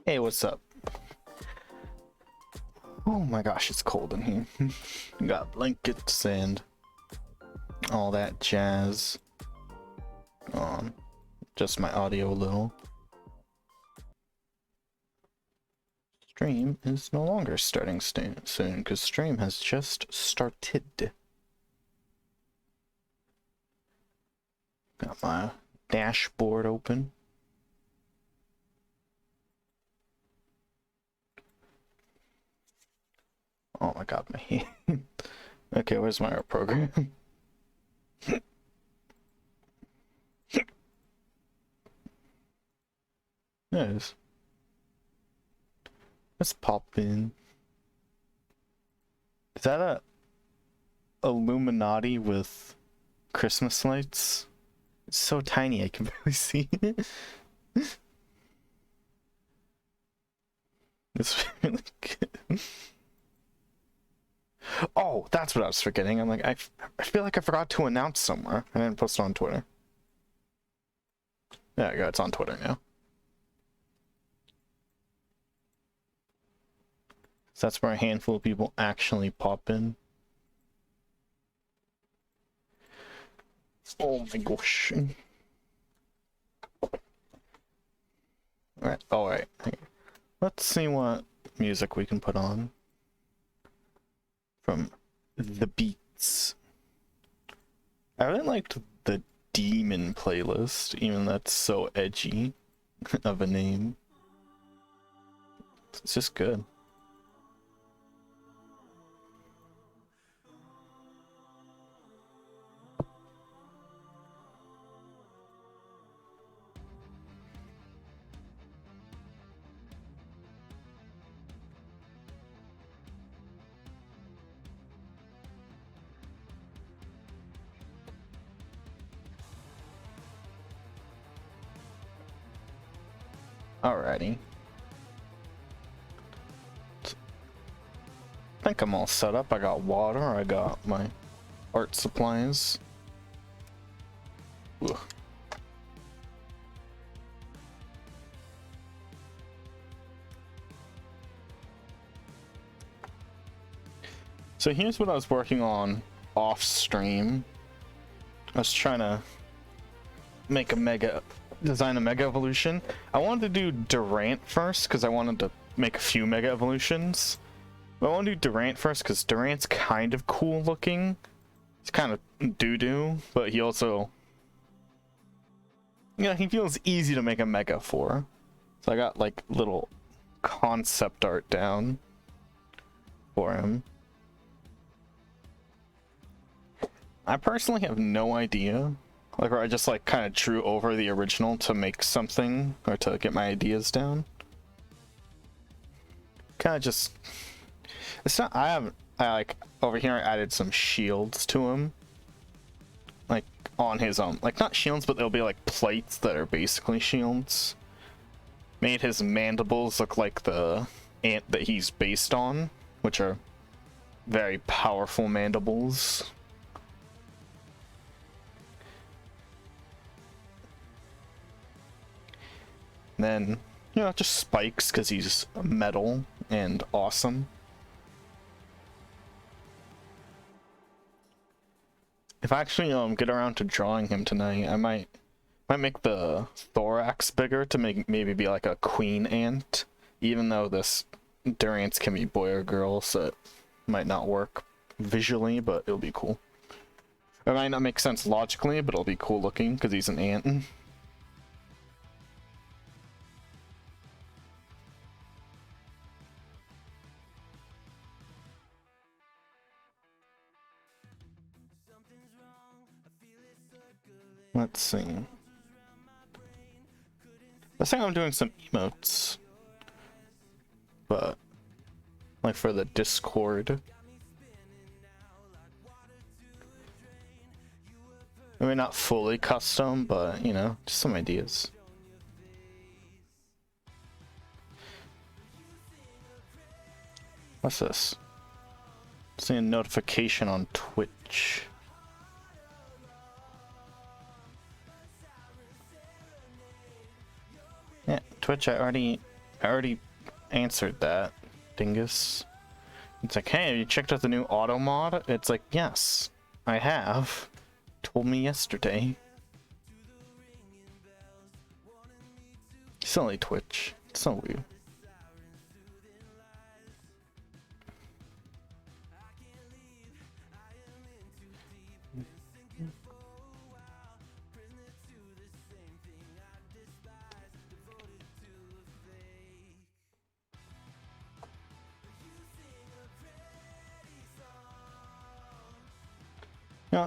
Hey, what's up? Oh my gosh, it's cold in here. Got blankets and all that jazz. Just my audio a little. Stream is no longer starting soon because stream has just started. Got my dashboard open. Oh my god, my hand. Okay, where's my art program? There it is. Let's pop in. Is that a Illuminati with Christmas lights? It's so tiny I can barely see it. It's really good. Oh, that's what I was forgetting. I'm like, I feel like I forgot to announce somewhere. I didn't post it on Twitter. There we go, it's on Twitter now. So that's where a handful of people actually pop in. Oh my gosh. Alright. Let's see what music we can put on. From the Beats. I really liked the Demon playlist, even though that's so edgy of a name. It's just good. Alrighty. I think I'm all set up. I got water, I got my art supplies. Ugh. So here's what I was working on off stream. I was trying to make design a mega evolution. I wanted to do Durant first because I wanted to make a few mega evolutions. But I want to do Durant first because Durant's kind of cool looking. It's kind of doo-doo, but he also, you know, he feels easy to make a mega for. So I got like little concept art down for him. I personally have no idea. Like, where I just like kind of drew over the original to make something or to get my ideas down. Kind of just, it's not, I like over here I added some shields to him. Like on his own, like not shields, but they'll be like plates that are basically shields. Made his mandibles look like the ant that he's based on, which are very powerful mandibles. Then, you know, just spikes because he's metal and awesome. If I actually get around to drawing him tonight, I might make the thorax bigger to maybe be like a queen ant, even though this Durant's can be boy or girl, so it might not work visually, but it'll be cool. It might not make sense logically, but it'll be cool looking because he's an ant. Let's see. I think I'm doing some emotes, but like for the Discord. I mean, not fully custom, but you know, just some ideas. What's this? Seeing a notification on Twitch. Yeah, Twitch, I already I already answered that, dingus. It's like, hey, have you checked out the new auto mod? It's like, yes, I have. Told me yesterday. Silly Twitch. It's so weird.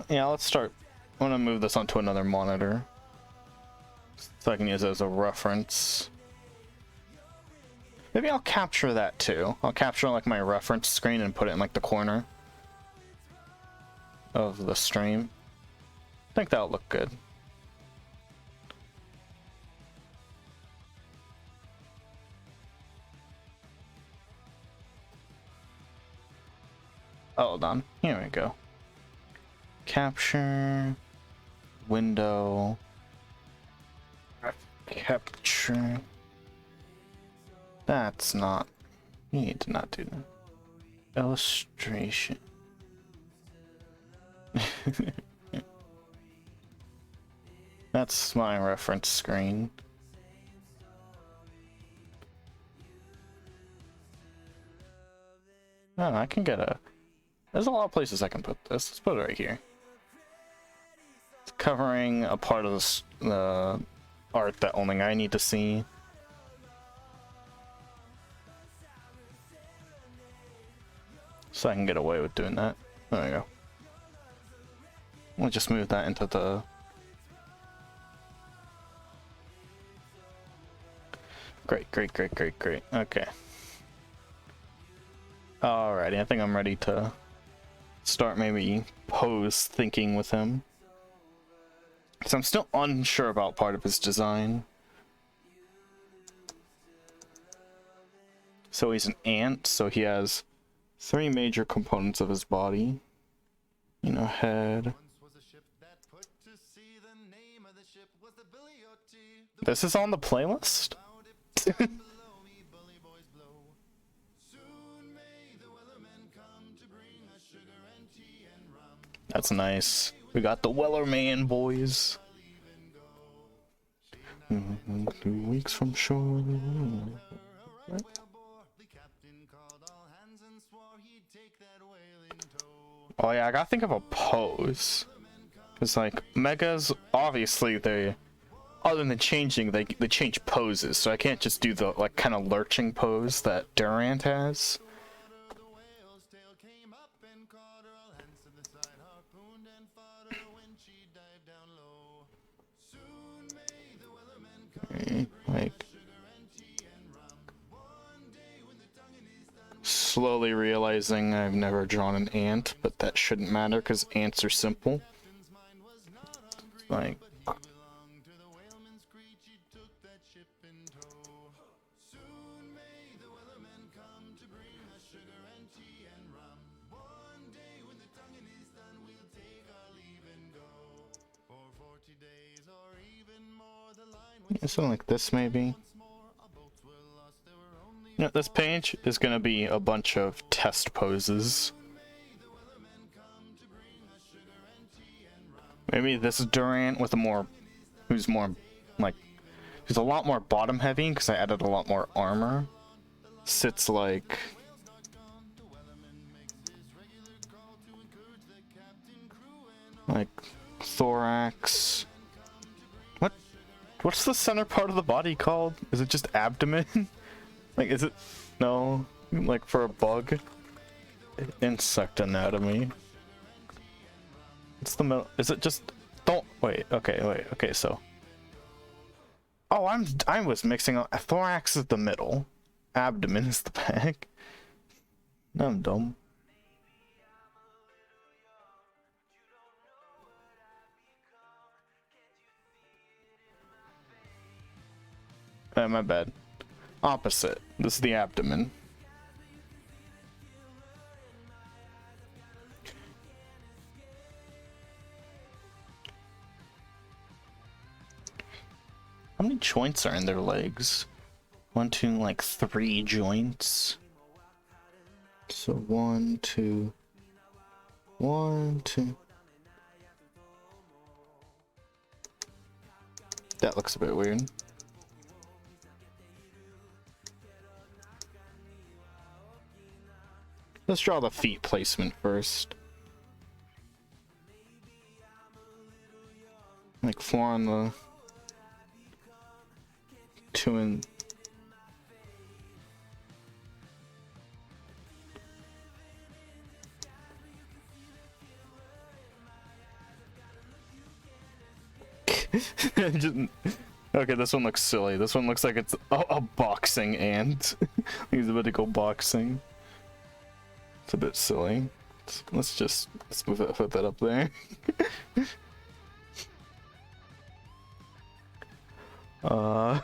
Yeah, let's start. I want to move this onto another monitor so I can use it as a reference. Maybe I'll capture that too. I'll capture like my reference screen and put it in like the corner of the stream. I think that'll look good. Oh, hold on. Here we go. Capture. Window. Capture. That's not. You need to not do that. Illustration. That's my reference screen. No, I can get a. There's a lot of places I can put this. Let's put it right here. It's covering a part of this, the art that only I need to see. So I can get away with doing that. There we go. We'll just move that into the... Great. Okay. Alrighty, I think I'm ready to start maybe pose thinking with him. Because I'm still unsure about part of his design. So he's an ant, so he has 3 major components of his body. You know, head. This is on the playlist? That's nice. We got the Wellerman boys. 2 weeks from shore. Oh yeah, I gotta think of a pose. Cause like megas, obviously they, other than changing, they change poses. So I can't just do the like kind of lurching pose that Durant has. Like slowly realizing I've never drawn an ant, but that shouldn't matter because ants are simple. Like something like this maybe. You know, this page is gonna be a bunch of test poses. Maybe this is Durant with a more, who's more like, who's a lot more bottom heavy because I added a lot more armor. Sits like thorax. What's the center part of the body called? Is it just abdomen? Like, is it? No. Like for a bug? Insect anatomy. It's the middle. Is it just? Don't wait. Okay. So. Oh, I was mixing up. Thorax is the middle. Abdomen is the back. I'm dumb. My bad. Opposite. This is the abdomen. How many joints are in their legs? 1, 2, like 3 joints. So 1, 2, 1, 2. That looks a bit weird. Let's draw the feet placement first. Like 4 on the 2 and just, okay, this one looks silly. This one looks like it's a boxing ant. He's about to go boxing. It's a bit silly. Let's move that, put that up there. Huh.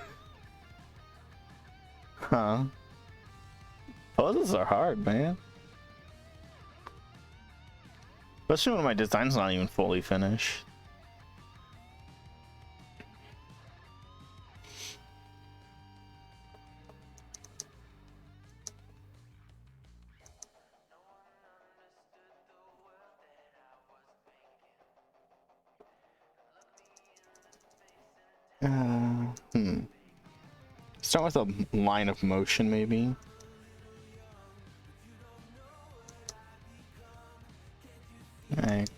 Puzzles are hard, man. Especially when my design's not even fully finished. Start with a line of motion, maybe. Alright.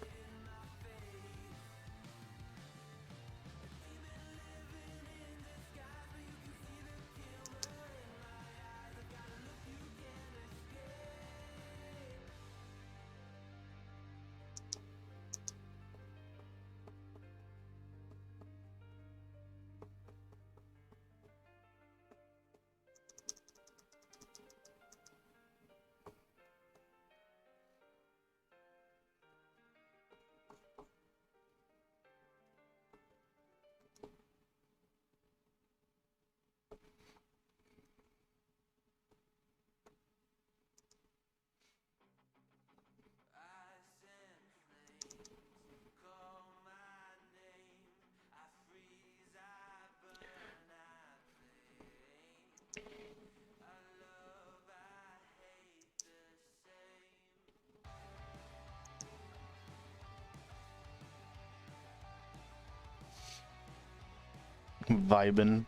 Vibin'.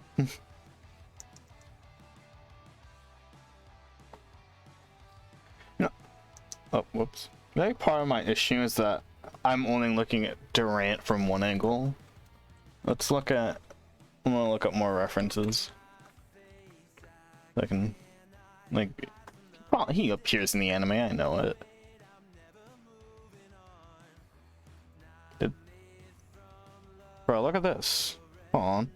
No. Oh, whoops. I think part of my issue is that I'm only looking at Durant from one angle. Let's look at... I'm gonna look up more references. I can... Like... Oh, he appears in the anime, I know it. Bro, look at this. Hold on.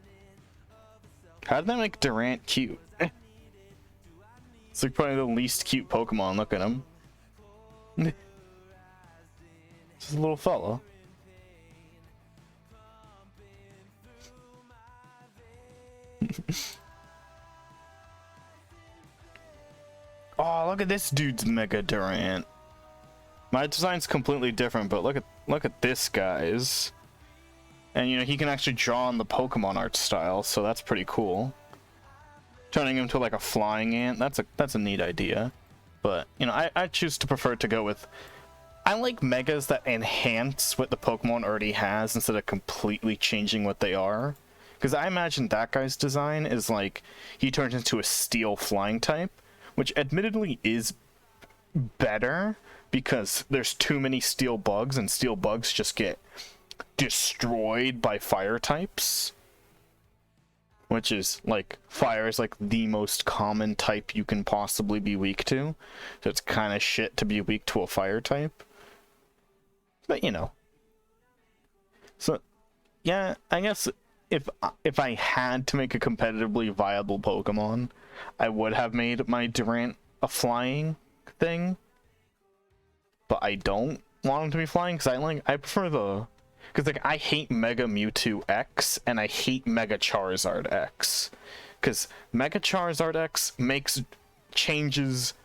How did that make Durant cute? It's like probably the least cute Pokemon. Look at him. Just a little fella. Oh, look at this dude's Mega Durant. My design's completely different, but look at this guy's. And you know, he can actually draw on the Pokemon art style, so that's pretty cool. Turning him to like a flying ant, that's a neat idea. But, you know, I choose to prefer to go with... I like megas that enhance what the Pokemon already has instead of completely changing what they are. Because I imagine that guy's design is like, he turns into a steel flying type, which admittedly is better because there's too many steel bugs and steel bugs just get destroyed by fire types, which is like, fire is like the most common type you can possibly be weak to, so it's kind of shit to be weak to a fire type. But you know, so yeah, I guess if I had to make a competitively viable Pokemon, I would have made my Durant a flying thing, but I don't want him to be flying because I prefer the... Because, like, I hate Mega Mewtwo X, and I hate Mega Charizard X. Because Mega Charizard X changes...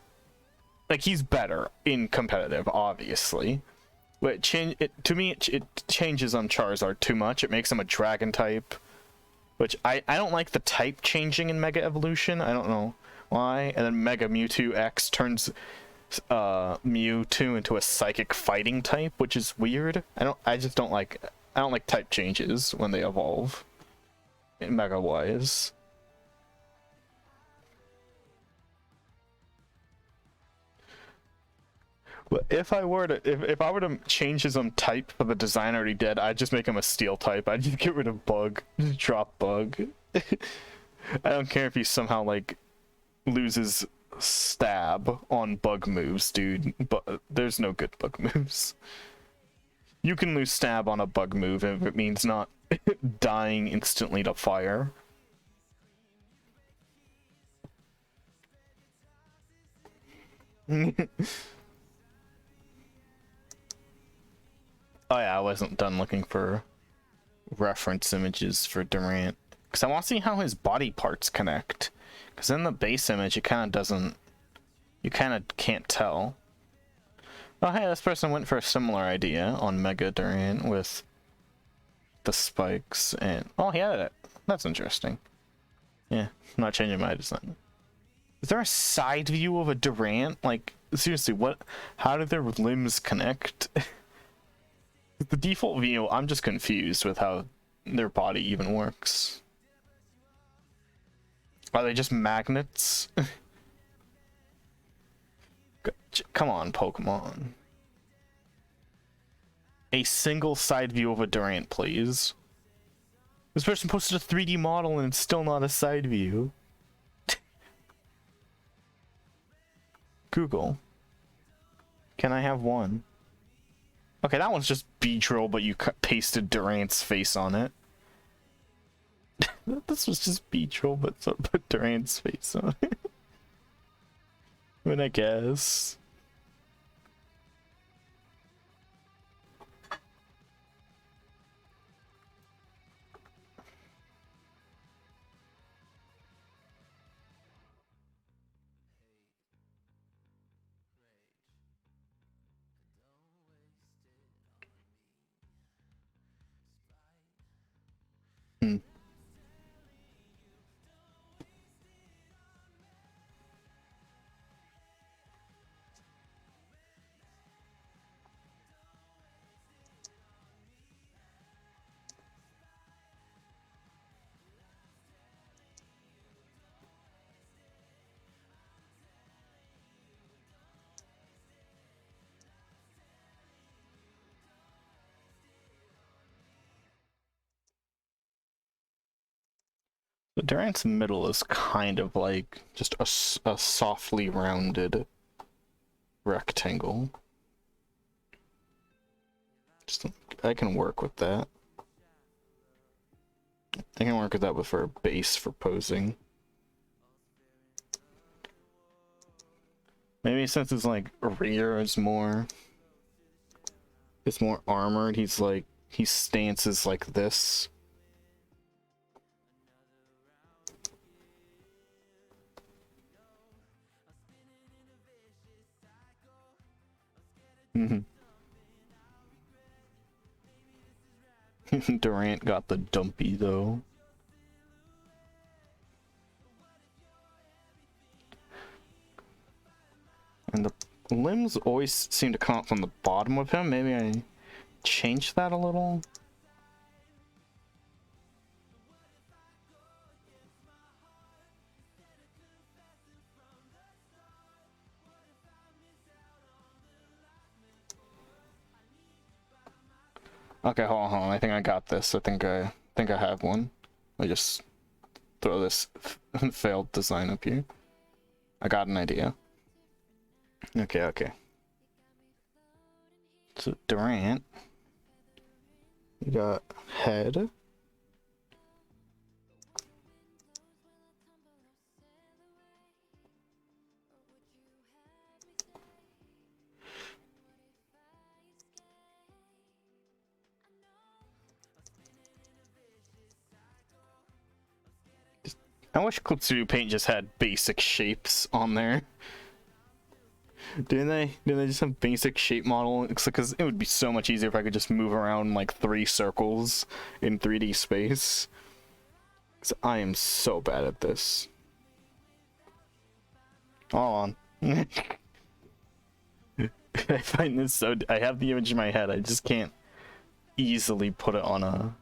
Like, he's better in competitive, obviously. But to me, it changes on Charizard too much. It makes him a Dragon type. which I don't like the type changing in Mega Evolution. I don't know why. And then Mega Mewtwo X turns Mewtwo into a psychic fighting type, which is weird. I don't like type changes when they evolve in Mega wise. But if I were to change his type for the design I already did, I'd just make him a steel type. I'd just get rid of bug. Just drop bug. I don't care if he somehow like loses stab on bug moves, dude. But there's no good bug moves. You can lose stab on a bug move if it means not dying instantly to fire. Oh yeah, I wasn't done looking for reference images for Durant. Because I want to see how his body parts connect. Because in the base image, it kind of doesn't... You kind of can't tell. Oh hey, this person went for a similar idea on Mega Durant with the spikes and... Oh, he had it. That's interesting. Yeah, I'm not changing my design. Is there a side view of a Durant? Like, seriously, what? How do their limbs connect? The default view, I'm just confused with how their body even works. Are they just magnets? Come on, Pokemon. A single side view of a Durant, please. This person posted a 3D model and it's still not a side view. Google. Can I have one? Okay, that one's just Beedrill, but you pasted Durant's face on it. This was just Beedrill, but put Durant's face on it. I mean, I guess. Hmm. The Durant's middle is kind of like just a softly rounded rectangle. Just, I can work with that. I can work with that for a base for posing. Maybe since his like rear is more armored, he's like he stances like this. Durant got the dumpy though. And the limbs always seem to come out from the bottom of him. Maybe I change that a little. Okay, hold on. I think I got this. I think I have one. I just throw this failed design up here. I got an idea. Okay. So Durant, we got head. I wish Clip Studio Paint just had basic shapes on there. Didn't they just have basic shape model? Because it would be so much easier if I could just move around like 3 circles in 3D space. 'Cause I am so bad at this. Hold on. I find this so... I have the image in my head. I just can't easily put it on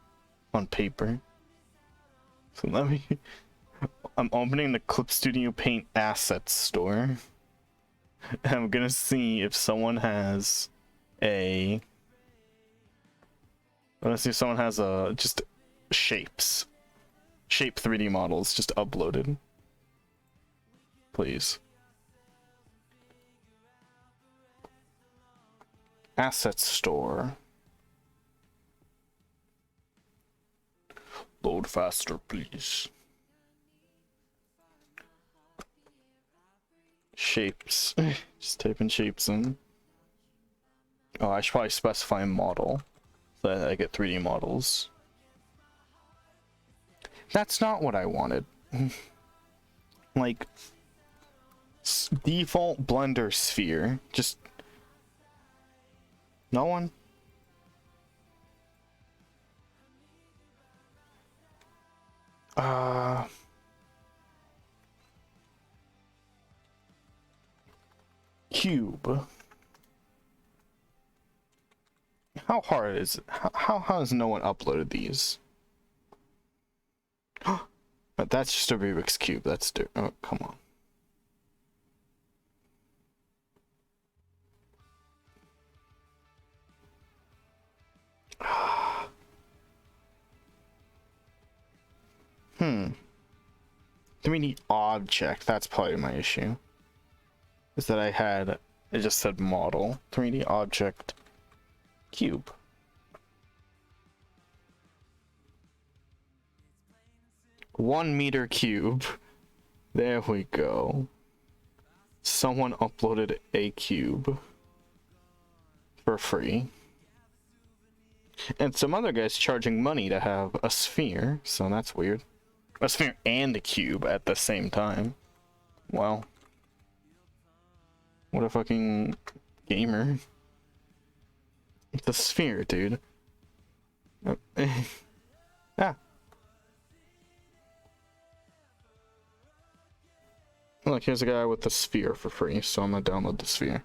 paper. So let me... I'm opening the Clip Studio Paint Assets store. And I'm gonna see if someone has a... I wanna see if someone has a... just shapes. Shape 3D models just uploaded. Please. Assets store. Load faster, please. Shapes. Just type in shapes in. Oh, I should probably specify model so that I get 3D models. That's not what I wanted. Like, default Blender sphere. Just... no one? Cube. How hard is it? How has no one uploaded these? But that's just a Rubik's Cube. That's... oh, come on. Hmm. 3D object. That's probably my issue. Is that I had... it just said model. 3D object cube. $1 meter cube. There we go. Someone uploaded a cube for free. And some other guy's charging money to have a sphere, so that's weird. A sphere and a cube at the same time. Wow. What a fucking gamer. It's a sphere, dude. Ah. Look, here's a guy with the sphere for free, so I'm gonna download the sphere.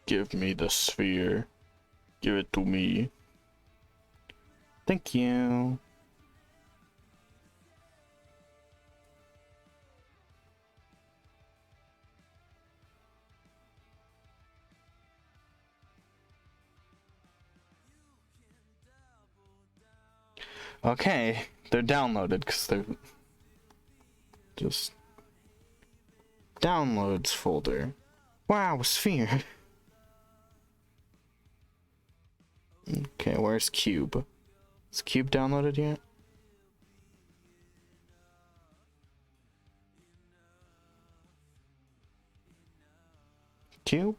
Give me the sphere. Give it to me. Thank you. Okay, they're downloaded because they're just downloads folder. Wow, sphere. Okay, where's cube? Is cube downloaded yet? Cube?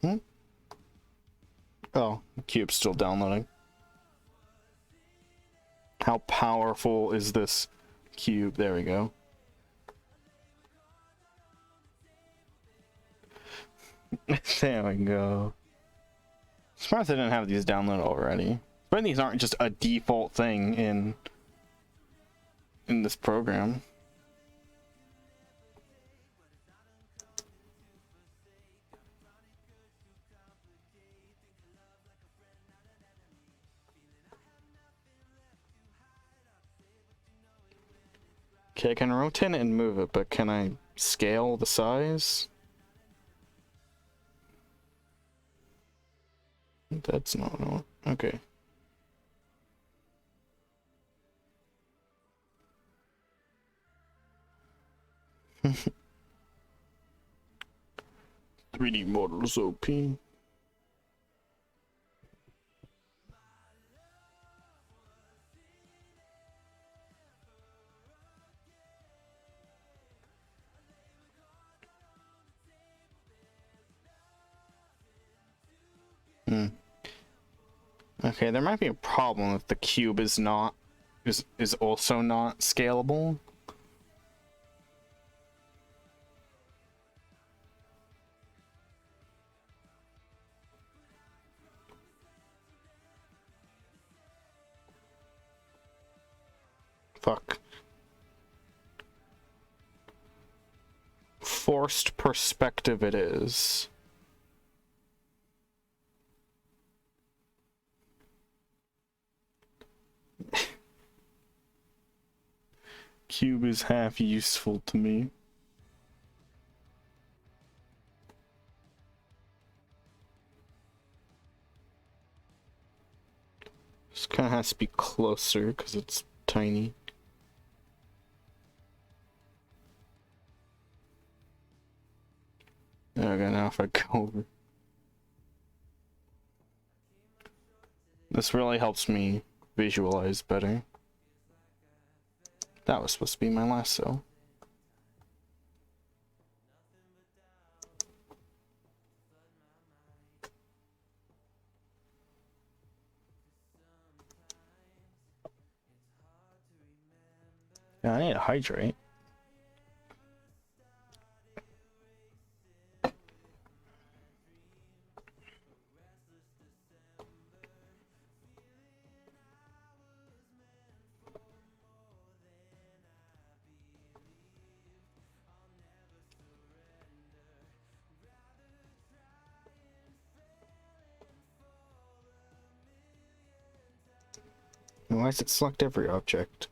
Hmm? Oh, cube's still downloading. How powerful is this cube? There we go. There we go. Surprised I didn't have these downloaded already. But these aren't just a default thing in this program. Okay, I can rotate it and move it, but can I scale the size? That's not no. Okay. $3D models OP. Okay, there might be a problem if the cube is also not scalable. Fuck. Forced perspective it is. Cube is half useful to me. Just kind of has to be closer because it's tiny. Okay, now if I go over. This really helps me visualize better. That was supposed to be my lasso. Yeah, I need to hydrate. Why does it select every object?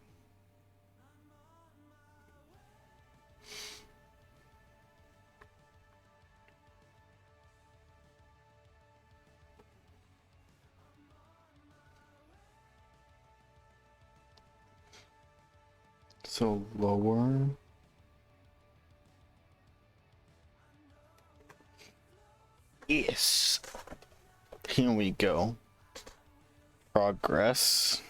So lower. Yes. Here we go. Progress.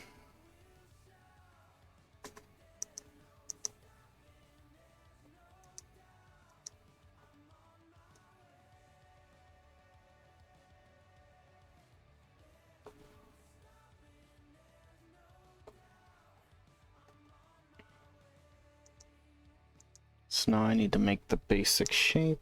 So now I need to make the basic shape.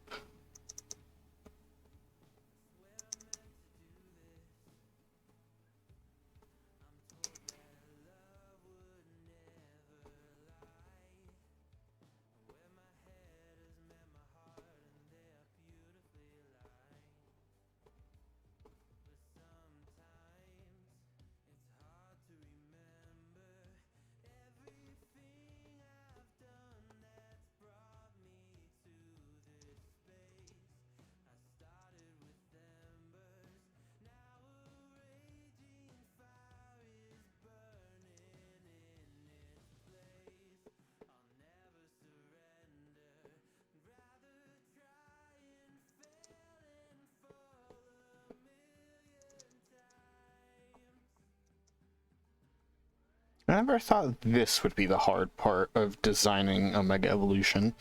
I never thought this would be the hard part of designing a Mega Evolution.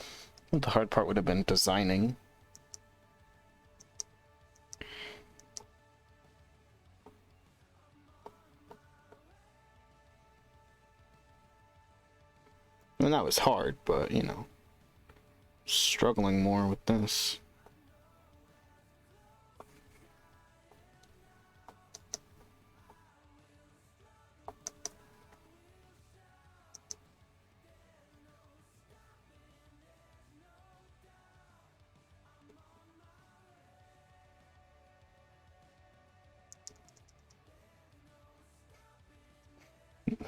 The hard part would have been designing. I mean, that was hard, but, you know, struggling more with this.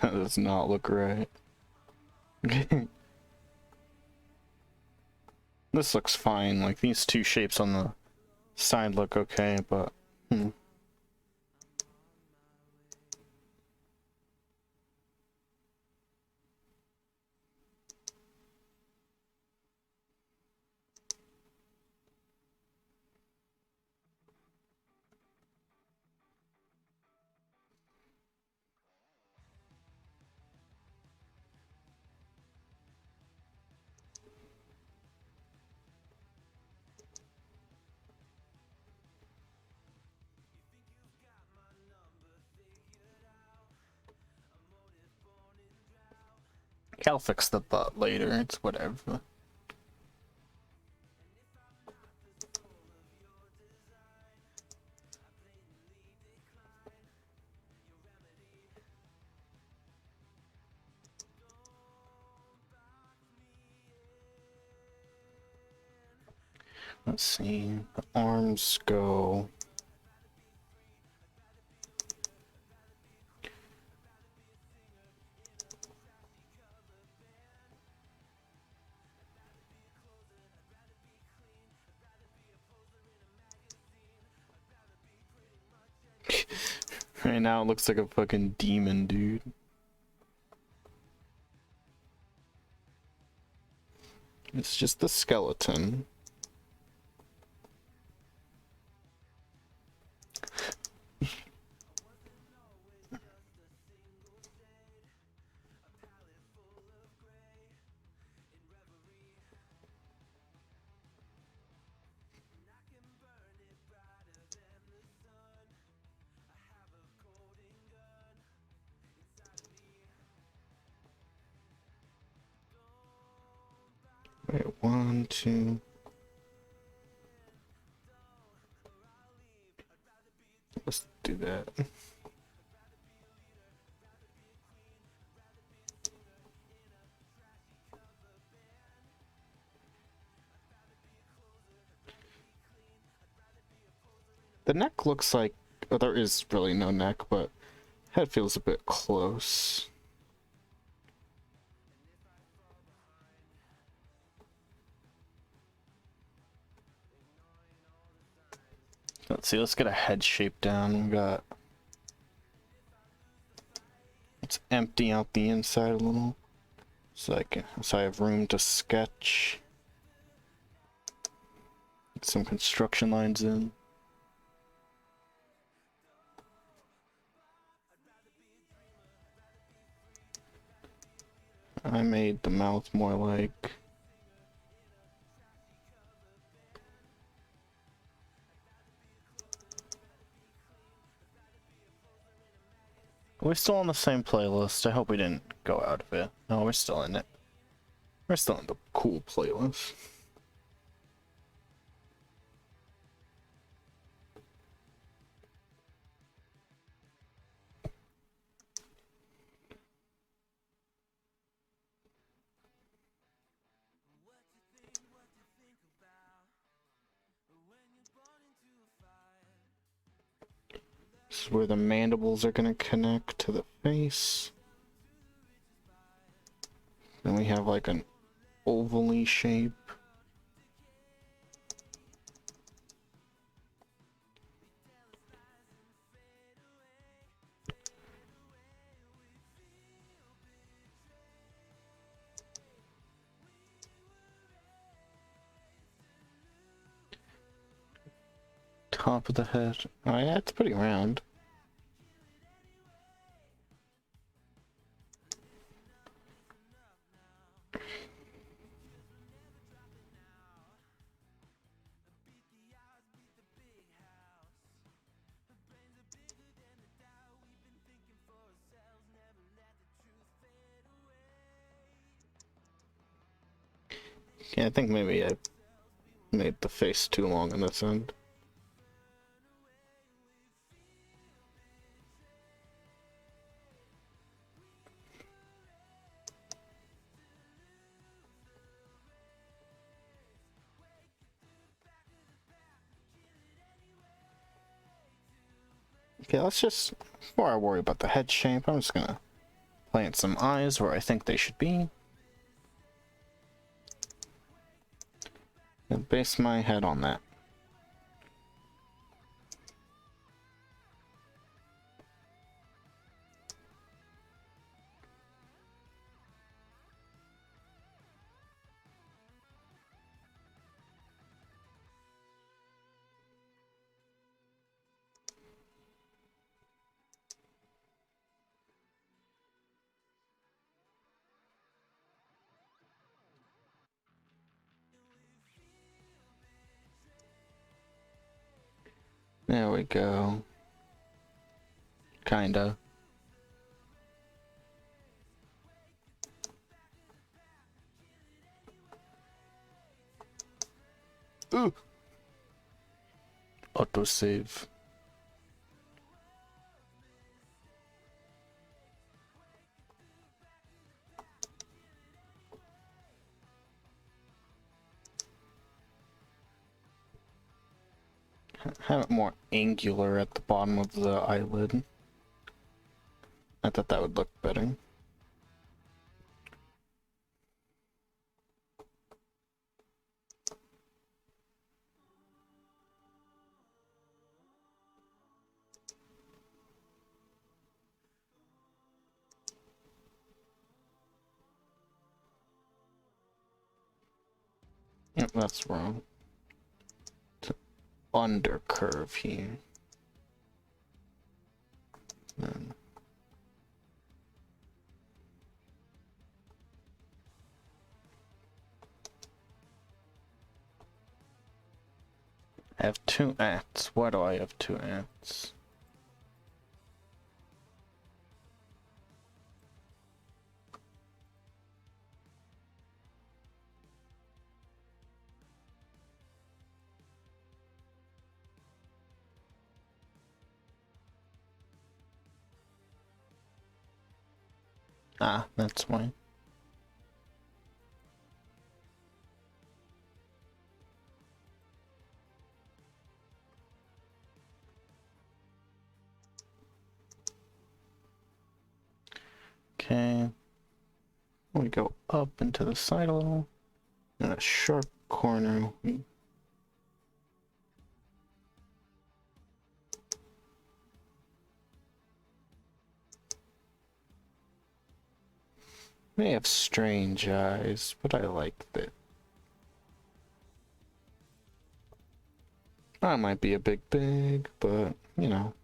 That does not look right. This looks fine. Like, these two shapes on the side look okay, but... I'll fix the butt later, it's whatever. Let's see. The arms go. Right now it looks like a fucking demon, dude. It's just the skeleton. Wait, 1, 2. Let's do that. The neck looks like, oh, there is really no neck, but head feels a bit close. Let's see, let's get a head shape down. We got, let's empty out the inside a little so I have room to sketch. Get some construction lines in. I made the mouth more like, we're still on the same playlist. I hope we didn't go out of it. No, we're still in it. We're still in the cool playlist. This is where the mandibles are gonna connect to the face. Then we have like an ovally shape. Top of the head. Oh yeah, it's pretty round. Yeah, I think maybe I made the face too long on this end. Okay, let's just, before I worry about the head shape, I'm just gonna plant some eyes where I think they should be. And base my head on that. There we go. Kinda. Ooh! Autosave. have it more angular at the bottom of the eyelid. I thought that would look better. Yep, that's wrong. Under curve here. Then I have two ants. Why do I have two ants? Ah, that's why. Okay. We go up into the side a little. And a sharp corner. They have strange eyes, but I like that. I might be a bit big, but you know.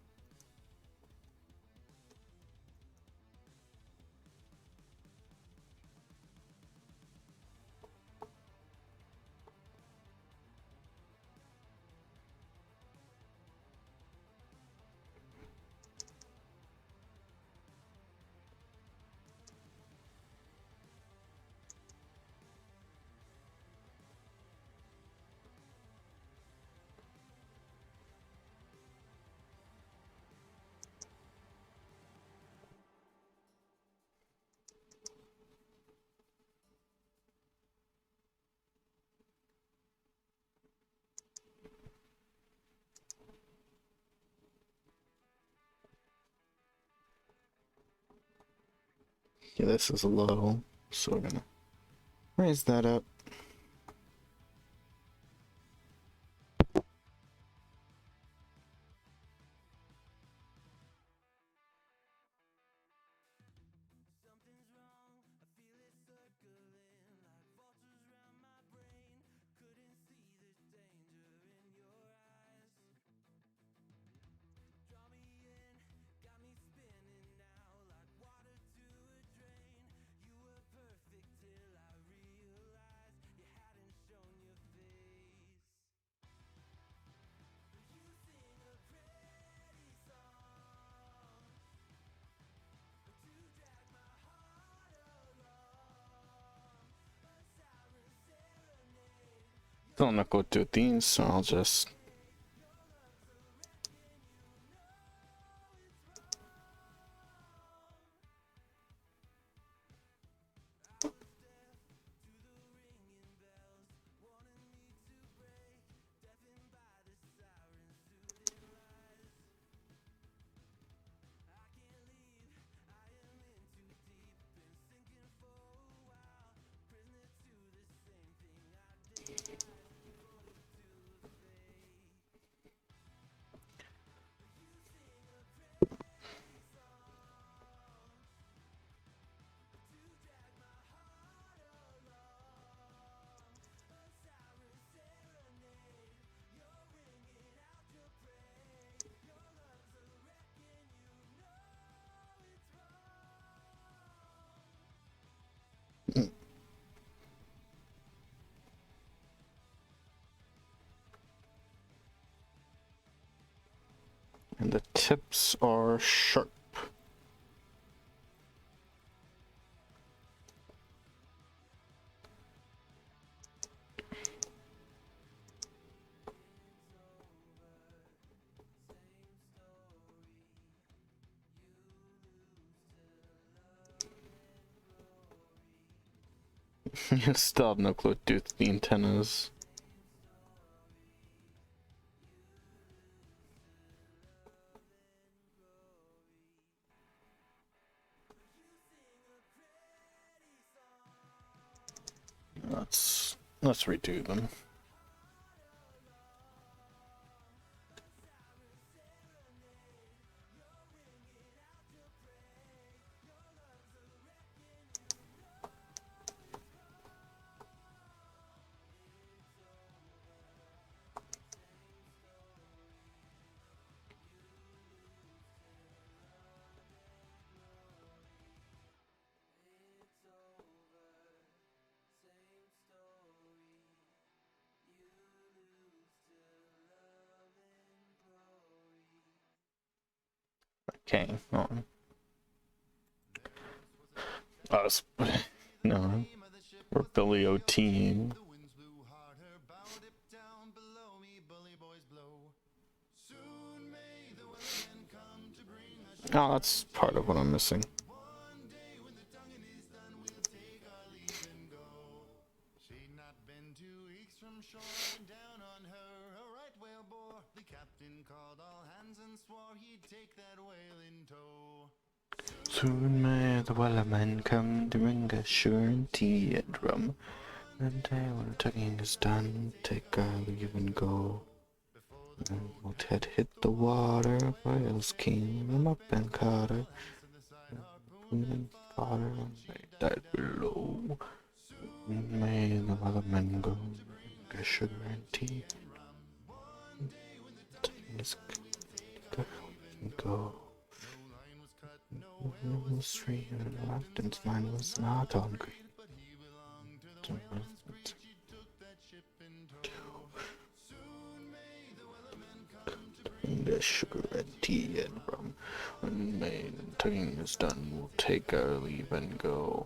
Yeah, this is low, so we're gonna raise that up. Don't want to go do these, so I'll just. And the tips are sharp. You still have no clue what to do with the antennas. Let's redo them. Okay, on. Us. No. We're Billy O team. Oh, that's part of what I'm missing. Soon may the wellerman come to bring us sugar and tea and rum. And day when the tugging is done, take our leave and go. And we'll hit the water, whales came them up and caught her. And fought her and they died below. May the wellerman go, bring us sugar and tea. Tugging is go and go. The street and the captain's mind was not on green. The sugar and tea and rum. When May tugging is done, we'll take our leave and go.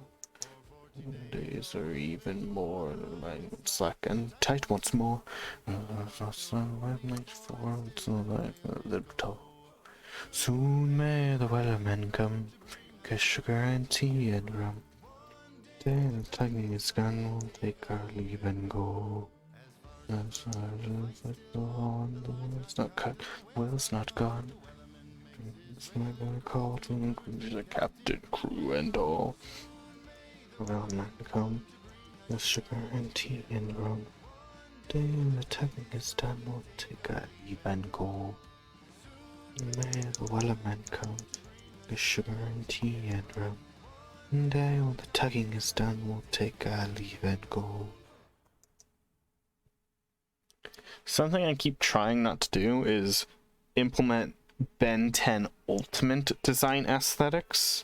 Days are even more slack and tight once more. Soon may the wellermen come, get sugar and tea and rum. Day the tugging is done, we'll take our leave and go. As I go on, the wheel's not cut, the wheel's not gone. It's my gonna call to include the captain, crew, and all. Wellermen come, with sugar and tea and rum. Day the tugging is done, we'll take our leave and go. May the wellermen come, with sugar and tea and rum. And when the tugging is done, we'll take our leave and go. Something I keep trying not to do is implement Ben 10 Ultimate design aesthetics.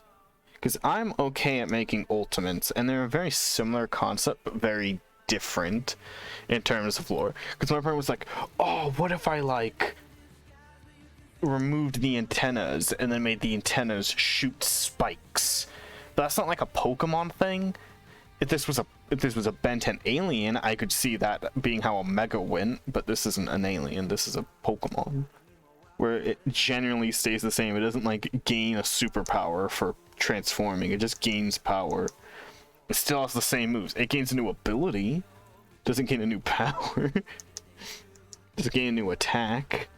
Because I'm okay at making ultimates, and they're a very similar concept, but very different in terms of lore. Because my part was like, oh, what if I, like, removed the antennas and then made the antennas shoot spikes? But that's not like a Pokemon thing. If this was a Ben 10 alien, I could see that being how a Mega went, but this isn't an alien, this is a Pokemon. Where it generally stays the same. It doesn't like gain a superpower for transforming, it just gains power. It still has the same moves. It gains a new ability, doesn't gain a new power. Doesn't gain a new attack.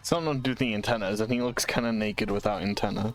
Someone do the antennas, and he looks kind of naked without antenna.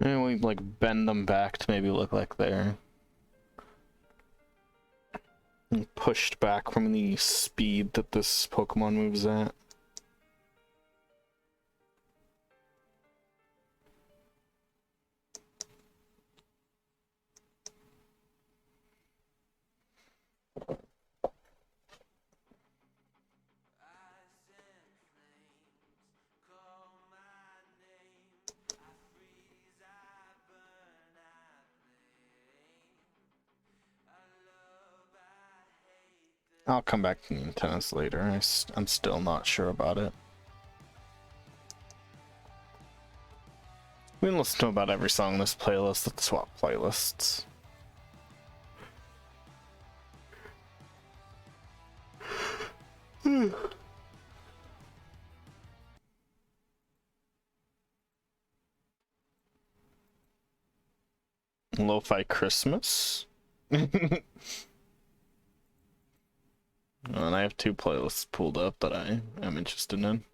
Maybe we like bend them back to maybe look like they're pushed back from the speed that this Pokemon moves at. I'll come back to the antennas later. I'm still not sure about it. We can listen to about every song in this playlist. Let's swap playlists. Lo-fi Christmas. And I have 2 playlists pulled up that I am interested in.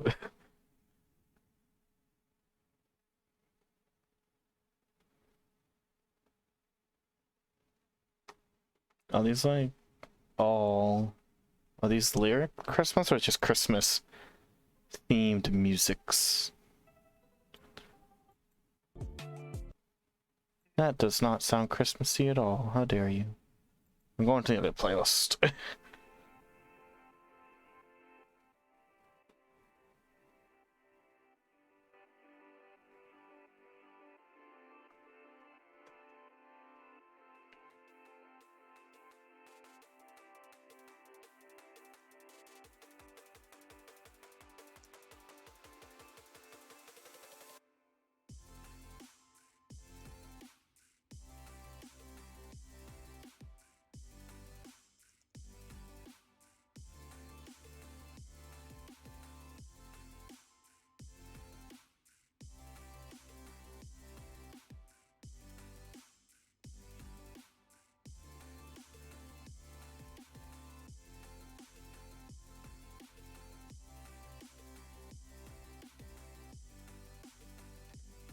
Are these like all... Are these lyric Christmas or just Christmas themed musics? That does not sound Christmassy at all. How dare you? I'm going to the other playlist.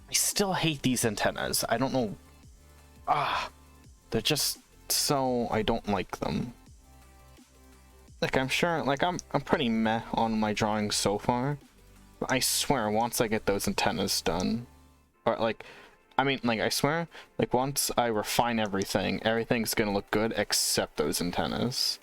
I still hate these antennas. I don't know. They're just so... I don't like them. Like, I'm sure... Like, I'm pretty meh on my drawings so far. But I swear, once I get those antennas done... Or, like... I mean, like, I swear, like, once I refine everything, everything's gonna look good except those antennas.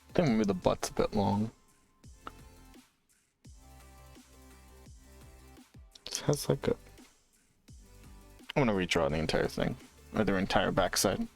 I think maybe the butt's a bit long. It has like a... I'm gonna redraw the entire thing. Or their entire backside.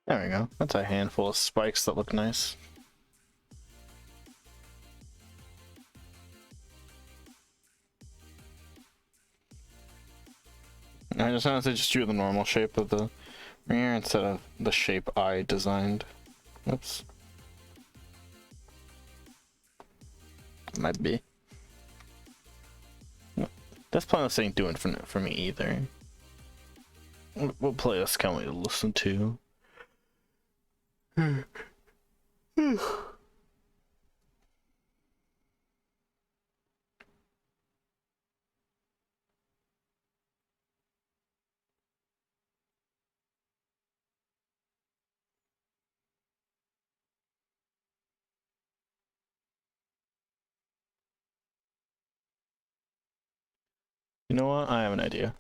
There we go. That's a handful of spikes that look nice. I just noticed I just drew the normal shape of the rear instead of the shape I designed. Oops. Might be. This playlist ain't doing for me either. What playlist can we listen to? You know what? I have an idea.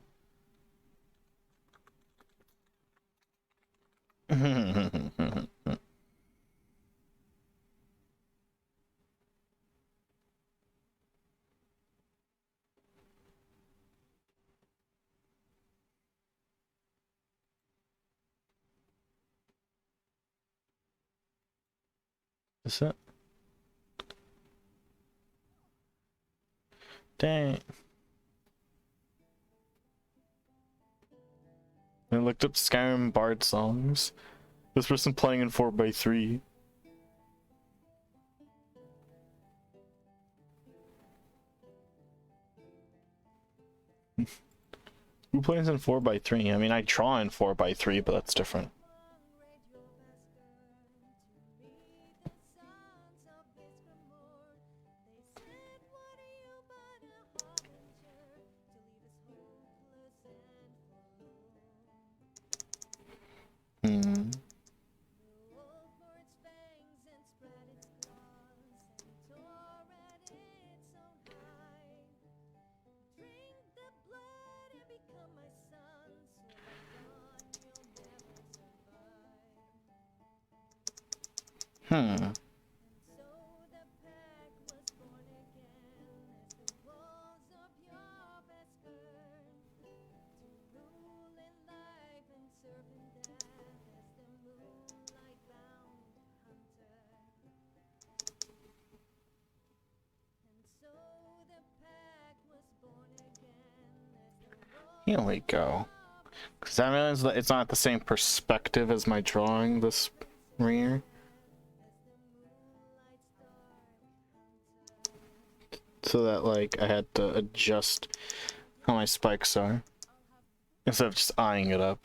Is it? Dang. I looked up Skyrim Bard songs. This person playing in 4x3. Who plays in 4x3? I mean, I draw in 4x3, but that's different. Hmm. Hmm. Here we go. Because I realize that it's not the same perspective as my drawing this rear. So that, like, I had to adjust how my spikes are instead of just eyeing it up.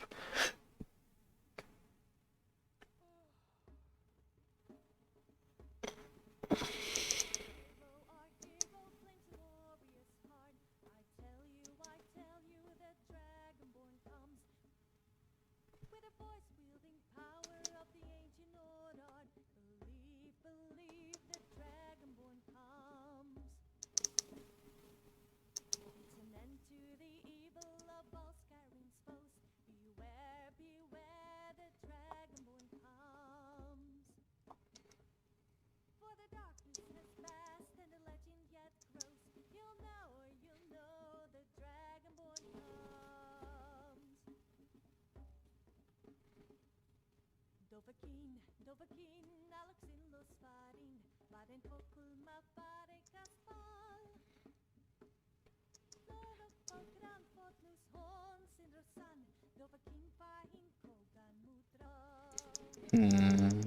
Hmm.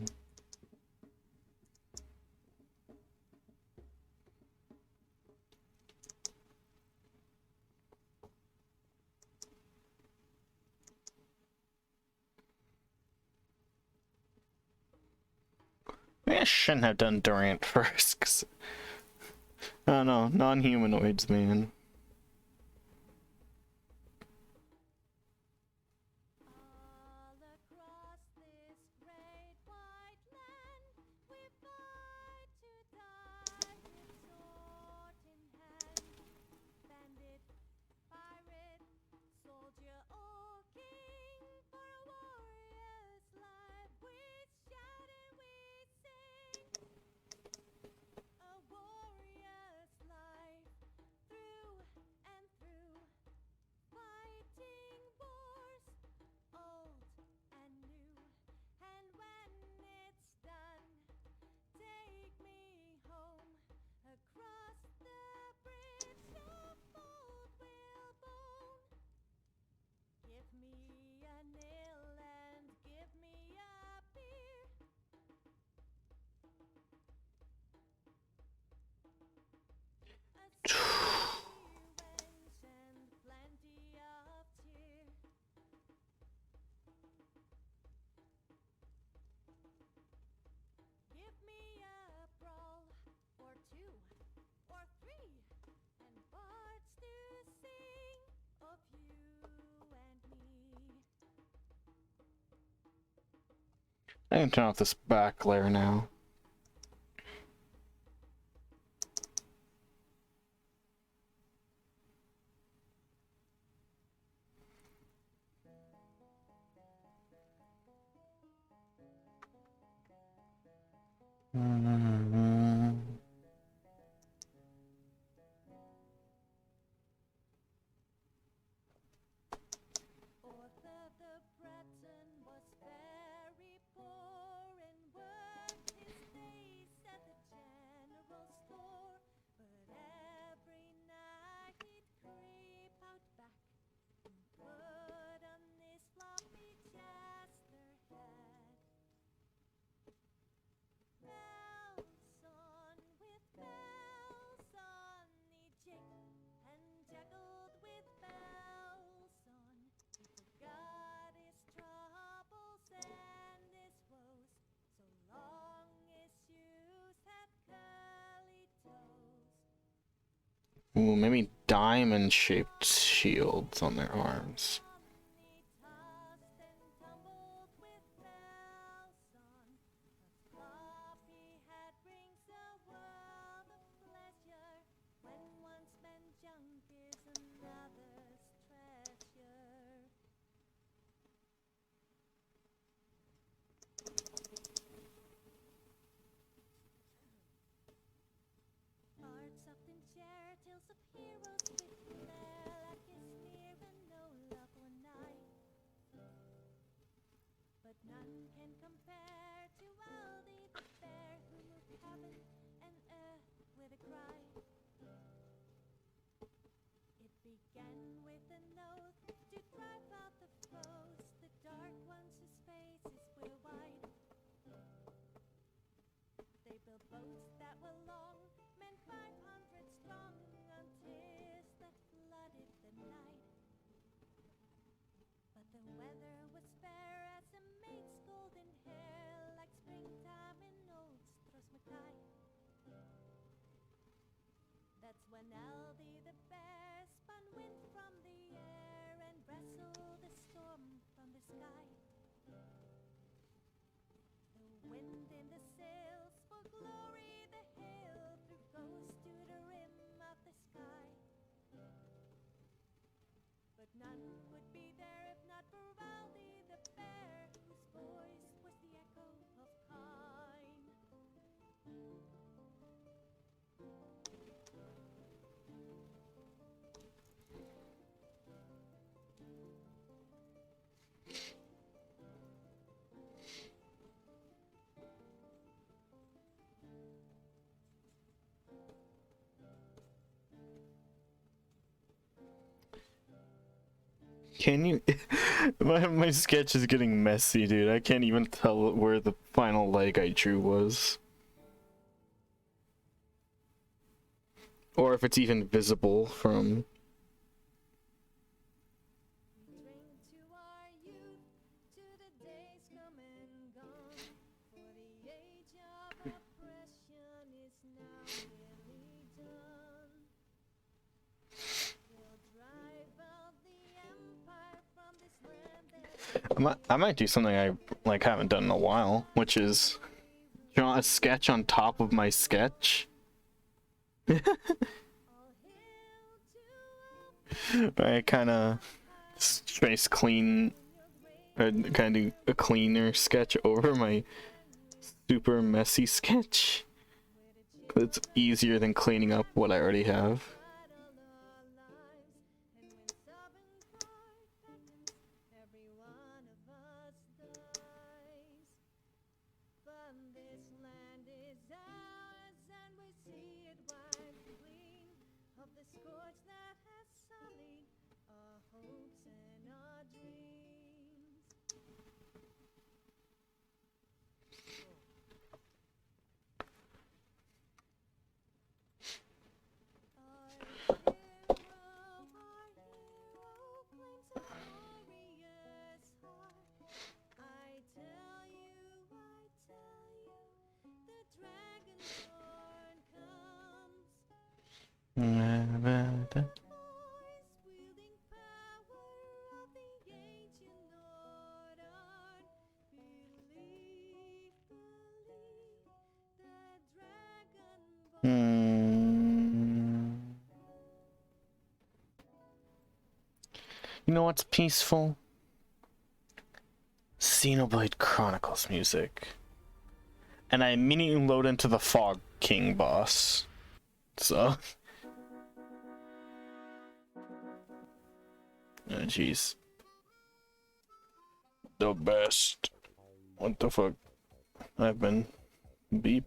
Maybe I shouldn't have done Durant first, 'cause I don't know, non-humanoids, man. I can turn off this back layer now. Ooh, maybe diamond-shaped shields on their arms. Can you? my sketch is getting messy, dude. I can't even tell where the final leg I drew was. Or if it's even visible from... I might do something I haven't done in a while, which is draw a sketch on top of my sketch. I kind of trace clean, kind of do a cleaner sketch over my super messy sketch. It's easier than cleaning up what I already have. You know what's peaceful? Xenoblade Chronicles music. And I immediately load into the Fog King boss. So. Oh, jeez. The best. What the fuck? I've been beep.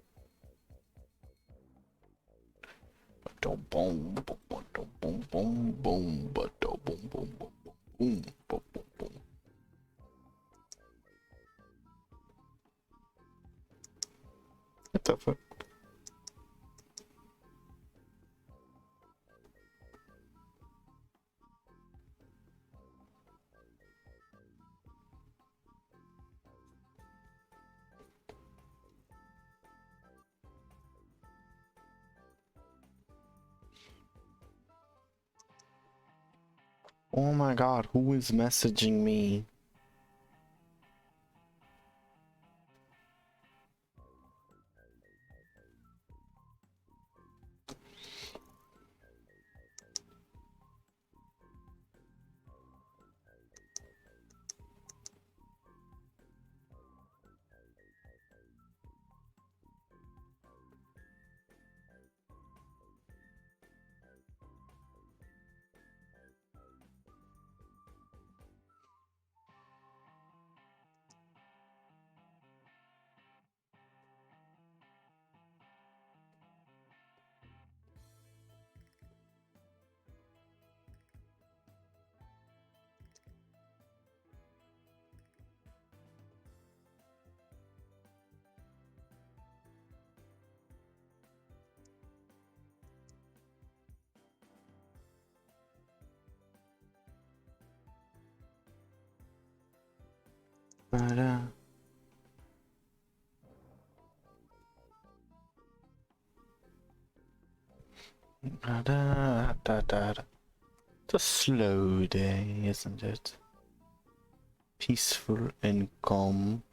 Boom, boom, boom, boom, boom, boom, boom, boom, boom, boom, boom, boom. What the fuck? Oh my god, who is messaging me? Da, da, da, da. It's a slow day, isn't it? Peaceful and calm.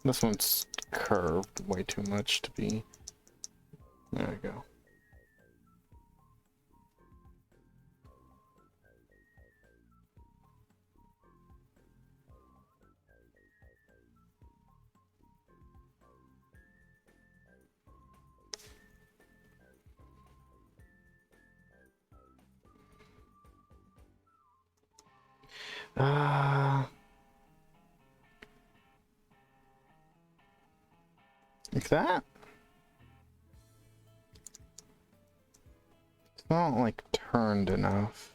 This one's curved way too much to be. There we go. Like that? It's not like turned enough.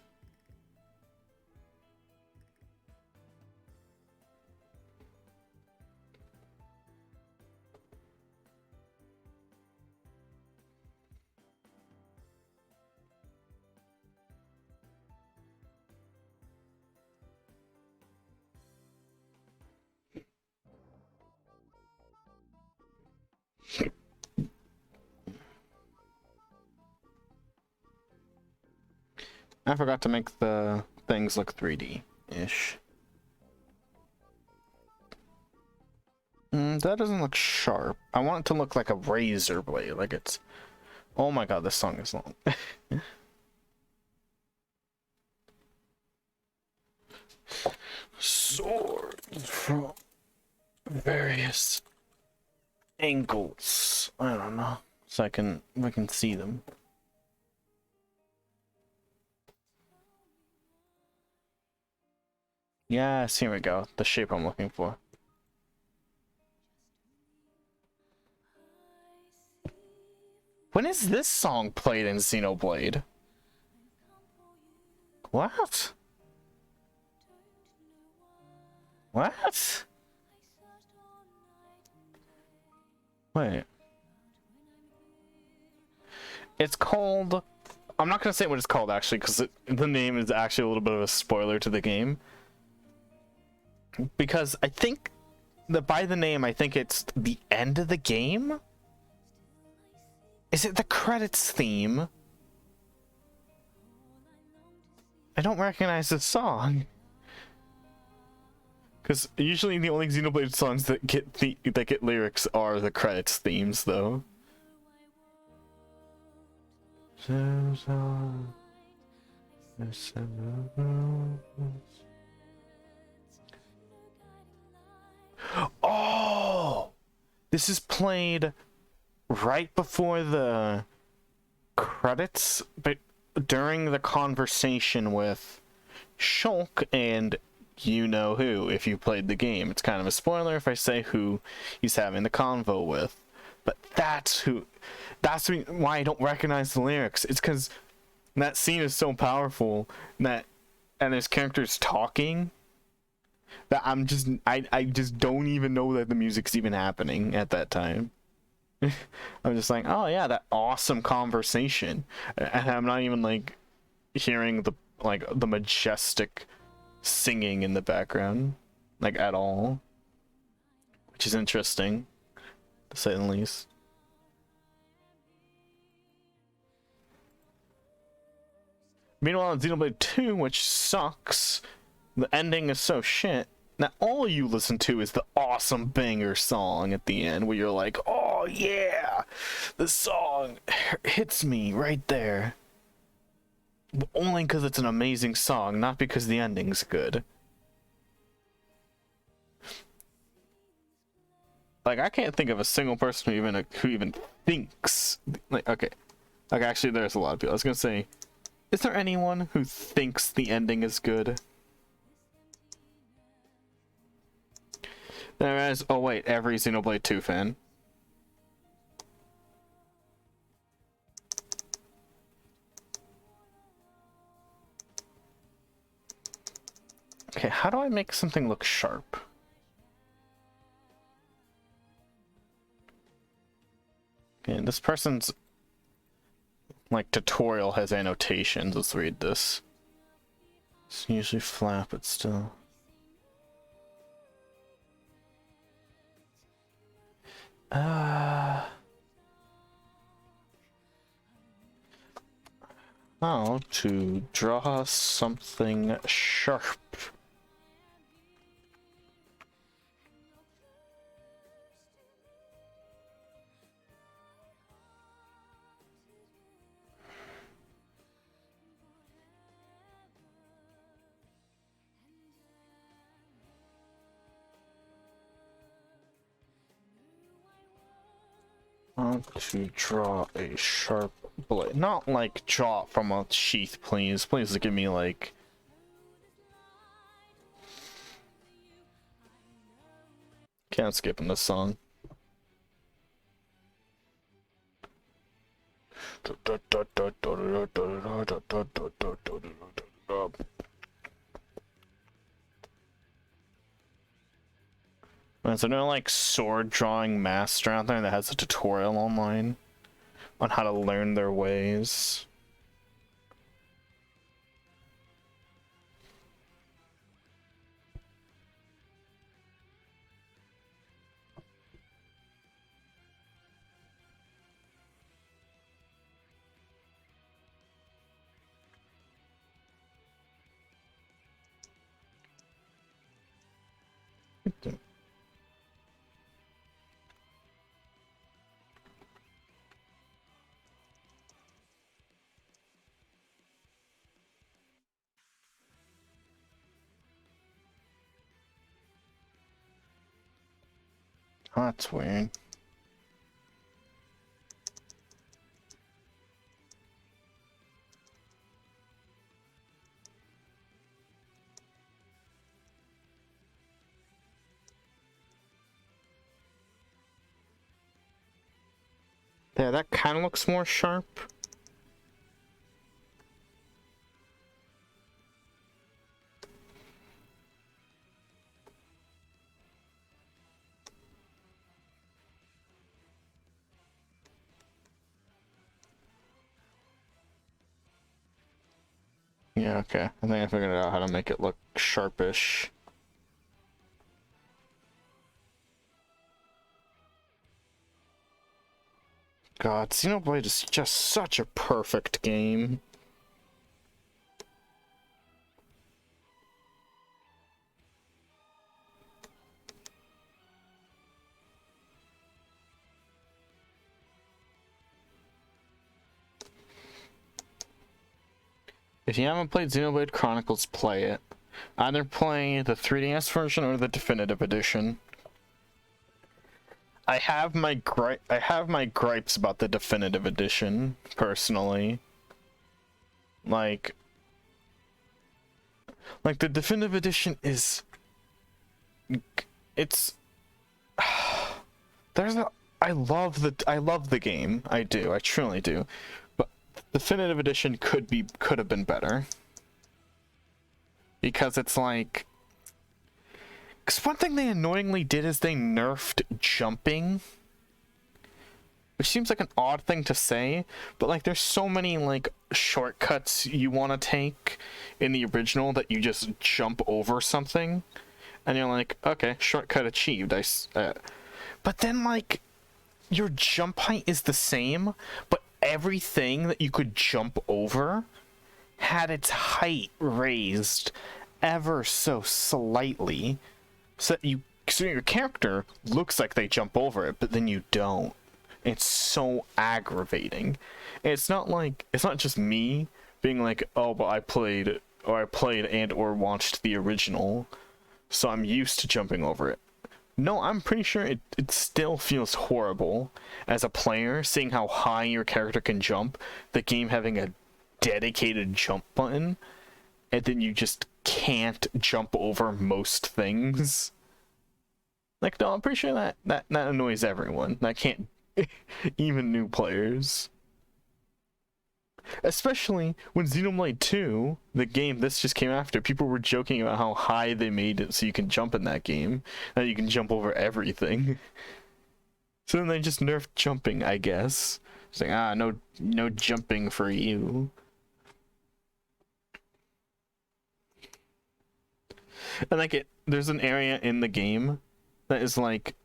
I forgot to make the things look 3D-ish. That doesn't look sharp. I want it to look like a razor blade, like it's... Oh my god, this song is long. Swords from various angles. I don't know. So I can see them. Yes, here we go. The shape I'm looking for. When is this song played in Xenoblade? What? What? Wait. It's called... I'm not going to say what it's called, actually, because the name is actually a little bit of a spoiler to the game. Because I think that by the name, I think it's the end of the game? Is it the credits theme? I don't recognize the song. Because usually the only Xenoblade songs that get lyrics are the credits themes, though. Oh! This is played right before the credits, but during the conversation with Shulk and you know who, if you played the game. It's kind of a spoiler if I say who he's having the convo with. But that's why I don't recognize the lyrics. It's because that scene is so powerful and there's characters talking that I just don't even know that the music's even happening at that time. I'm just like, oh yeah, that awesome conversation, and I'm not even like hearing the majestic singing in the background, like, at all, which is interesting to say the least. Meanwhile, in Xenoblade 2, which sucks, the ending is so shit that all you listen to is the awesome banger song at the end, where you're like, oh yeah, the song hits me right there. But only because it's an amazing song, not because the ending's good. Like, I can't think of a single person who even thinks, like, okay, actually there's a lot of people. I was gonna say, is there anyone who thinks the ending is good? There is. Oh wait, every Xenoblade 2 fan. Okay, how do I make something look sharp? Okay, this person's like tutorial has annotations. Let's read this. It's usually flat, but still. How to draw something sharp. How to draw a sharp blade. Not like draw from a sheath, please. Please give me like... Can't skip in this song. Is there no like sword drawing master out there that has a tutorial online on how to learn their ways? Oh, that's weird. Yeah, that kind of looks more sharp. Yeah, okay. I think I figured out how to make it look sharpish. God, Xenoblade is just such a perfect game. If you haven't played Xenoblade Chronicles, play it. Either play the 3DS version or the definitive edition. I have my gripes about the definitive edition, personally. Like the definitive edition is, it's I love the game. I do. I truly do. But the definitive edition could have been better. Because it's like, because one thing they annoyingly did is they nerfed jumping, which seems like an odd thing to say, but like there's so many like shortcuts you want to take in the original that you just jump over something, and you're like, okay, shortcut achieved. But then like your jump height is the same, but everything that you could jump over had its height raised ever so slightly, so your character looks like they jump over it, but then you don't. It's so aggravating. And it's not just me being like, oh, but I played and or watched the original, so I'm used to jumping over it. No, I'm pretty sure it still feels horrible as a player, seeing how high your character can jump, the game having a dedicated jump button, and then you just can't jump over most things. Like, no, I'm pretty sure that annoys everyone. That can't, even new players. Especially when Xenoblade 2, the game this just came after, people were joking about how high they made it so you can jump in that game. That you can jump over everything. So then they just nerfed jumping, I guess. It's like, no jumping for you. And like there's an area in the game that is like,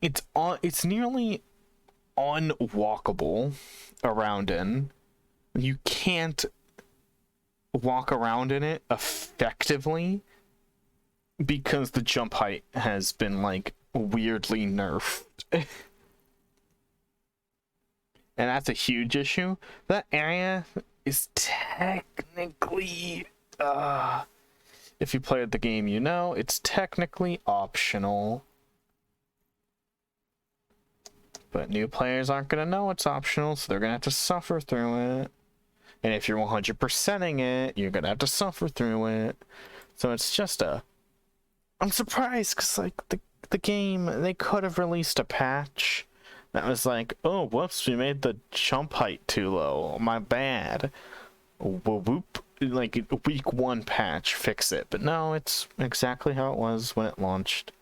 it's nearly unwalkable around in. You can't walk around in it effectively because the jump height has been like weirdly nerfed. And that's a huge issue. That area is technically, if you played the game, you know, it's technically optional. But new players aren't going to know it's optional, so they're going to have to suffer through it. And if you're 100%ing it, you're going to have to suffer through it. So it's just I'm surprised, because like the game, they could have released a patch that was like, oh, whoops, we made the jump height too low. My bad. Whoop. Like, week 1 patch, fix it. But no, it's exactly how it was when it launched.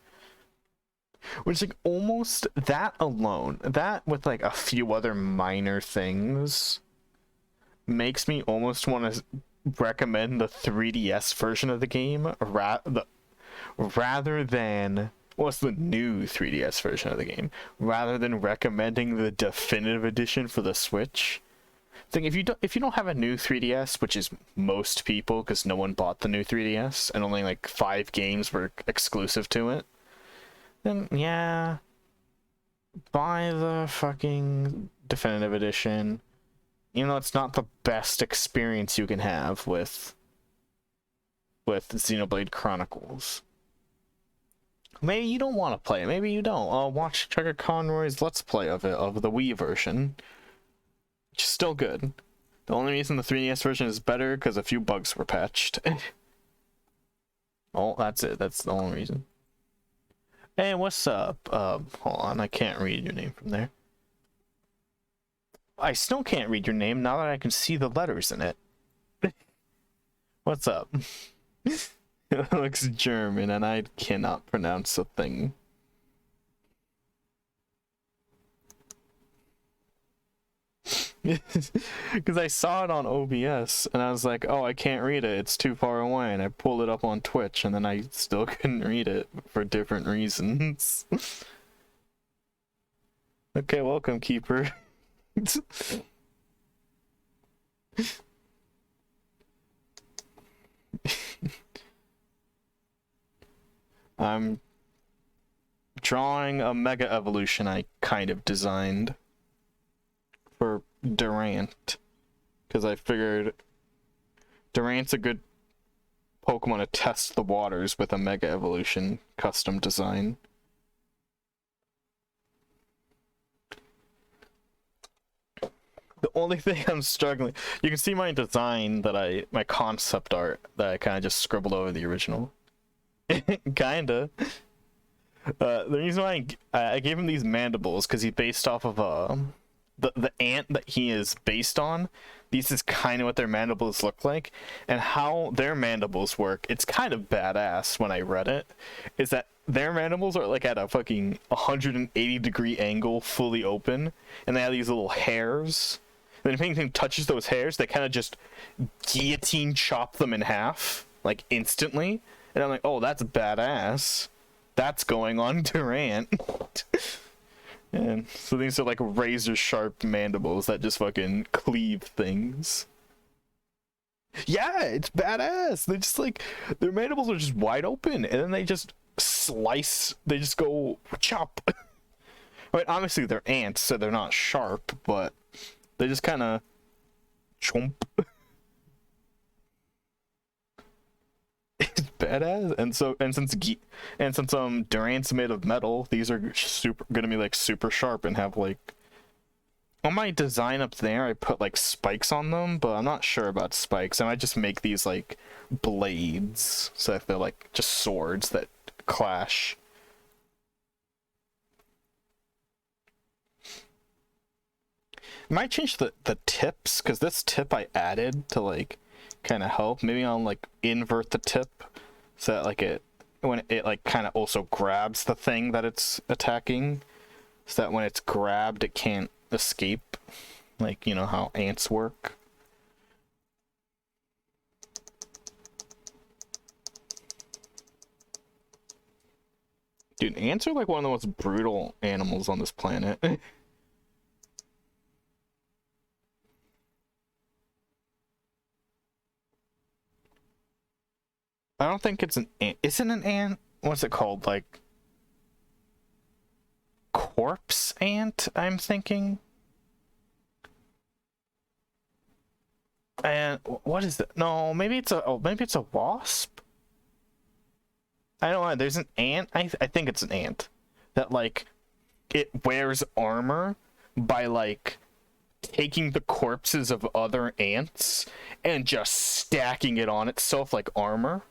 Which, like, almost that alone, that with like a few other minor things, makes me almost want to recommend the 3DS version of the game rather than, well, it's the new 3DS version of the game, rather than recommending the definitive edition for the Switch. Think if you don't have a new 3DS, which is most people, because no one bought the new 3DS and only like 5 games were exclusive to it, then yeah, buy the fucking definitive edition. You know, it's not the best experience you can have with Xenoblade Chronicles. Maybe you don't want to play it. Maybe you don't. Watch Trigger Conroy's Let's Play of the Wii version, which is still good. The only reason the 3DS version is better because a few bugs were patched. Oh, that's it. That's the only reason. Hey, what's up? Hold on, I can't read your name from there. I still can't read your name now that I can see the letters in it. What's up? It looks German and I cannot pronounce a thing. Because I saw it on OBS and I was like, oh, I can't read it, it's too far away, and I pulled it up on Twitch and then I still couldn't read it for different reasons. Okay, welcome, Keeper. I'm drawing a mega evolution I kind of designed for Durant, because I figured Durant's a good Pokemon to test the waters with a mega evolution custom design. The only thing I'm struggling, you can see my design that my concept art that I kind of just scribbled over the original. Kinda. The reason why I gave him these mandibles because he's based off of the ant that he is based on. This is kind of what their mandibles look like, and how their mandibles work. It's kind of badass when I read it. Is that their mandibles are like at a fucking 180-degree angle, fully open, and they have these little hairs. And if anything touches those hairs, they kind of just guillotine chop them in half, like instantly. And I'm like, oh, that's badass. That's going on Durant. And so these are like razor sharp mandibles that just fucking cleave things. Yeah, it's badass. They just like, their mandibles are just wide open and then they just slice, they just go chop. I mean, obviously they're ants, so they're not sharp, but they just kind of chomp. It's badass. And since Durant's made of metal, these are gonna be like super sharp and have like, on my design up there I put like spikes on them, but I'm not sure about spikes. I might just make these like blades so that they're like just swords that clash. I might change the tips, because this tip I added to like kind of help. Maybe I'll like invert the tip so that like when it like kind of also grabs the thing that it's attacking, so that when it's grabbed it can't escape, like, you know how ants work. Dude, ants are like one of the most brutal animals on this planet. I don't think it's an ant. Is it an ant? What's it called? Like, corpse ant, I'm thinking? And what is it? No, maybe it's a wasp? I don't know. There's an ant. I think it's an ant that like it wears armor by like taking the corpses of other ants and just stacking it on itself like armor.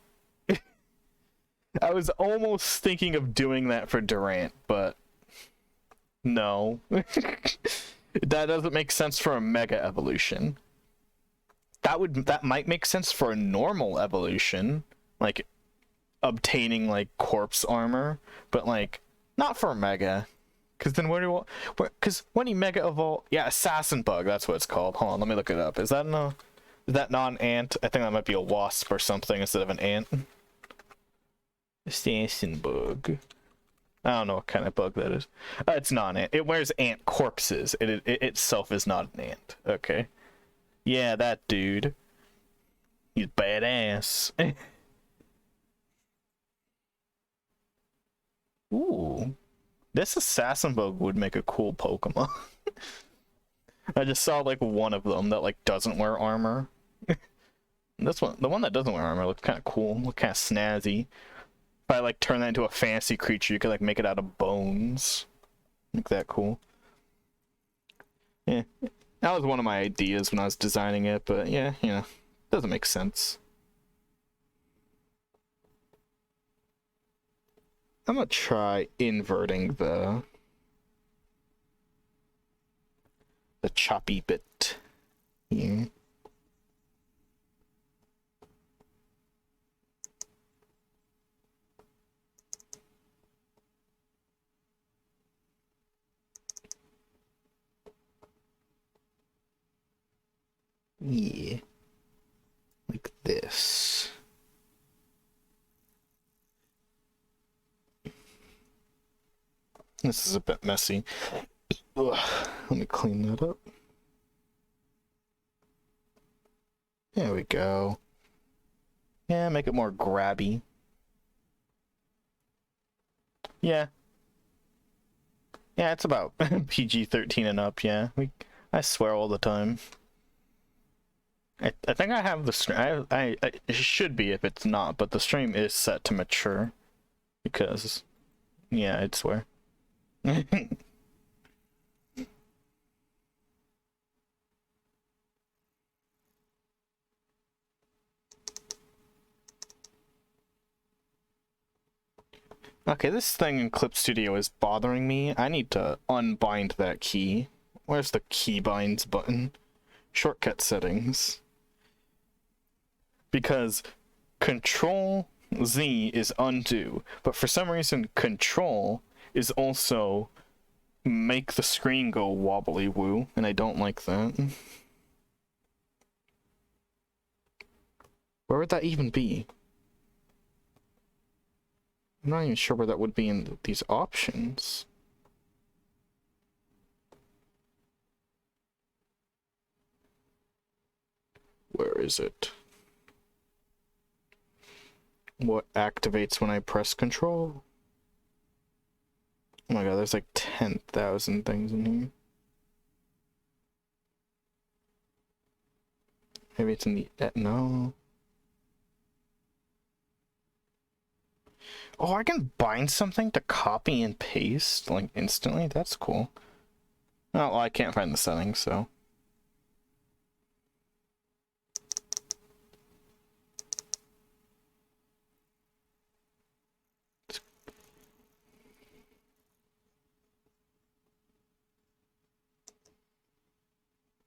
I was almost thinking of doing that for Durant, but no. That doesn't make sense for a mega evolution. That might make sense for a normal evolution, like obtaining like corpse armor, but like not for mega. Because then because when he mega evolve, yeah, assassin bug, that's what it's called. Hold on, let me look it up. Is that not an ant? I think that might be a wasp or something instead of an ant. Assassin bug. I don't know what kind of bug that is. It's not an ant. It wears ant corpses. It itself is not an ant. Okay. Yeah, that dude. He's badass. Ooh. This assassin bug would make a cool Pokemon. I just saw like one of them that like doesn't wear armor. This one, the one that doesn't wear armor, looks kind of cool. Look kind of snazzy. If I like turn that into a fantasy creature, you could like make it out of bones. Make that cool. Yeah, that was one of my ideas when I was designing it, but yeah, you know, doesn't make sense. I'm gonna try inverting the the choppy bit here. Yeah, like this. This is a bit messy. Ugh, let me clean that up. There we go. Yeah, make it more grabby. Yeah. Yeah, it's about PG-13 and up, yeah. I swear all the time. I think I have the stream. It should be if it's not, but the stream is set to mature. Because, yeah, I'd swear. Okay, this thing in Clip Studio is bothering me. I need to unbind that key. Where's the keybinds button? Shortcut settings. Because Control Z is undo, but for some reason Control is also make the screen go wobbly woo, and I don't like that. Where would that even be? I'm not even sure where that would be in these options. Where is it? What activates when I press Control? Oh my god, there's like 10,000 things in here. Maybe it's in the... no. Oh, I can bind something to copy and paste, like, instantly? That's cool. Oh, well, I can't find the settings, so...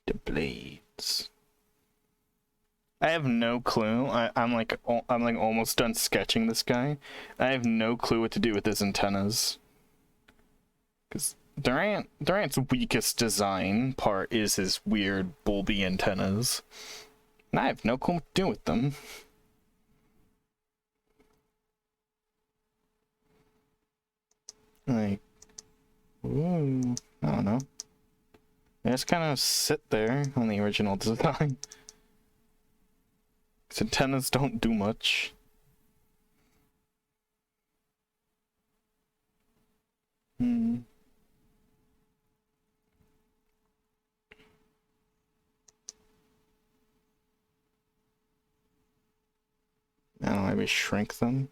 the blades. I have no clue. I'm like almost done sketching this guy. I have no clue what to do with his antennas. Because Durant's weakest design part is his weird bulby antennas. And I have no clue what to do with them. Like, ooh, I don't know. They just kind of sit there on the original design. His antennas don't do much. I don't know, maybe shrink them.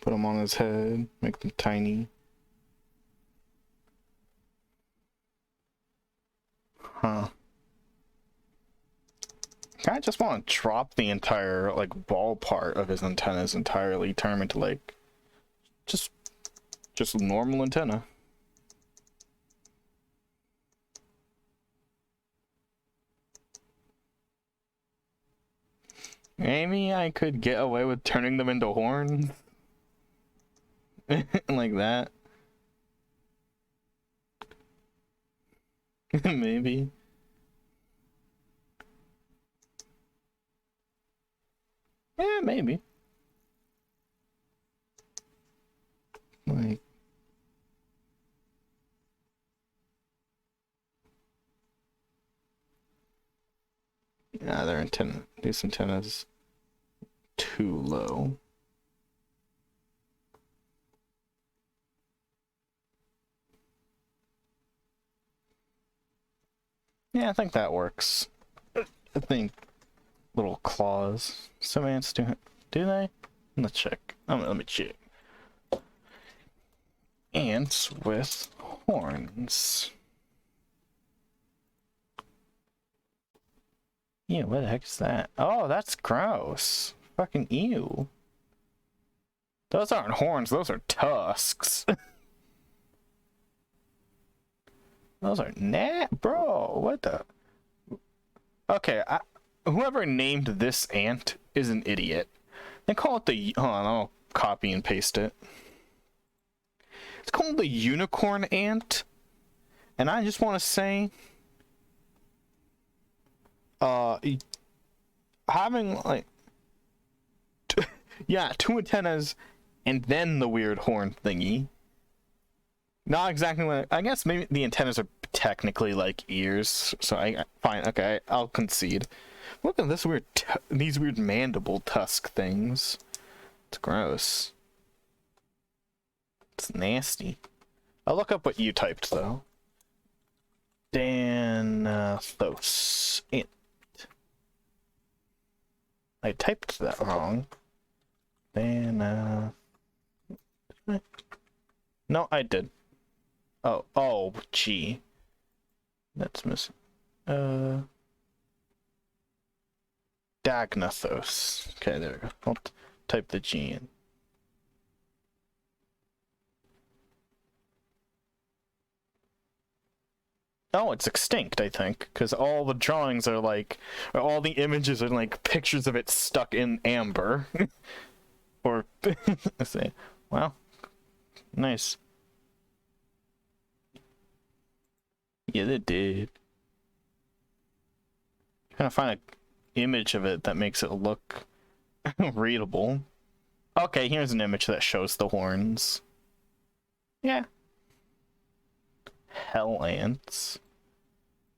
Put them on his head, make them tiny. Huh. I just want to drop the entire, like, ball part of his antennas entirely, turn them into, like, just normal antenna. Maybe I could get away with turning them into horns. Like that. Maybe. Yeah, maybe. Like... yeah, their antenna. These antennas too low. Yeah, I think that works. I think little claws. Some ants do they? Let's check. Let me check. Ants with horns. Ew, what the heck is that? Oh, that's gross. Fucking ew. Those aren't horns, those are tusks. Those are bro. What the? Okay, whoever named this ant is an idiot. They call it the. Hold on, I'll copy and paste it. It's called the unicorn ant, and I just want to say, having like, yeah, 2 antennas, and then the weird horn thingy. Not exactly what I guess. Maybe the antennas are technically like ears, so fine. Okay, I'll concede. Look at this weird, these weird mandible tusk things. It's gross. It's nasty. I'll look up what you typed though. Thanathos ant. I typed that wrong. No, I did. Oh, gee. That's missing. Dagnathos. Okay, there we go. I'll type the G in. Oh, it's extinct, I think, because all the drawings are like, or all the images are like pictures of it stuck in amber. Or, let's say, wow, nice. Yeah, they did. Trying to find an image of it that makes it look readable. Okay, here's an image that shows the horns. Yeah. Hell ants.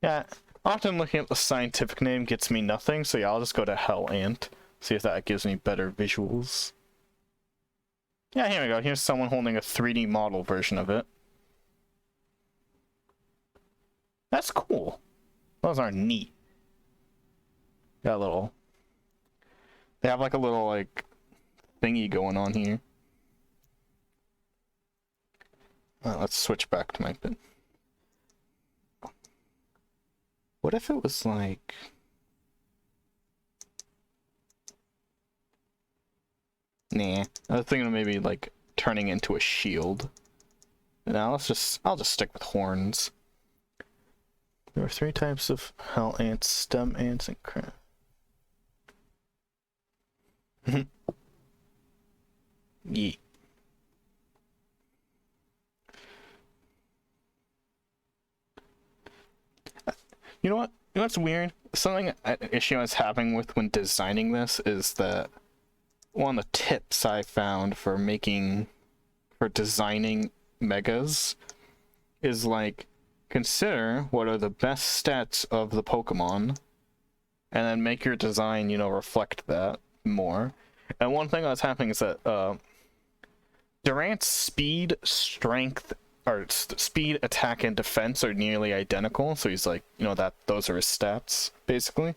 Yeah, often looking at the scientific name gets me nothing, so yeah, I'll just go to hell ant. See if that gives me better visuals. Yeah, here we go. Here's someone holding a 3D model version of it. That's cool. Those are neat. Got a little... They have like a little like thingy going on here. Let's switch back to my bit. What if it was like... Nah. I was thinking of maybe like turning into a shield. Now I'll just stick with horns. There are 3 types of hell ants, stem ants, and crab. Yeah. You know what? You know what's weird? Something an issue I was having with when designing this is that one of the tips I found for designing megas is like consider what are the best stats of the Pokemon and then make your design, you know, reflect that more. And one thing that's happening is that Durant's speed, strength, or speed, attack, and defense are nearly identical, so he's like, you know, those are his stats, basically.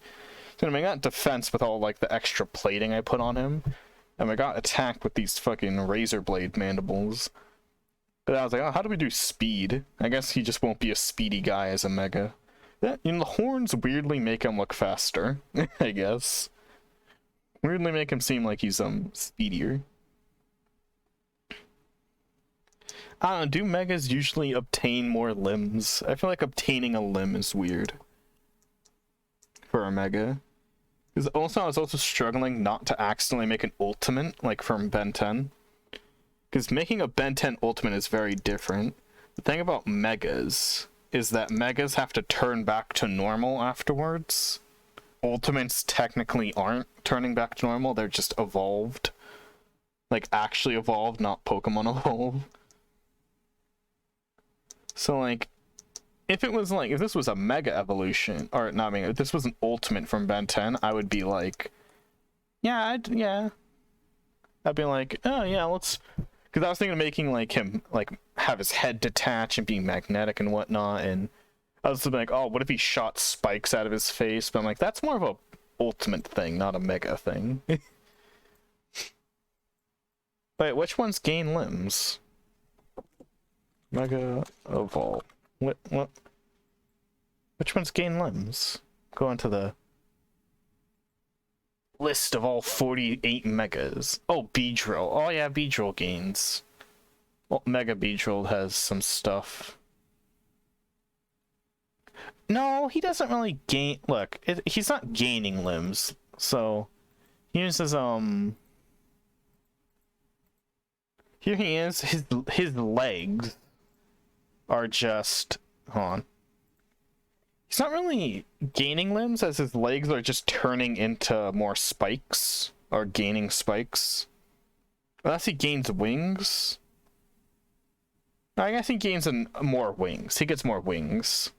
So I got defense with all like the extra plating I put on him, and I got attack with these fucking razor blade mandibles. But I was like, oh, how do we do speed? I guess he just won't be a speedy guy as a mega. Yeah, you know, the horns weirdly make him look faster, I guess. Weirdly make him seem like he's speedier. I don't know, do megas usually obtain more limbs? I feel like obtaining a limb is weird for a mega. Because also I was also struggling not to accidentally make an ultimate, like from Ben 10. Because making a Ben 10 ultimate is very different. The thing about megas is that megas have to turn back to normal afterwards. Ultimates technically aren't turning back to normal, they're just evolved. Like actually evolved, not Pokemon evolved. So like, if this was a mega evolution, or not, I mean, if this was an ultimate from Ben 10, I would be like, yeah, I'd be like, oh yeah, let's, because I was thinking of making like him, like, have his head detach and be magnetic and whatnot, and I was like, oh, what if he shot spikes out of his face? But I'm like, that's more of a ultimate thing, not a mega thing. Wait, which ones gain limbs? Mega evolve. What? Which ones gain limbs? Go into the list of all 48 megas. Oh, Beedrill. Oh yeah, Beedrill gains. Well, Mega Beedrill has some stuff. No, he doesn't really gain. Look, he's not gaining limbs. So he uses Here he is. His legs are just. Hold on. He's not really gaining limbs, as his legs are just turning into more spikes or gaining spikes. Unless he gains wings. I guess he gains more wings. He gets more wings.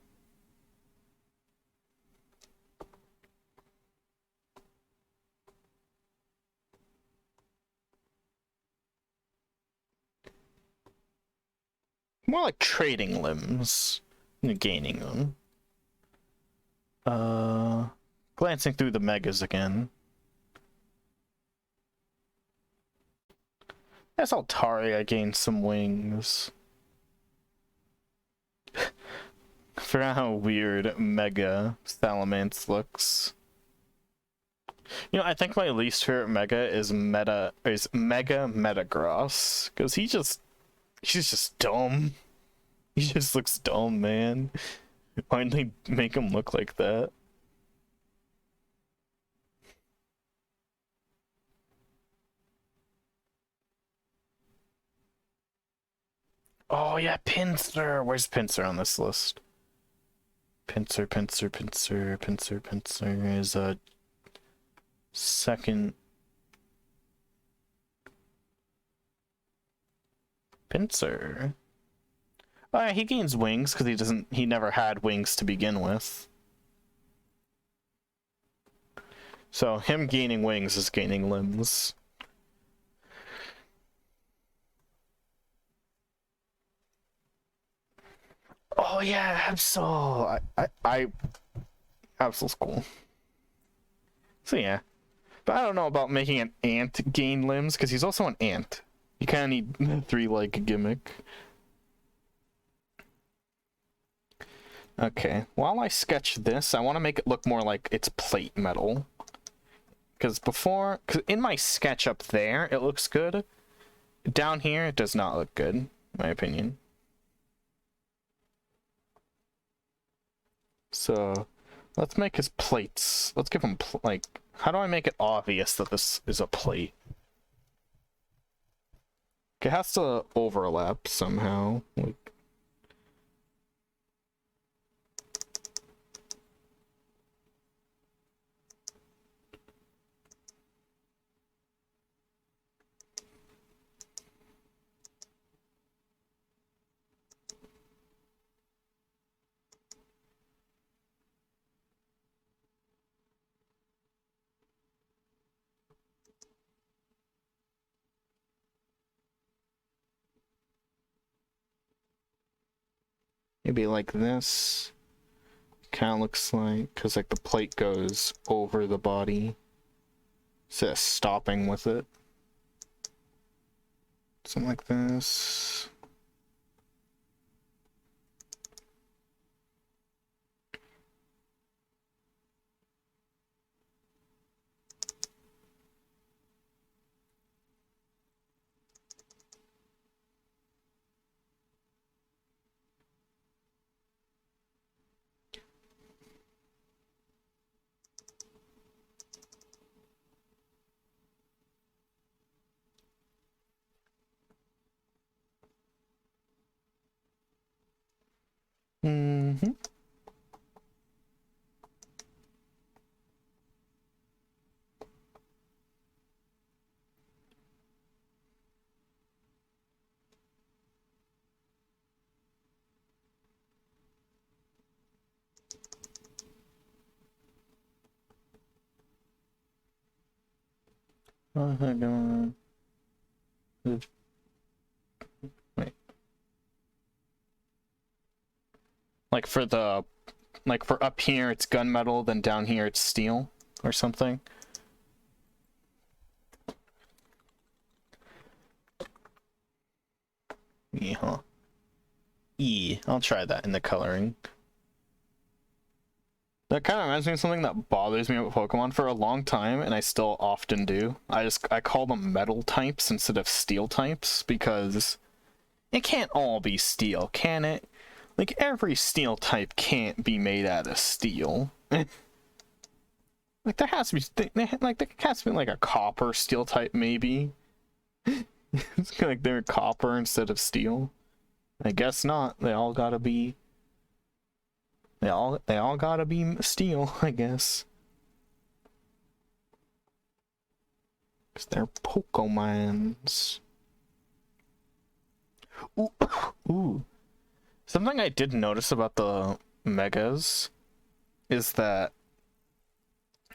More like trading limbs than gaining them. Glancing through the megas again. That's Altaria gained some wings. Forgot how weird Mega Salamence looks. You know, I think my least favorite Mega is Mega Metagross, because he's just dumb. He just looks dumb, man. Why'd they make him look like that? Oh yeah, Pinsir. Where's Pinsir on this list? Pinsir is a second. Pinsir. Oh yeah, he gains wings because he never had wings to begin with. So him gaining wings is gaining limbs. Oh yeah, Absol. Absol's cool. So yeah. But I don't know about making an ant gain limbs, because he's also an ant. You kind of need 3-leg gimmick. Okay, while I sketch this, I want to make it look more like it's plate metal. Because in my sketch up there, it looks good. Down here, it does not look good, in my opinion. So, let's make his plates. Let's give him, how do I make it obvious that this is a plate? It has to overlap somehow. Maybe like this. Kind of looks like, because like the plate goes over the body instead of stopping with it. Something like this. Mm-hmm. Wait. Like for up here it's gunmetal, then down here it's steel or something. Yeah. I'll try that in the coloring. That kind of reminds me of something that bothers me about Pokemon for a long time, and I still often do. I call them metal types instead of steel types, because it can't all be steel, can it? Like, every steel type can't be made out of steel. Like, there has to be, like, there has to be, like, a copper steel type, maybe. It's kind of like they're copper instead of steel. I guess not. They all gotta be... They all gotta be steel, I guess. Because they're Pokemons. Ooh. Ooh. Something I did notice about the Megas is that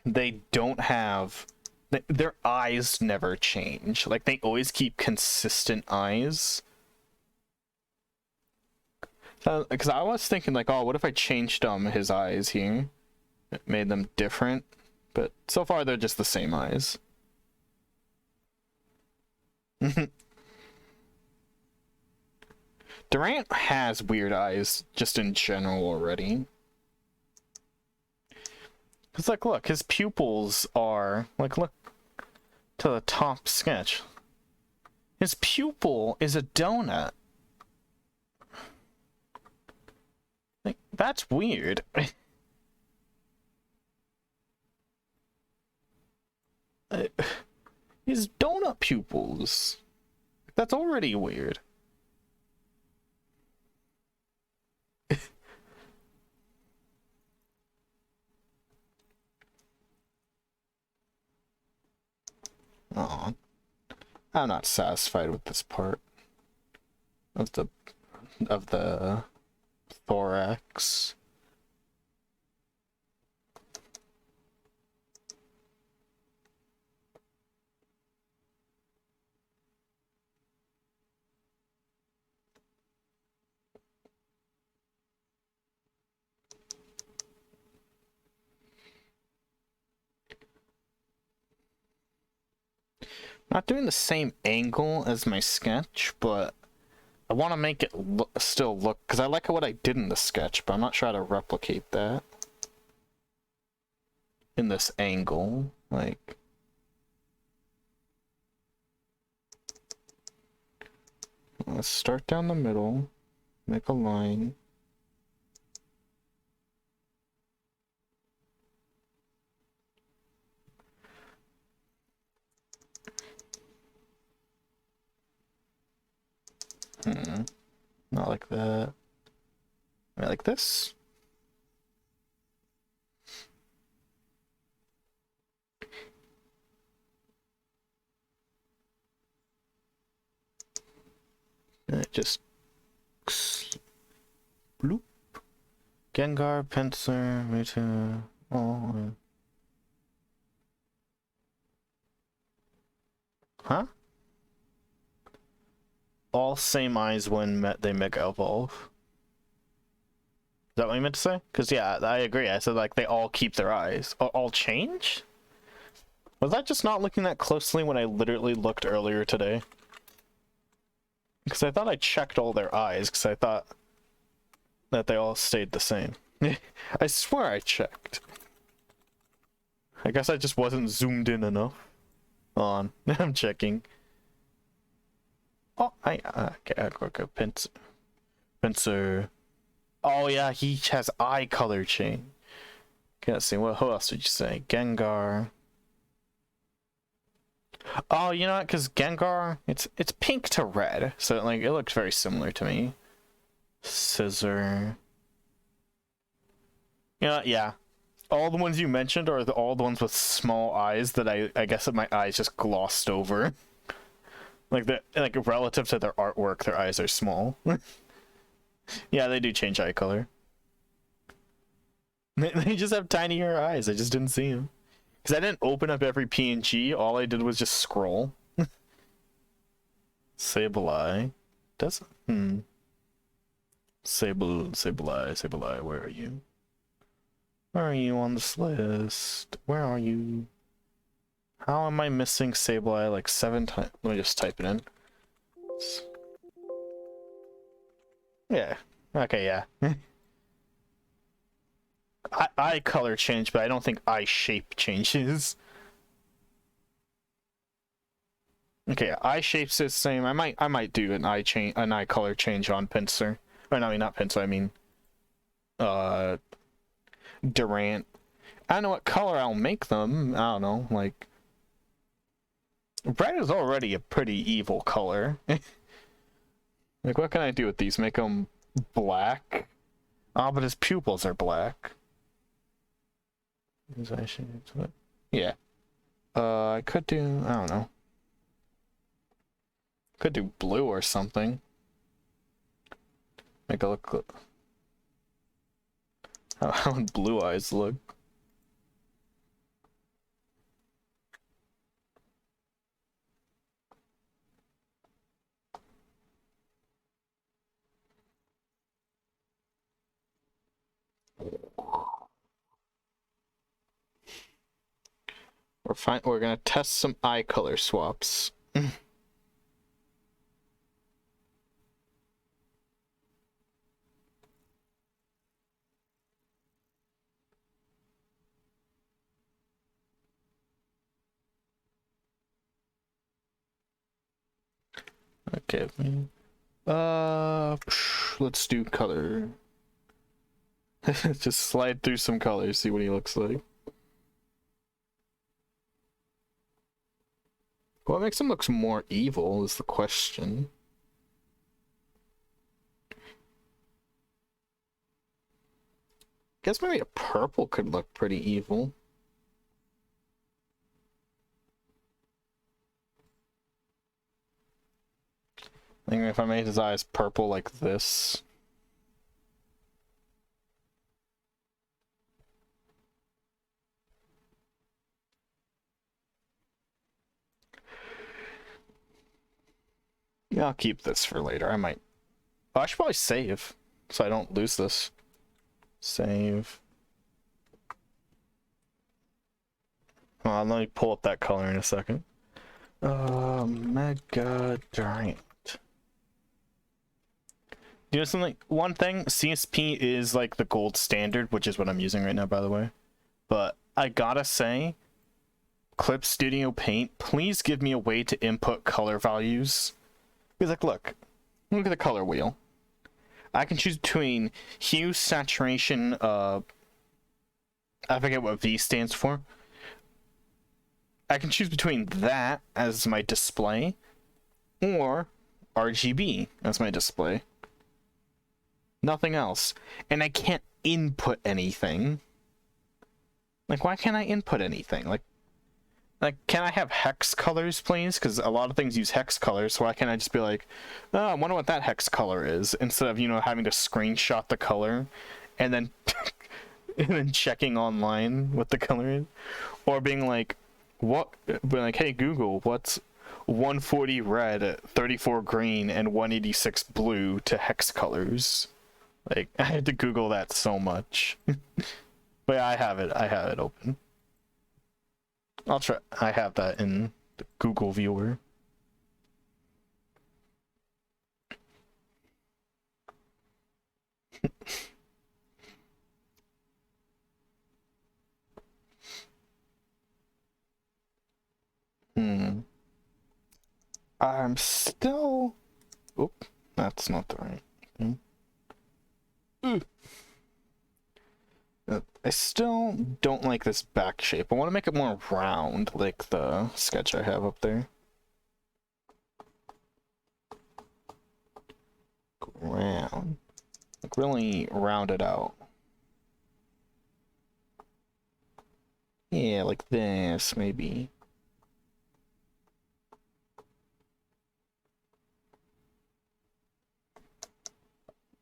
they don't have... Their eyes never change. Like, they always keep consistent eyes. Because I was thinking, like, oh, what if I changed his eyes here? It made them different. But so far, they're just the same eyes. Durant has weird eyes, just in general already. Because, like, look, his pupils are... Like, look to the top sketch. His pupil is a donut. Like, that's weird. His donut pupils. That's already weird. Aw. I'm not satisfied with this part of the thorax. Not doing the same angle as my sketch, but I want to make it still look, because I like what I did in the sketch, but I'm not sure how to replicate that in this angle. Like, let's start down the middle, make a line. Not like that. Maybe like this. Just bloop. Gengar, Pinsir, Mewtwo. Oh. Huh? All same eyes when they mega evolve. Is that what you meant to say? Because yeah, I agree. I said like they all keep their eyes. All change? Was I just not looking that closely when I literally looked earlier today? Because I thought I checked all their eyes, because I thought that they all stayed the same. I swear I checked. I guess I just wasn't zoomed in enough. Hold on, I'm checking. Oh, okay, Pinsir. Oh yeah, he has eye color change. Okay, let's see. Who else did you say? Gengar. Oh, you know what? Because Gengar, it's pink to red, so like it looks very similar to me. Scissor. You know what? Yeah. All the ones you mentioned are all the ones with small eyes that I guess that my eyes just glossed over. Like relative to their artwork, their eyes are small. Yeah, they do change eye color. They just have tinier eyes. I just didn't see them. Because I didn't open up every PNG. All I did was just scroll. Sableye. Sableye, where are you? Where are you on this list? Where are you? How am I missing Sableye like 7 times? Let me just type it in. Yeah. Okay, yeah. Eye color change, but I don't think eye shape changes. Okay, eye shape's the same. I might do an eye color change on Pinsir. Or no, I mean not pencil, I mean Durant. I don't know what color I'll make them. I don't know, like red is already a pretty evil color. Like, what can I do with these? Make them black? Oh, but his pupils are black. Yeah. I could do, I don't know. Could do blue or something. Make it look. How would blue eyes look? We're gonna test some eye color swaps. Okay. Let's do color. Just slide through some colors, see what he looks like. What makes him look more evil is the question. Guess maybe a purple could look pretty evil. I think if I made his eyes purple like this. Yeah, I'll keep this for later. I might. Oh, I should probably save so I don't lose this. Save. Let me pull up that color in a second. Mega Durant. You know something? One thing, CSP is like the gold standard, which is what I'm using right now, by the way. But I gotta say, Clip Studio Paint, please give me a way to input color values. Because like, look at the color wheel. I can choose between hue, saturation, I forget what V stands for. I can choose between that as my display or RGB as my display. Nothing else. And I can't input anything. Like, why can't I input anything? Like, can I have hex colors, please? Because a lot of things use hex colors, so why can't I just be like, oh, I wonder what that hex color is, instead of, you know, having to screenshot the color and then and then checking online what the color is? Or being like, hey Google, what's 140 red, 34 green, and 186 blue to hex colors? Like, I had to Google that so much. But yeah, I have it open. I'll try. I have that in the Google viewer. I'm still. Oop, that's not the right thing. I still don't like this back shape. I want to make it more round, like the sketch I have up there. Round. Like, really round it out. Yeah, like this, maybe.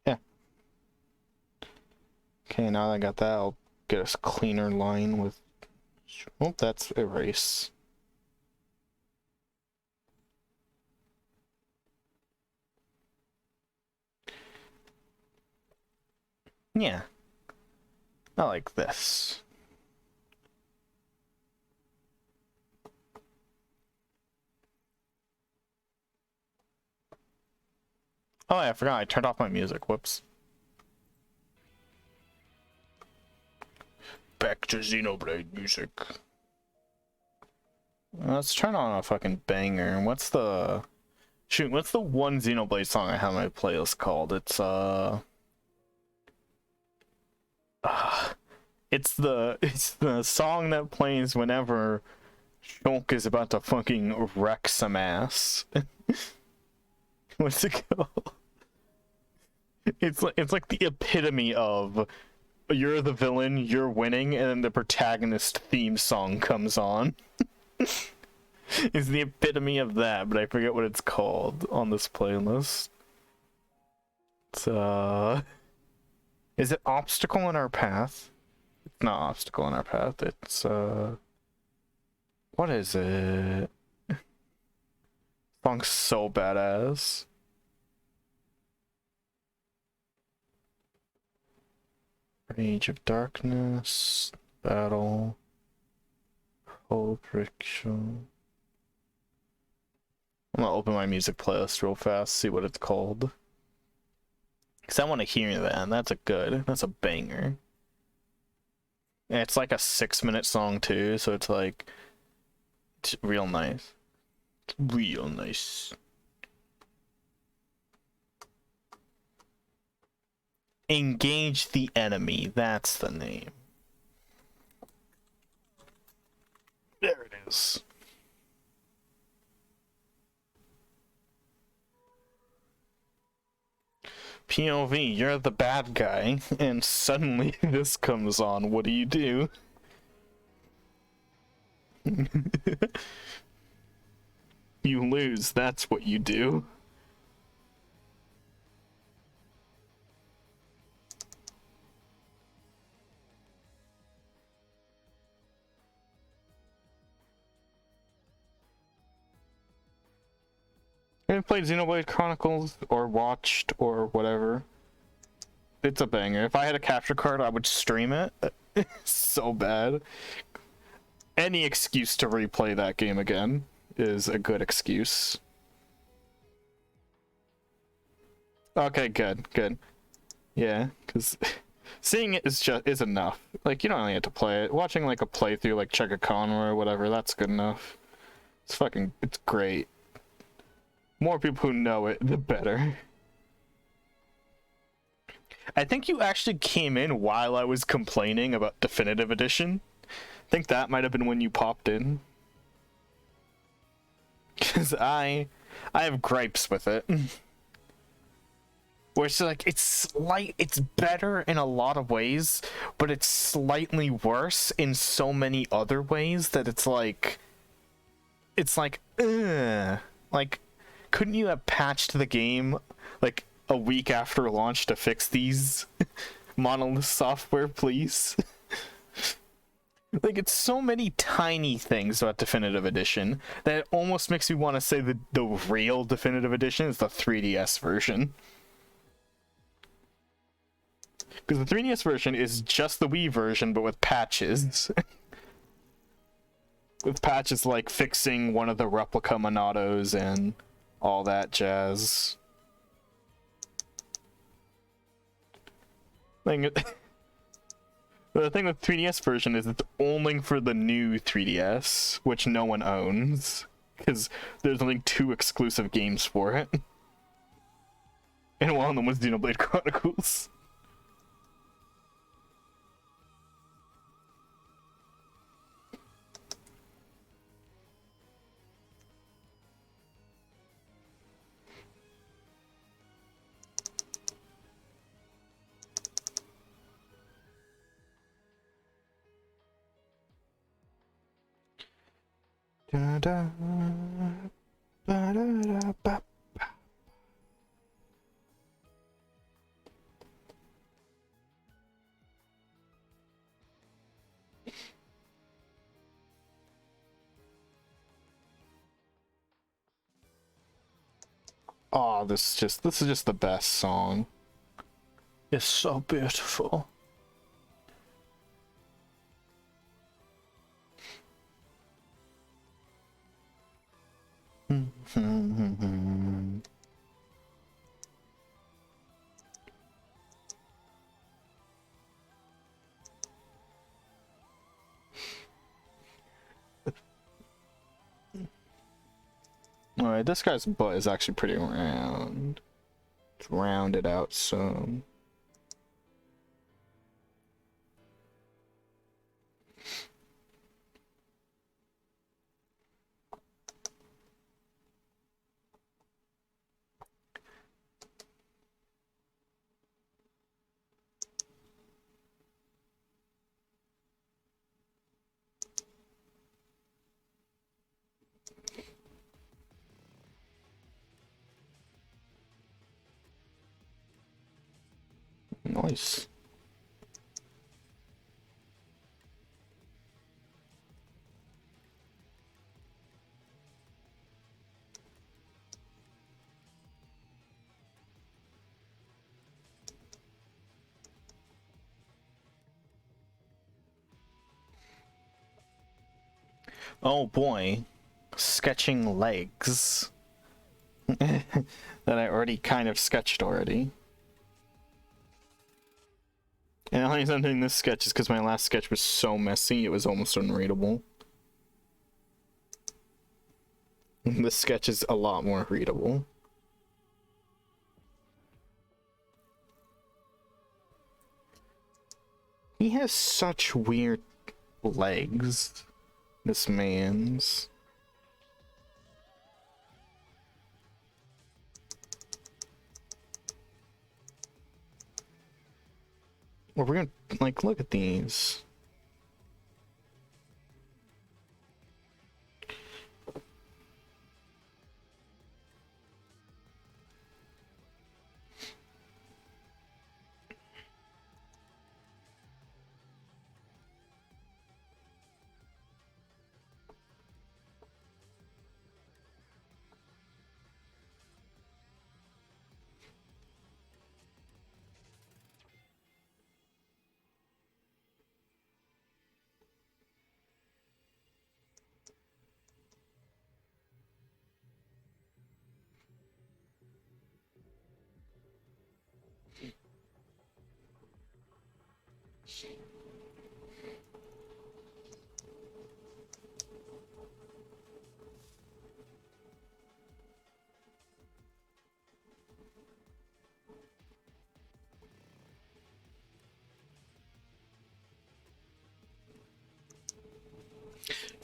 Yeah. Okay, now that I got that, I'll get a cleaner line with... Oh, that's erase. Yeah. I like this. Oh, yeah, I forgot. I turned off my music. Whoops. Back to Xenoblade music. Let's turn on a fucking banger. What's the Shoot, what's the one Xenoblade song I have on my playlist called? It's the song that plays whenever Shulk is about to fucking wreck some ass. What's it called? It's like the epitome of you're the villain, you're winning, and then the protagonist theme song comes on. It's the epitome of that, but I forget what it's called on this playlist. It's is it Obstacle in Our Path? It's not Obstacle in Our Path, it's what is it? Song's so badass. Age of Darkness, Battle, Hope, Rickshaw. I'm gonna open my music playlist real fast, see what it's called. Because I want to hear that, and that's a banger. And it's like a 6-minute song too, so it's like, it's real nice. It's real nice. Engage the Enemy, that's the name. There it is. POV, you're the bad guy, and suddenly this comes on. What do you do? You lose, that's what you do. I haven't played Xenoblade Chronicles or watched or whatever. It's a banger. If I had a capture card, I would stream it. So bad. Any excuse to replay that game again is a good excuse. Okay, good. Yeah, because seeing it is enough. Like, you don't really have to play it. Watching like a playthrough like Check a Con or whatever, that's good enough. It's great. More people who know it, the better. I think you actually came in while I was complaining about Definitive Edition. I think that might have been when you popped in. Because I have gripes with it. Where it's like, it's better in a lot of ways, but it's slightly worse in so many other ways that it's like, ugh. Like, couldn't you have patched the game like a week after launch to fix these monolith software, please? Like, it's so many tiny things about Definitive Edition that it almost makes me want to say that the real Definitive Edition is the 3DS version. Because the 3DS version is just the Wii version, but with patches. With patches like fixing one of the replica Monados and all that jazz. The thing with 3DS version is it's only for the new 3DS, which no one owns, because there's only 2 exclusive games for it. And one of them was Xenoblade Chronicles. Da, da, ba, da, da, ba. Oh, this is just the best song. It's so beautiful. Alright, this guy's butt is actually pretty round. It's rounded out some. Nice. Oh boy, sketching legs that I already kind of sketched already. And the only reason I'm doing this sketch is because my last sketch was so messy, it was almost unreadable. This sketch is a lot more readable. He has such weird legs, this man's. Well, we're gonna, like, look at these.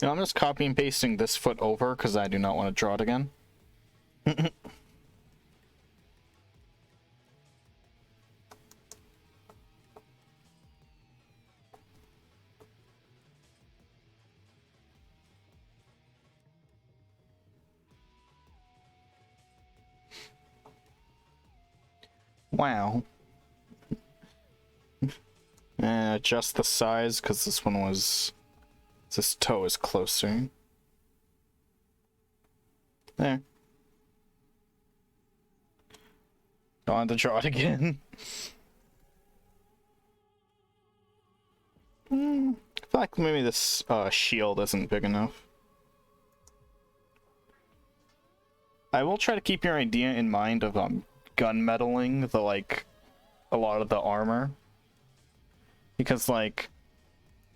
Now I'm just copy and pasting this foot over because I do not want to draw it again. Wow. And adjust the size because this one was, this toe is closer. There. Don't have to draw it again. I feel like maybe this shield isn't big enough. I will try to keep your idea in mind of gunmetaling the, like, a lot of the armor, because, like,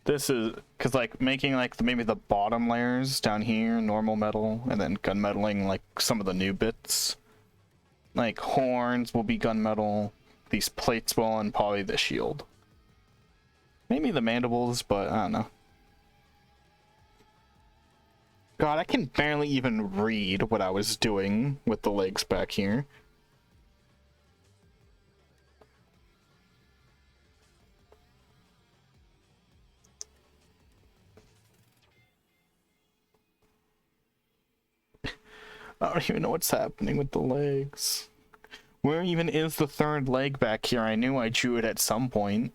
this is because, like, making, like, maybe the bottom layers down here normal metal, and then gunmetaling, like, some of the new bits, like horns will be gunmetal, these plates will, and probably the shield, maybe the mandibles, but I don't know. God, I can barely even read what I was doing with the legs back here. I don't even know what's happening with the legs. Where even is the third leg back here? I knew I drew it at some point.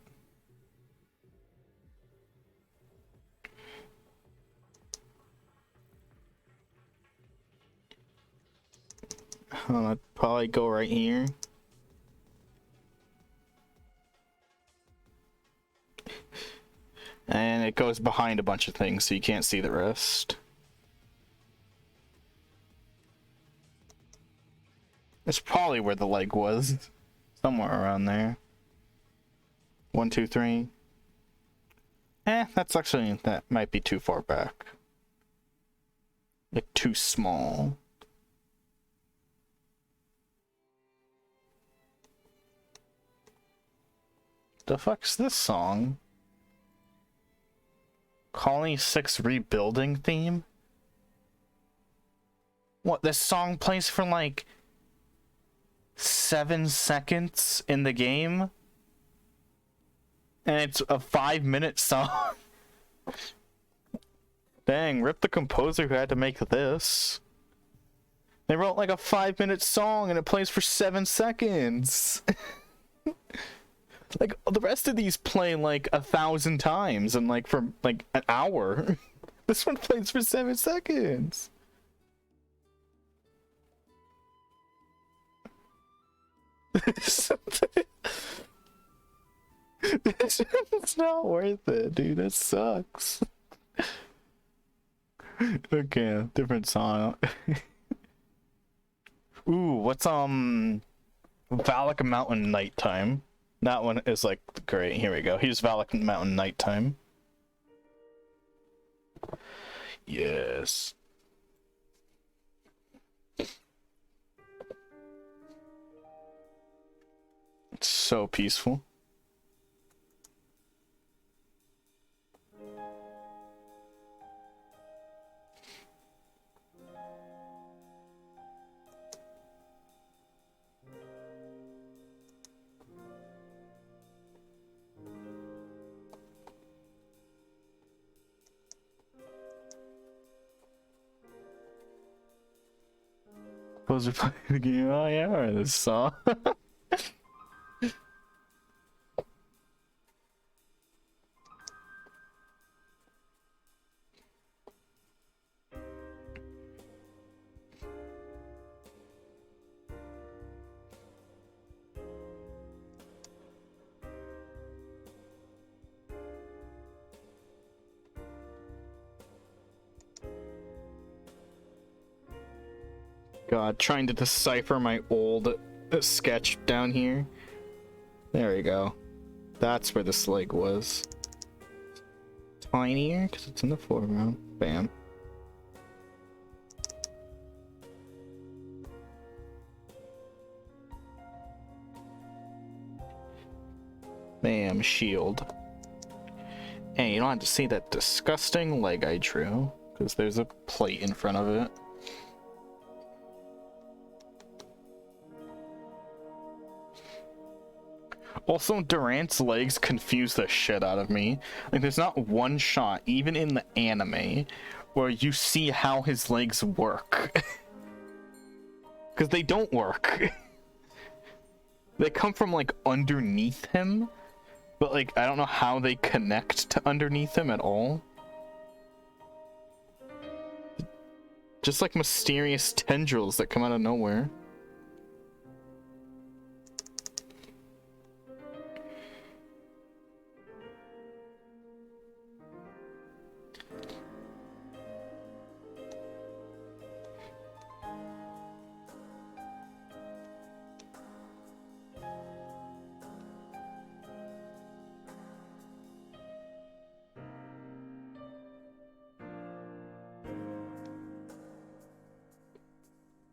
I'd probably go right here. And it goes behind a bunch of things, so you can't see the rest. It's probably where the leg was. Somewhere around there. 1, 2, 3. That's actually, that might be too far back. Like, too small. The fuck's this song? Colony 6 rebuilding theme? What, this song plays for like 7 seconds in the game? And it's a 5-minute song? Dang, rip the composer who had to make this. They wrote like a 5-minute song and it plays for 7 seconds. Like, the rest of these play like 1,000 times and like for like an hour. This one plays for 7 seconds. It's not worth it, dude. That sucks. Okay, different song. Ooh, what's Valak Mountain Nighttime? That one is like great. Here we go. Here's Valak Mountain Nighttime. Yes. It's so peaceful. Supposed to play the game. Oh yeah, I heard this song. God, trying to decipher my old sketch down here. There we go. That's where the slag was. Tinier, because it's in the foreground. Bam. Bam, shield. And you don't have to see that disgusting leg I drew, because there's a plate in front of it. Also, Durant's legs confuse the shit out of me. Like, there's not one shot, even in the anime, where you see how his legs work. Because they don't work. They come from, like, underneath him, but, like, I don't know how they connect to underneath him at all. Just, like, mysterious tendrils that come out of nowhere.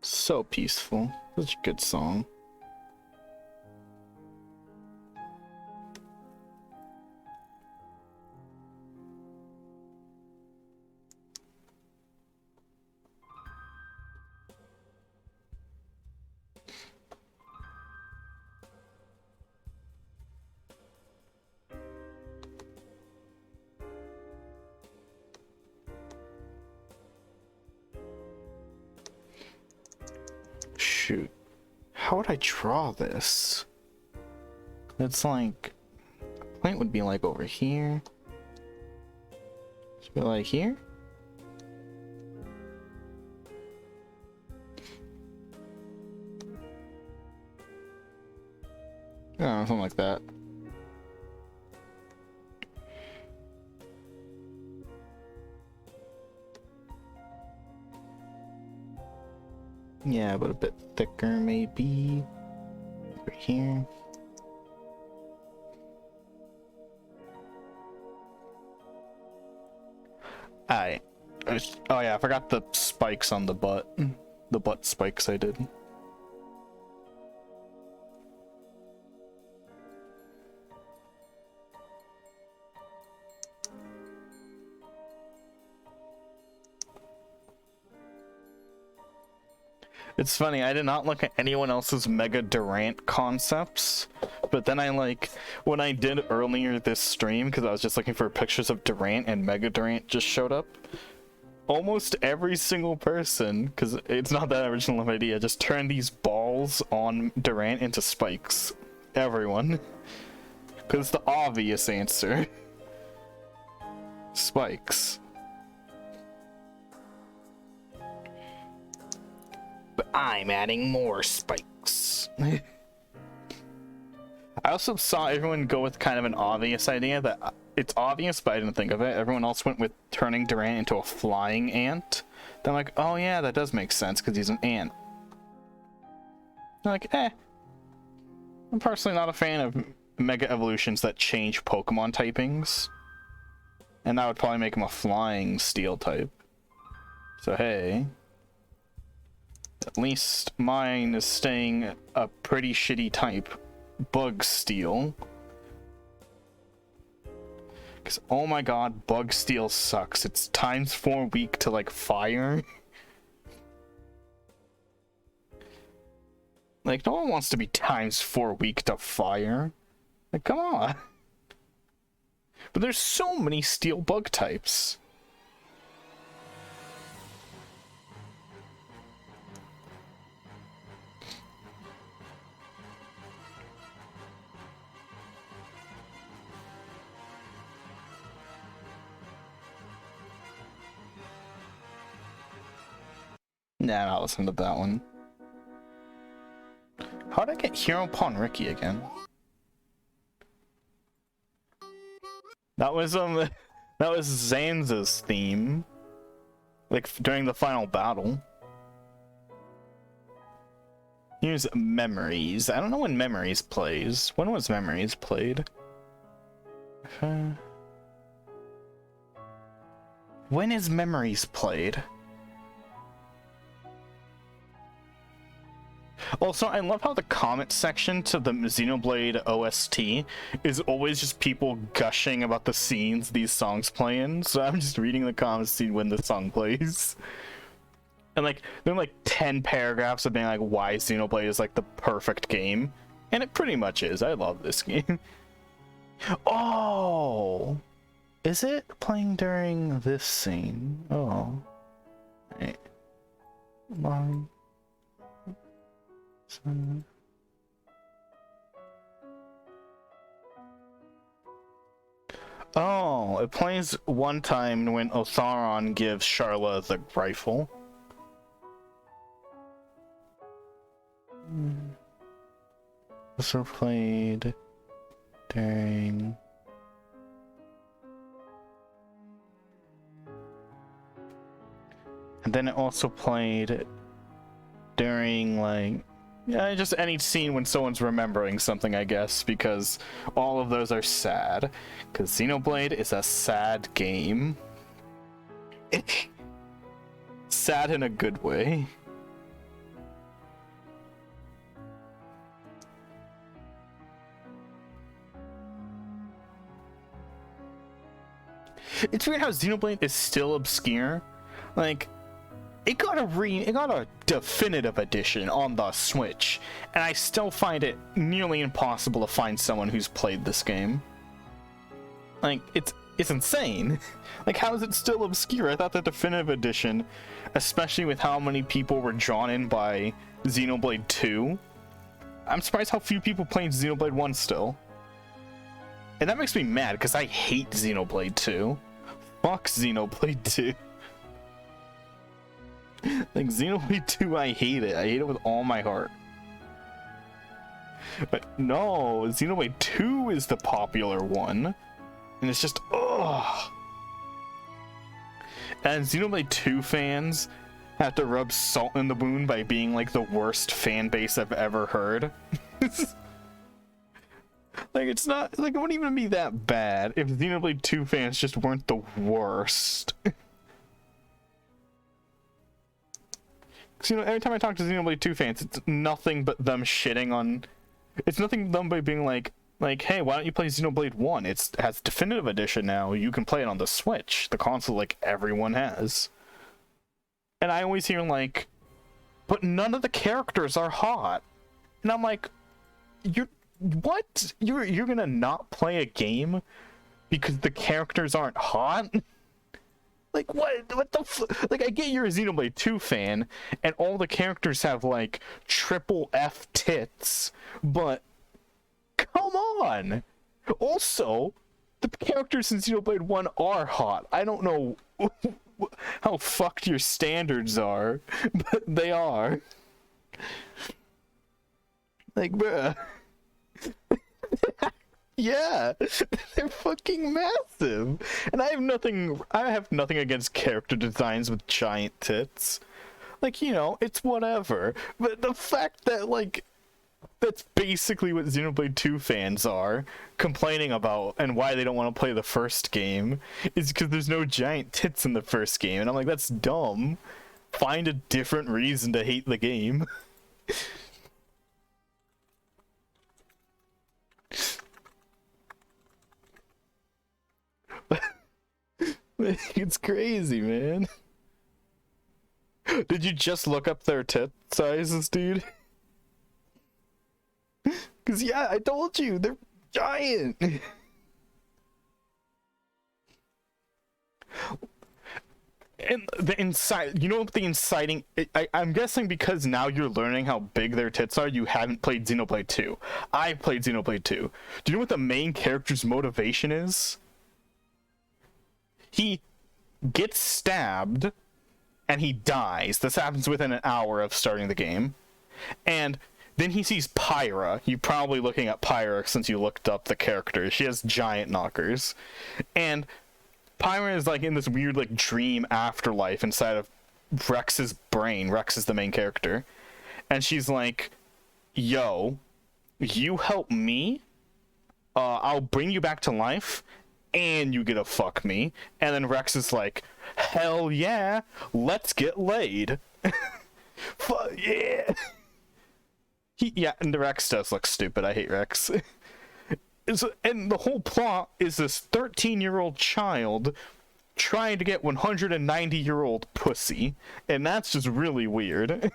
So peaceful. Such a good song. Shoot. How would I draw this? It's like... the point would be like over here. Should be like here? Oh, something like that. Yeah, but a bit thicker maybe. Over here. Alright. Oh yeah, I forgot the spikes on the butt. The butt spikes I did. It's funny, I did not look at anyone else's Mega Durant concepts, but then when I did earlier this stream, because I was just looking for pictures of Durant and Mega Durant just showed up, almost every single person, because it's not that original of an idea, just turned these balls on Durant into spikes. Everyone. Because it's the obvious answer. Spikes. But I'm adding more spikes. I also saw everyone go with kind of an obvious idea that it's obvious, but I didn't think of it. Everyone else went with turning Durant into a flying ant. Then I'm like, oh yeah, that does make sense because he's an ant. I'm like, I'm personally not a fan of mega evolutions that change Pokemon typings. And that would probably make him a flying steel type. So hey. At least mine is staying a pretty shitty type. Bug Steel. Because, oh my god, Bug Steel sucks. It's ×4 weak to, like, fire. Like, no one wants to be ×4 weak to fire. Like, come on. But there's so many steel bug types. Nah, I'll listen to that one. How'd I get Hero Pawn Ricky again? That was Zanza's theme. Like during the final battle. Here's Memories. I don't know when Memories plays. When was Memories played? When is Memories played? Also, I love how the comment section to the Xenoblade OST is always just people gushing about the scenes these songs play in. So I'm just reading the comments to see when the song plays. And like, there are like 10 paragraphs of being like why Xenoblade is like the perfect game. And it pretty much is. I love this game. Oh! Is it playing during this scene? Oh. Right. Long. Oh, it plays one time when Otharon gives Sharla the rifle. Also played during... And then it also played during, like... Yeah, just any scene when someone's remembering something, I guess, because all of those are sad. Because Xenoblade is a sad game. Sad in a good way. It's weird how Xenoblade is still obscure. Like... It got a definitive edition on the Switch, and I still find it nearly impossible to find someone who's played this game. Like, it's insane. Like, how is it still obscure? I thought the definitive edition, especially with how many people were drawn in by Xenoblade 2, I'm surprised how few people played Xenoblade 1 still. And that makes me mad, because I hate Xenoblade 2. Fuck Xenoblade 2. Like, Xenoblade 2, I hate it. I hate it with all my heart. But no, Xenoblade 2 is the popular one. And it's just, ugh. And Xenoblade 2 fans have to rub salt in the wound by being, like, the worst fan base I've ever heard. Like, it's not, like, it wouldn't even be that bad if Xenoblade 2 fans just weren't the worst. You know, every time I talk to Xenoblade 2 fans, it's nothing but them shitting on... It's nothing but them by being like, hey, why don't you play Xenoblade 1? It has Definitive Edition now. You can play it on the Switch. The console, like, everyone has. And I always hear, like, but none of the characters are hot. And I'm like, what? You're gonna not play a game because the characters aren't hot? Like, what the like, I get you're a Xenoblade 2 fan, and all the characters have, like, triple F tits, but come on! Also, the characters in Xenoblade 1 are hot. I don't know how fucked your standards are, but they are. Like, bruh. Yeah, they're fucking massive. And I have nothing against character designs with giant tits. Like, you know, it's whatever. But the fact that, like, that's basically what Xenoblade 2 fans are complaining about, and why they don't want to play the first game, is because there's no giant tits in the first game. And I'm like, that's dumb. Find a different reason to hate the game. It's crazy, man. Did you just look up their tit sizes, dude? Because, yeah, I told you, they're giant. And the inside, you know what the inciting, I'm guessing because now you're learning how big their tits are, you haven't played Xenoblade 2. I played Xenoblade 2. Do you know what the main character's motivation is? He gets stabbed and he dies. This happens within an hour of starting the game. And then he sees Pyra. You're probably looking at Pyra since you looked up the character. She has giant knockers. And Pyra is like in this weird like dream afterlife inside of Rex's brain. Rex is the main character. And she's like, yo, you help me, I'll bring you back to life, and you get to fuck me. And then Rex is like, hell yeah, let's get laid. Fuck yeah. Yeah, and the Rex does look stupid. I hate Rex. And the whole plot is this 13-year-old child trying to get 190-year-old pussy. And that's just really weird.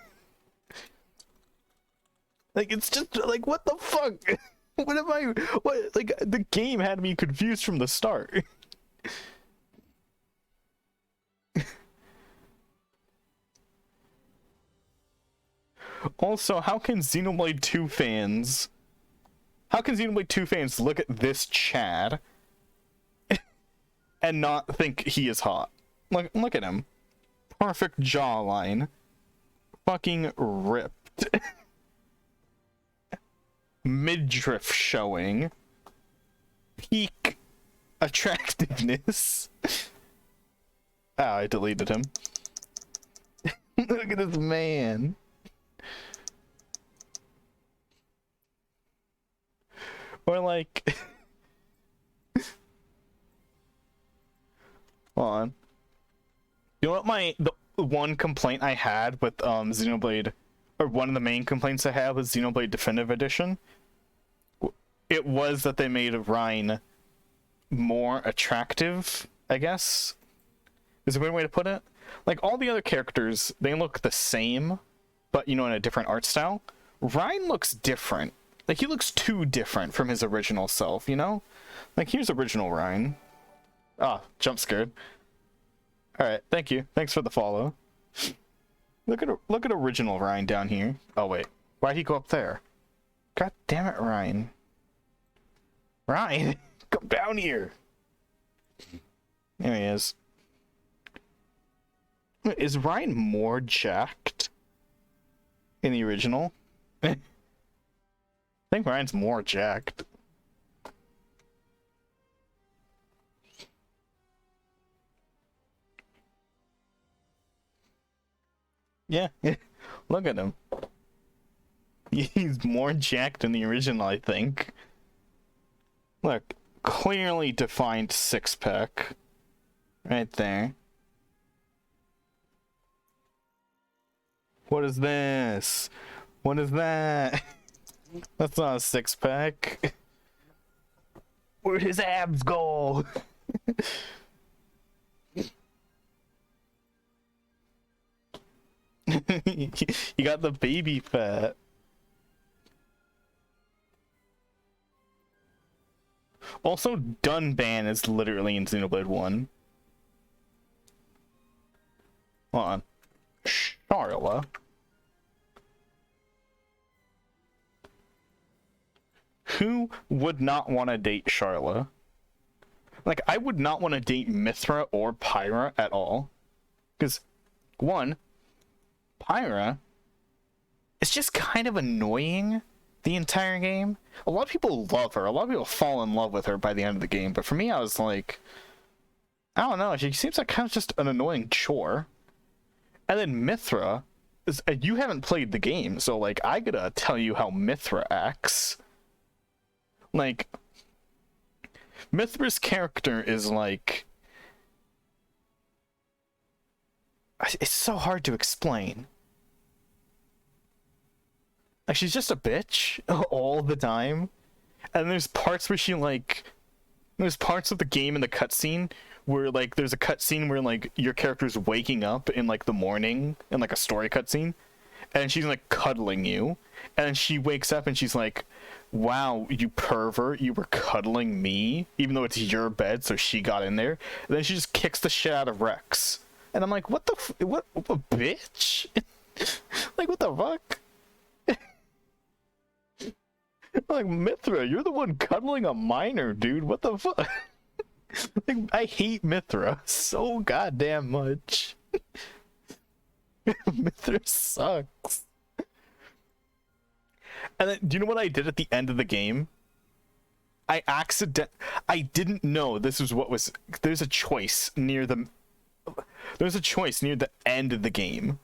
Like, it's just, like, what the fuck? Like, the game had me confused from the start. Also, how can Xenoblade 2 fans look at this Chad and not think he is hot? Look at him. Perfect jawline. Fucking ripped. Midriff showing. Peak attractiveness. Ah, I deleted him. Look at this man. Or like hold on. You know what the one complaint I had with Xenoblade, or one of the main complaints I have with Xenoblade Definitive Edition? It was that they made Reyn more attractive, I guess. Is a weird way to put it? Like, all the other characters, they look the same, but, you know, in a different art style. Reyn looks different. Like, he looks too different from his original self, you know? Like, here's original Reyn. Ah, jump scared. Alright, thank you. Thanks for the follow. Look at original Reyn down here. Oh, wait. Why'd he go up there? God damn it, Reyn. Reyn, come down here. There he is. Is Reyn more jacked in the original? I think Ryan's more jacked. Yeah, look at him. He's more jacked in the original, I think. Look, clearly defined six-pack. Right there. What is this? What is that? That's not a six-pack. Where'd his abs go? You got the baby fat. Also, Dunban is literally in Xenoblade 1. Hold on. Charla. Who would not want to date Charla? Like, I would not want to date Mythra or Pyra at all. Because, one, Pyra is just kind of annoying the entire game. A lot of people love her. A lot of people fall in love with her by the end of the game. But for me, I was like, I don't know. She seems like kind of just an annoying chore. And then Mythra is, you haven't played the game, so like I gotta tell you how Mythra acts. Like, Mythra's character is like, it's so hard to explain. Like, she's just a bitch all the time. And there's parts where she like, there's parts of the game in the cutscene where like there's a cutscene where like your character's waking up in like the morning in like a story cutscene, and she's like cuddling you, and then she wakes up and she's like, wow, you pervert, you were cuddling me even though it's your bed, so she got in there. And then she just kicks the shit out of Rex, and I'm like, what what a bitch. Like, what the fuck. Like, Mythra, you're the one cuddling a minor, dude. What the fuck? Like, I hate Mythra so goddamn much. Mythra sucks. And then, do you know what I did at the end of the game? I didn't know this was what was. There's a choice near the end of the game.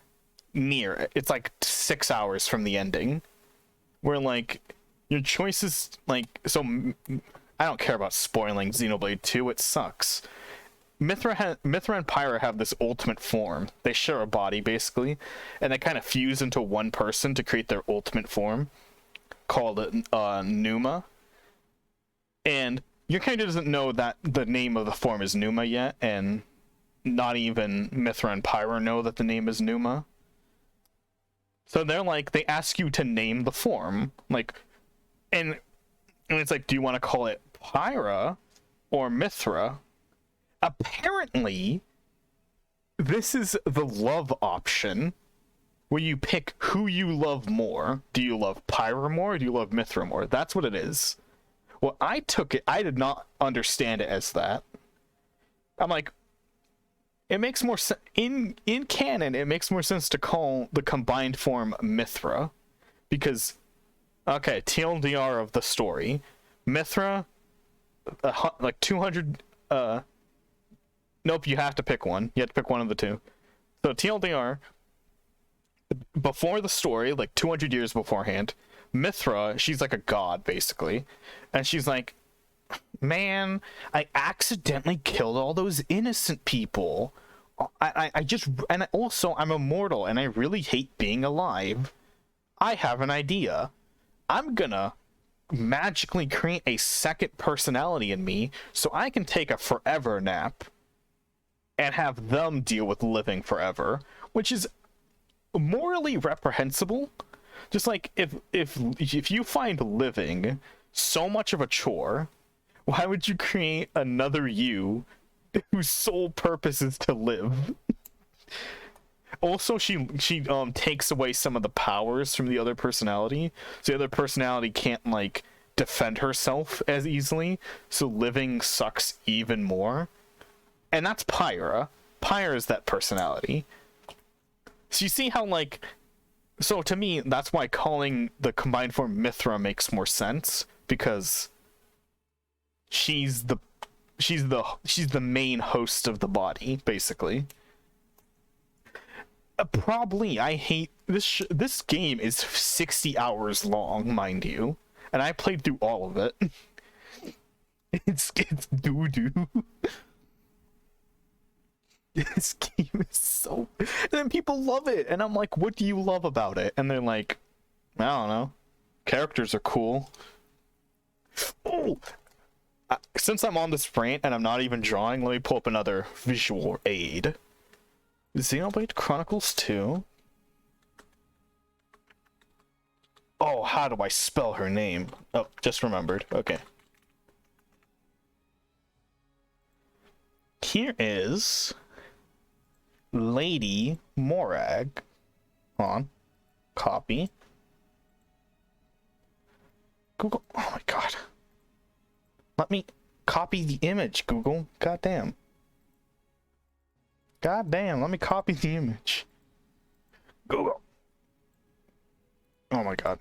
It's like 6 hours from the ending, where like your choices, like, so I don't care about spoiling Xenoblade 2, it sucks. Mythra and Pyra have this ultimate form. They share a body, basically, and they kind of fuse into one person to create their ultimate form, called Numa. And your character doesn't know that the name of the form is Numa yet, and not even Mythra and Pyra know that the name is Numa. So they're like, they ask you to name the form, like, and it's like, do you want to call it Pyra or Mythra? Apparently, this is the love option, where you pick who you love more. Do you love Pyra more, or do you love Mythra more? That's what it is. Well, I took it, I did not understand it as that. I'm like, it makes more sense, in canon, it makes more sense to call the combined form Mythra, because, okay, TLDR of the story, Mythra, like 200, nope, you have to pick one. You have to pick one of the two. So TLDR, before the story, like 200 years beforehand, Mythra, she's like a god, basically. And she's like, man, I accidentally killed all those innocent people. I'm immortal, and I really hate being alive. I have an idea. I'm gonna magically create a second personality in me so I can take a forever nap and have them deal with living forever, which is morally reprehensible. Just like, if you find living so much of a chore, why would you create another you whose sole purpose is to live? Also, she takes away some of the powers from the other personality, so the other personality can't like defend herself as easily, so living sucks even more. And that's Pyra. Pyra is that personality. So you see how, like, so to me, that's why calling the combined form Mythra makes more sense, because she's the main host of the body, basically. Probably, I hate this. This game is 60 hours long, mind you, and I played through all of it. It's doo doo. This game is so. And then people love it, and I'm like, what do you love about it? And they're like, I don't know. Characters are cool. Oh! Since I'm on this rant and I'm not even drawing, let me pull up another visual aid. Xenoblade Chronicles 2. Oh, how do I spell her name? Oh, just remembered. Okay. Here is Lady Morag. Hold on. Copy. Google. Oh my god. Let me copy the image, Google. Goddamn. Goddamn, let me copy the image. Google. Oh my god.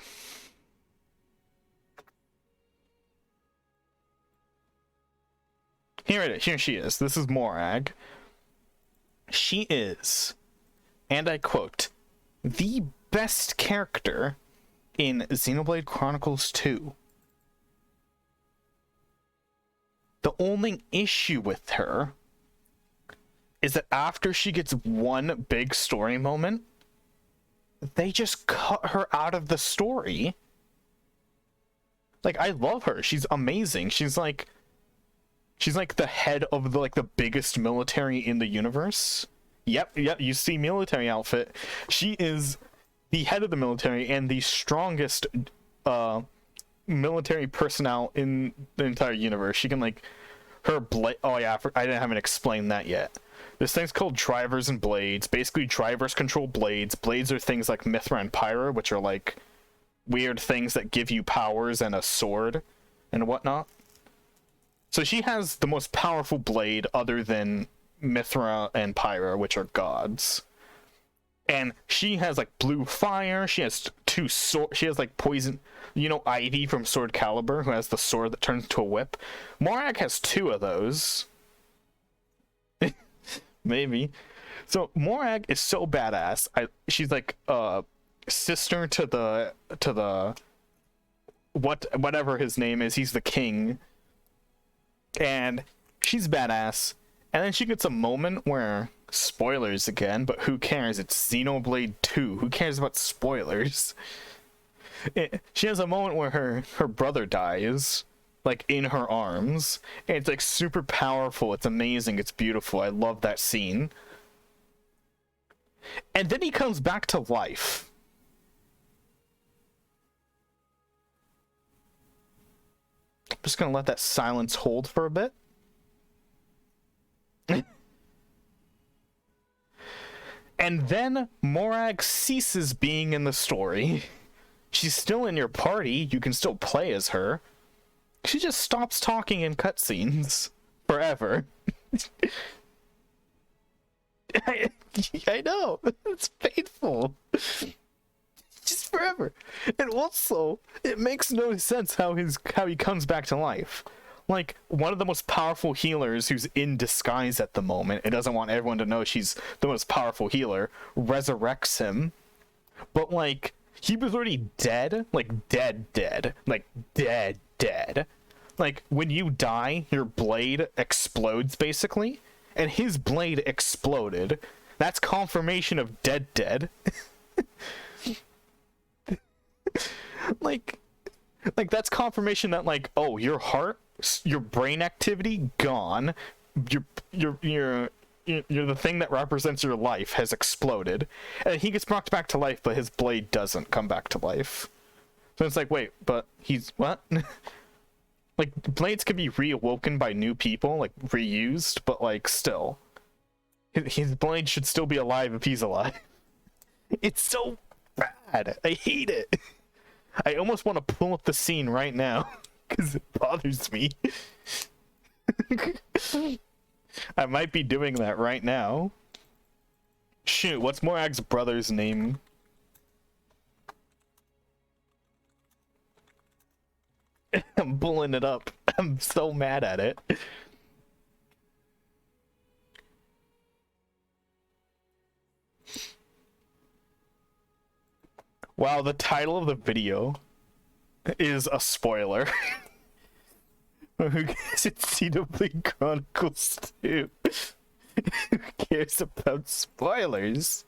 Here it is. Here she is. This is Morag. She is, and I quote, the best character in Xenoblade Chronicles 2. The only issue with her is that after she gets one big story moment, they just cut her out of the story. Like, I love her. She's amazing. She's like the head of the biggest military in the universe. Yep, you see military outfit. She is the head of the military and the strongest military personnel in the entire universe. She can her blade. Oh yeah, I haven't explained that yet. This thing's called drivers and blades. Basically, drivers control blades. Blades are things like Mithra and Pyra, which are weird things that give you powers and a sword and whatnot. So she has the most powerful blade other than Mithra and Pyra, which are gods. And she has blue fire. She has two swords. She has poison. You know Ivy from Sword Calibur, who has the sword that turns into a whip? Morag has two of those. Maybe. So Morag is so badass. She's sister to the whatever his name is. He's the king. And she's badass. And then she gets a moment where, spoilers again, but who cares? It's Xenoblade 2. Who cares about spoilers? She has a moment where her brother dies, in her arms. And it's super powerful. It's amazing. It's beautiful. I love that scene. And then he comes back to life. I'm just gonna let that silence hold for a bit. And then Morag ceases being in the story. She's still in your party. You can still play as her. She just stops talking in cutscenes forever. I know. It's painful. Just forever. And also, it makes no sense how he comes back to life. One of the most powerful healers who's in disguise at the moment and doesn't want everyone to know she's the most powerful healer resurrects him. But he was already dead. Dead. Dead. When you die, your blade explodes basically. And his blade exploded. That's confirmation of dead. That's confirmation that oh, your heart, your brain activity gone. You're the thing that represents your life has exploded, and he gets brought back to life, but his blade doesn't come back to life. So it's wait, but he's what? Blades can be reawoken by new people, reused, but still, his blade should still be alive if he's alive. It's so bad. I hate it. I almost want to pull up the scene right now because it bothers me. I might be doing that right now. Shoot, what's Morag's brother's name? I'm pulling it up. I'm so mad at it. Wow, the title of the video is a spoiler. Who cares? It's Xenoblade Chronicles 2. Who cares about spoilers?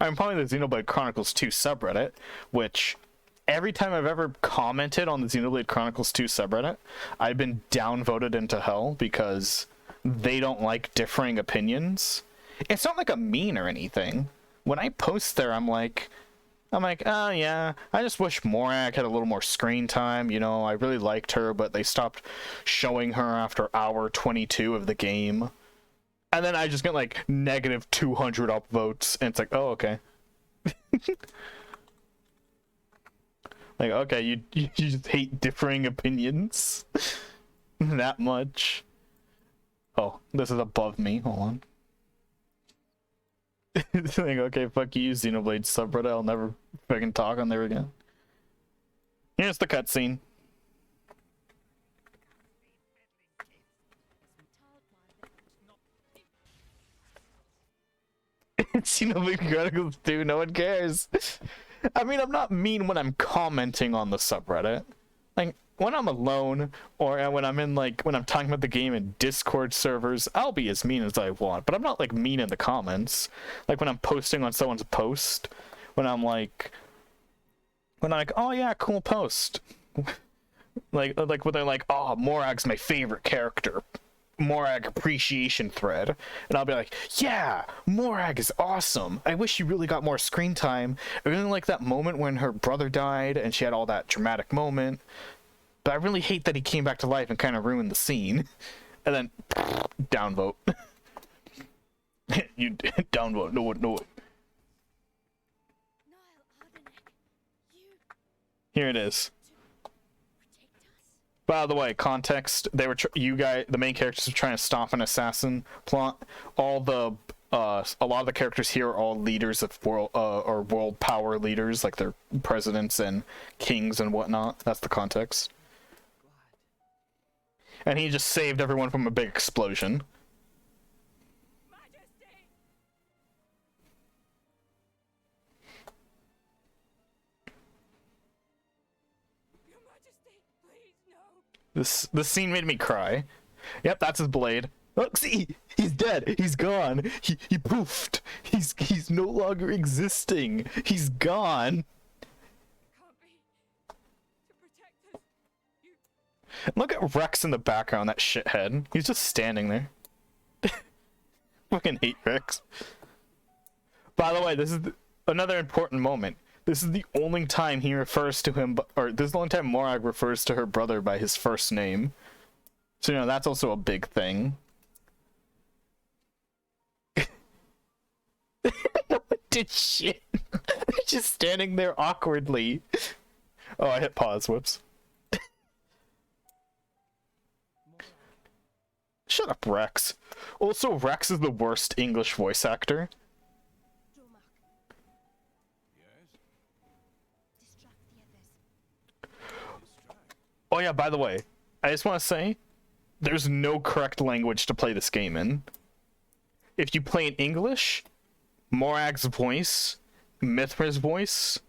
I'm probably the Xenoblade Chronicles 2 subreddit, which every time I've ever commented on the Xenoblade Chronicles 2 subreddit, I've been downvoted into hell because they don't like differing opinions. It's not a mean or anything. When I post there, I'm I'm like, oh yeah, I just wish Morag had a little more screen time. You know, I really liked her, but they stopped showing her after hour 22 of the game. And then I just get like negative 200 upvotes, and it's like, oh, okay. Like, okay, you just hate differing opinions that much. Oh, this is above me. Hold on. It's like, okay, fuck you, Xenoblade subreddit. I'll never fucking talk on there again. Here's the cutscene. Xenoblade Chronicles 2, no one cares. I mean, I'm not mean when I'm commenting on the subreddit. Like, when I'm alone, or when I'm in, like, when I'm talking about the game in Discord servers, I'll be as mean as I want, but I'm not, like, mean in the comments. Like, when I'm posting on someone's post, when I'm like, oh yeah, cool post. like when they're like, oh, Morag's my favorite character. Morag appreciation thread, and I'll be like, yeah, Morag is awesome. I wish she really got more screen time. I really like that moment when her brother died and she had all that dramatic moment, but I really hate that he came back to life and kind of ruined the scene. And then downvote. You downvote. No. Here it is. By the way, context, they were the main characters were trying to stop an assassin plot. All the a lot of the characters here are all leaders of world power leaders, like they're presidents and kings and whatnot. That's the context. And he just saved everyone from a big explosion. This scene made me cry. Yep, that's his blade. Look, see, he's dead. He's gone. He poofed. He's no longer existing. He's gone. Look at Rex in the background, that shithead. He's just standing there. Fucking hate Rex. By the way, this is another important moment. This is the only time he refers to him, or this is the only time Morag refers to her brother by his first name. So, you know, that's also a big thing. No one did shit. Just standing there awkwardly. Oh, I hit pause. Whoops. Shut up, Rex. Also, Rex is the worst English voice actor. Oh yeah, by the way, I just want to say, there's no correct language to play this game in. If you play in English, Morag's voice, Mithra's voice,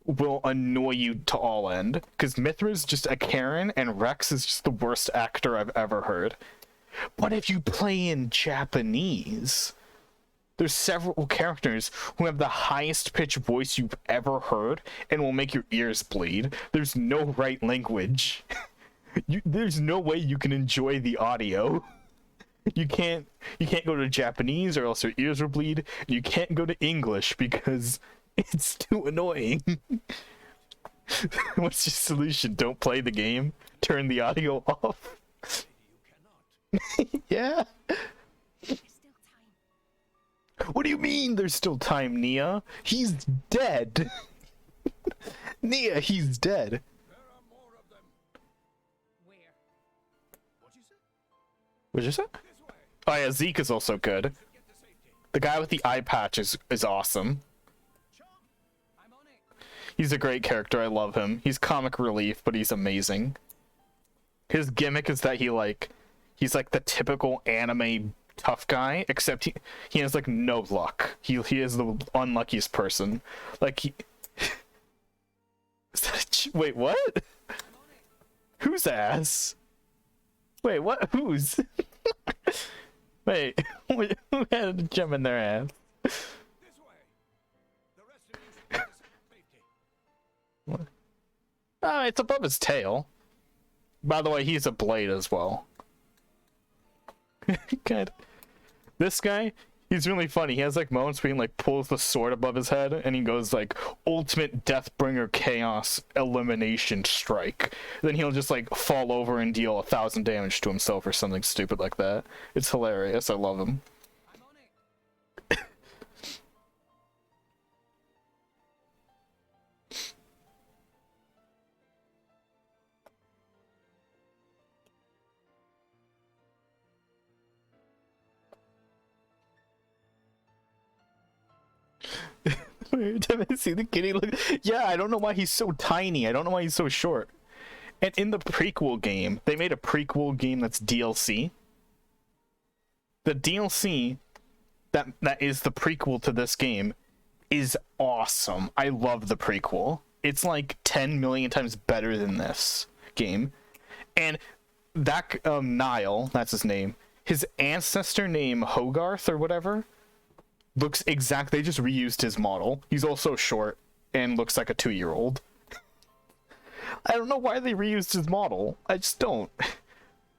will annoy you to all end. Because Mithra's just a Karen, and Rex is just the worst actor I've ever heard. But if you play in Japanese, there's several characters who have the highest pitched voice you've ever heard and will make your ears bleed. There's no right language. There's no way you can enjoy the audio. You can't go to Japanese or else your ears will bleed. You can't go to English because it's too annoying. What's your solution? Don't play the game? Turn the audio off? Yeah. What do you mean there's still time, Nia? He's dead. Nia, he's dead. There are more of them. Where? What'd you say? Oh yeah, Zeke is also good. The guy with the eye patch is awesome. He's a great character, I love him. He's comic relief, but he's amazing. His gimmick is that he's like the typical anime tough guy, except he has like no luck. He is the unluckiest person. Like wait, what? Whose ass? Wait, what? Whose? Wait, who had a gem in their ass? What? Oh, it's above his tail. By the way, he's a blade as well. Good. This guy, He's really funny. He has like moments where he like pulls the sword above his head and he goes like ultimate Deathbringer Chaos Elimination Strike. Then he'll just like fall over and deal 1,000 damage to himself or something stupid like that. It's hilarious. I love him. I'm on it. Did I see the kitty look? Yeah, I don't know why he's so tiny. I don't know why he's so short. And in the prequel game, they made a prequel game that's DLC. The DLC that is the prequel to this game is awesome. I love the prequel. It's like 10 million times better than this game. And that Niall, that's his name. His ancestor name Hogarth or whatever looks exact. They just reused his model. He's also short and looks like a 2-year-old. I don't know why they reused his model. I just don't.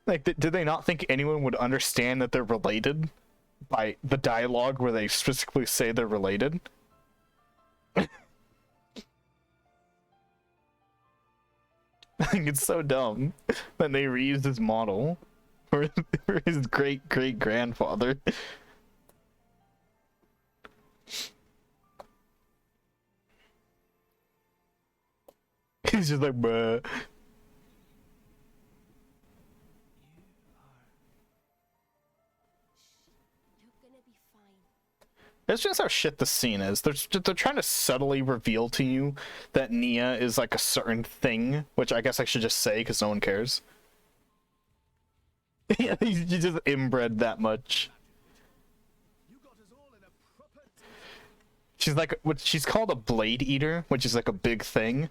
Like, did they not think anyone would understand that they're related by the dialogue where they specifically say they're related? I think it's so dumb that they reused his model for his great-great-grandfather. He's just like, bruh. You're gonna be fine. It's just how shit the scene is. They're trying to subtly reveal to you that Nia is like a certain thing, which I guess I should just say because no one cares. Yeah, you just inbred that much. You got us all in a proper. She's like, what she's called a blade eater, which is like a big thing.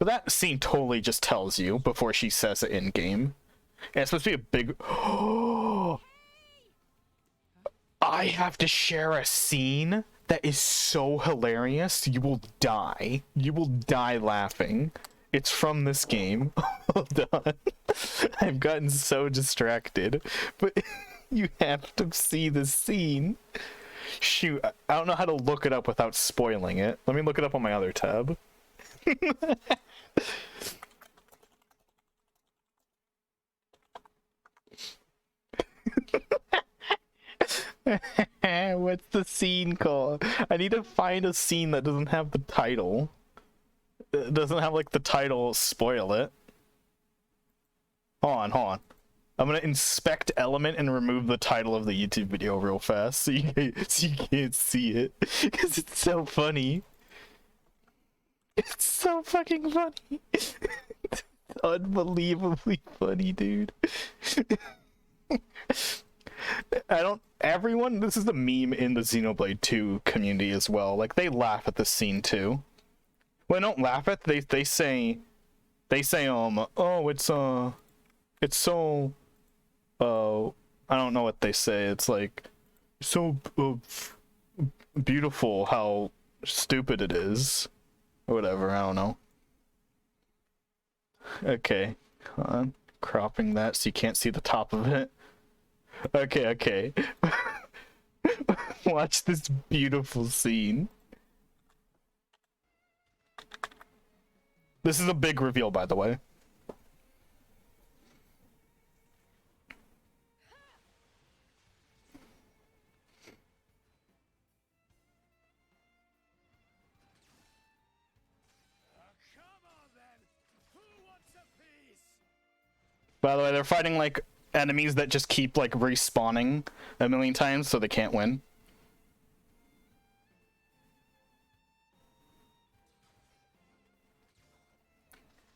But that scene totally just tells you before she says it in game. And it's supposed to be a big. I have to share a scene that is so hilarious. You will die. You will die laughing. It's from this game. Hold on. I've gotten so distracted. But you have to see the scene. Shoot, I don't know how to look it up without spoiling it. Let me look it up on my other tab. What's the scene called? I need to find a scene that doesn't have the title. It doesn't have like the title spoil it. Hold on. I'm gonna inspect element and remove the title of the YouTube video real fast so you can't see it. Because it's so funny. It's so fucking funny. It's unbelievably funny, dude. This is the meme in the Xenoblade 2 community as well. Like, they laugh at this scene too. Well, they don't laugh at, they say, oh, it's so, I don't know what they say. It's like, so beautiful how stupid it is. Or whatever, I don't know. Okay, hold on. Cropping that so you can't see the top of it. Okay. Watch this beautiful scene. This is a big reveal, by the way. Come on then. Who wants a piece? By the way, they're fighting like enemies that just keep like respawning a million times so they can't win.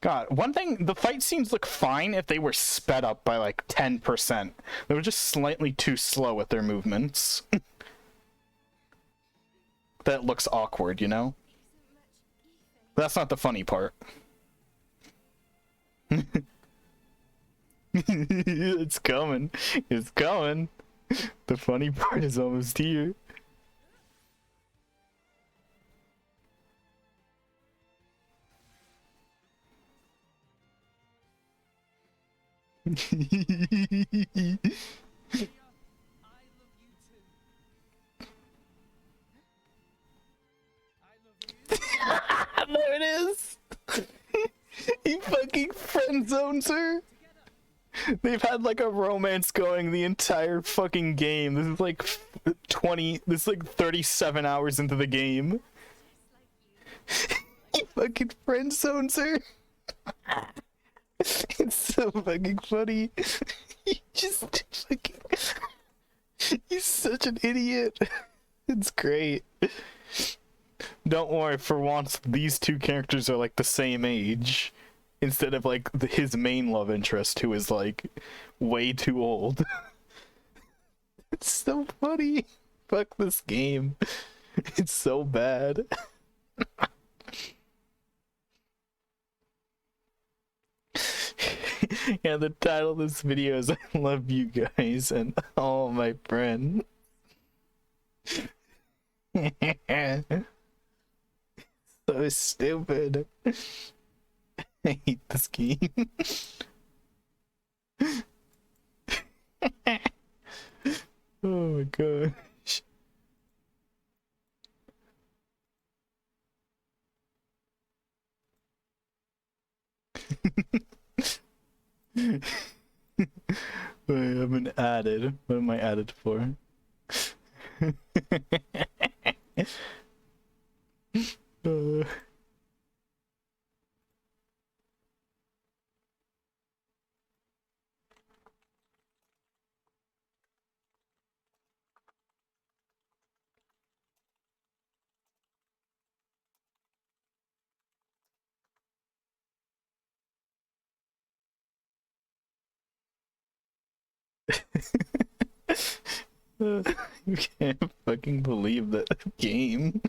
God, one thing, the fight scenes look fine if they were sped up by like 10%. They were just slightly too slow with their movements. That looks awkward, you know? That's not the funny part. It's coming. It's coming. The funny part is almost here. I love you too. friend zones her. They've had like a romance going the entire fucking game. This is like 37 hours into the game. He fucking friend zones her. It's so fucking funny. He just fucking... He's such an idiot. It's great. Don't worry, for once, these two characters are like the same age. Instead of like his main love interest, who is like way too old. It's so funny. Fuck this game. It's so bad. Yeah, the title of this video is I love you guys and all my friends. So stupid. I hate this game. Oh my gosh. Wait, I've been added. What am I added for? You can't fucking believe that game.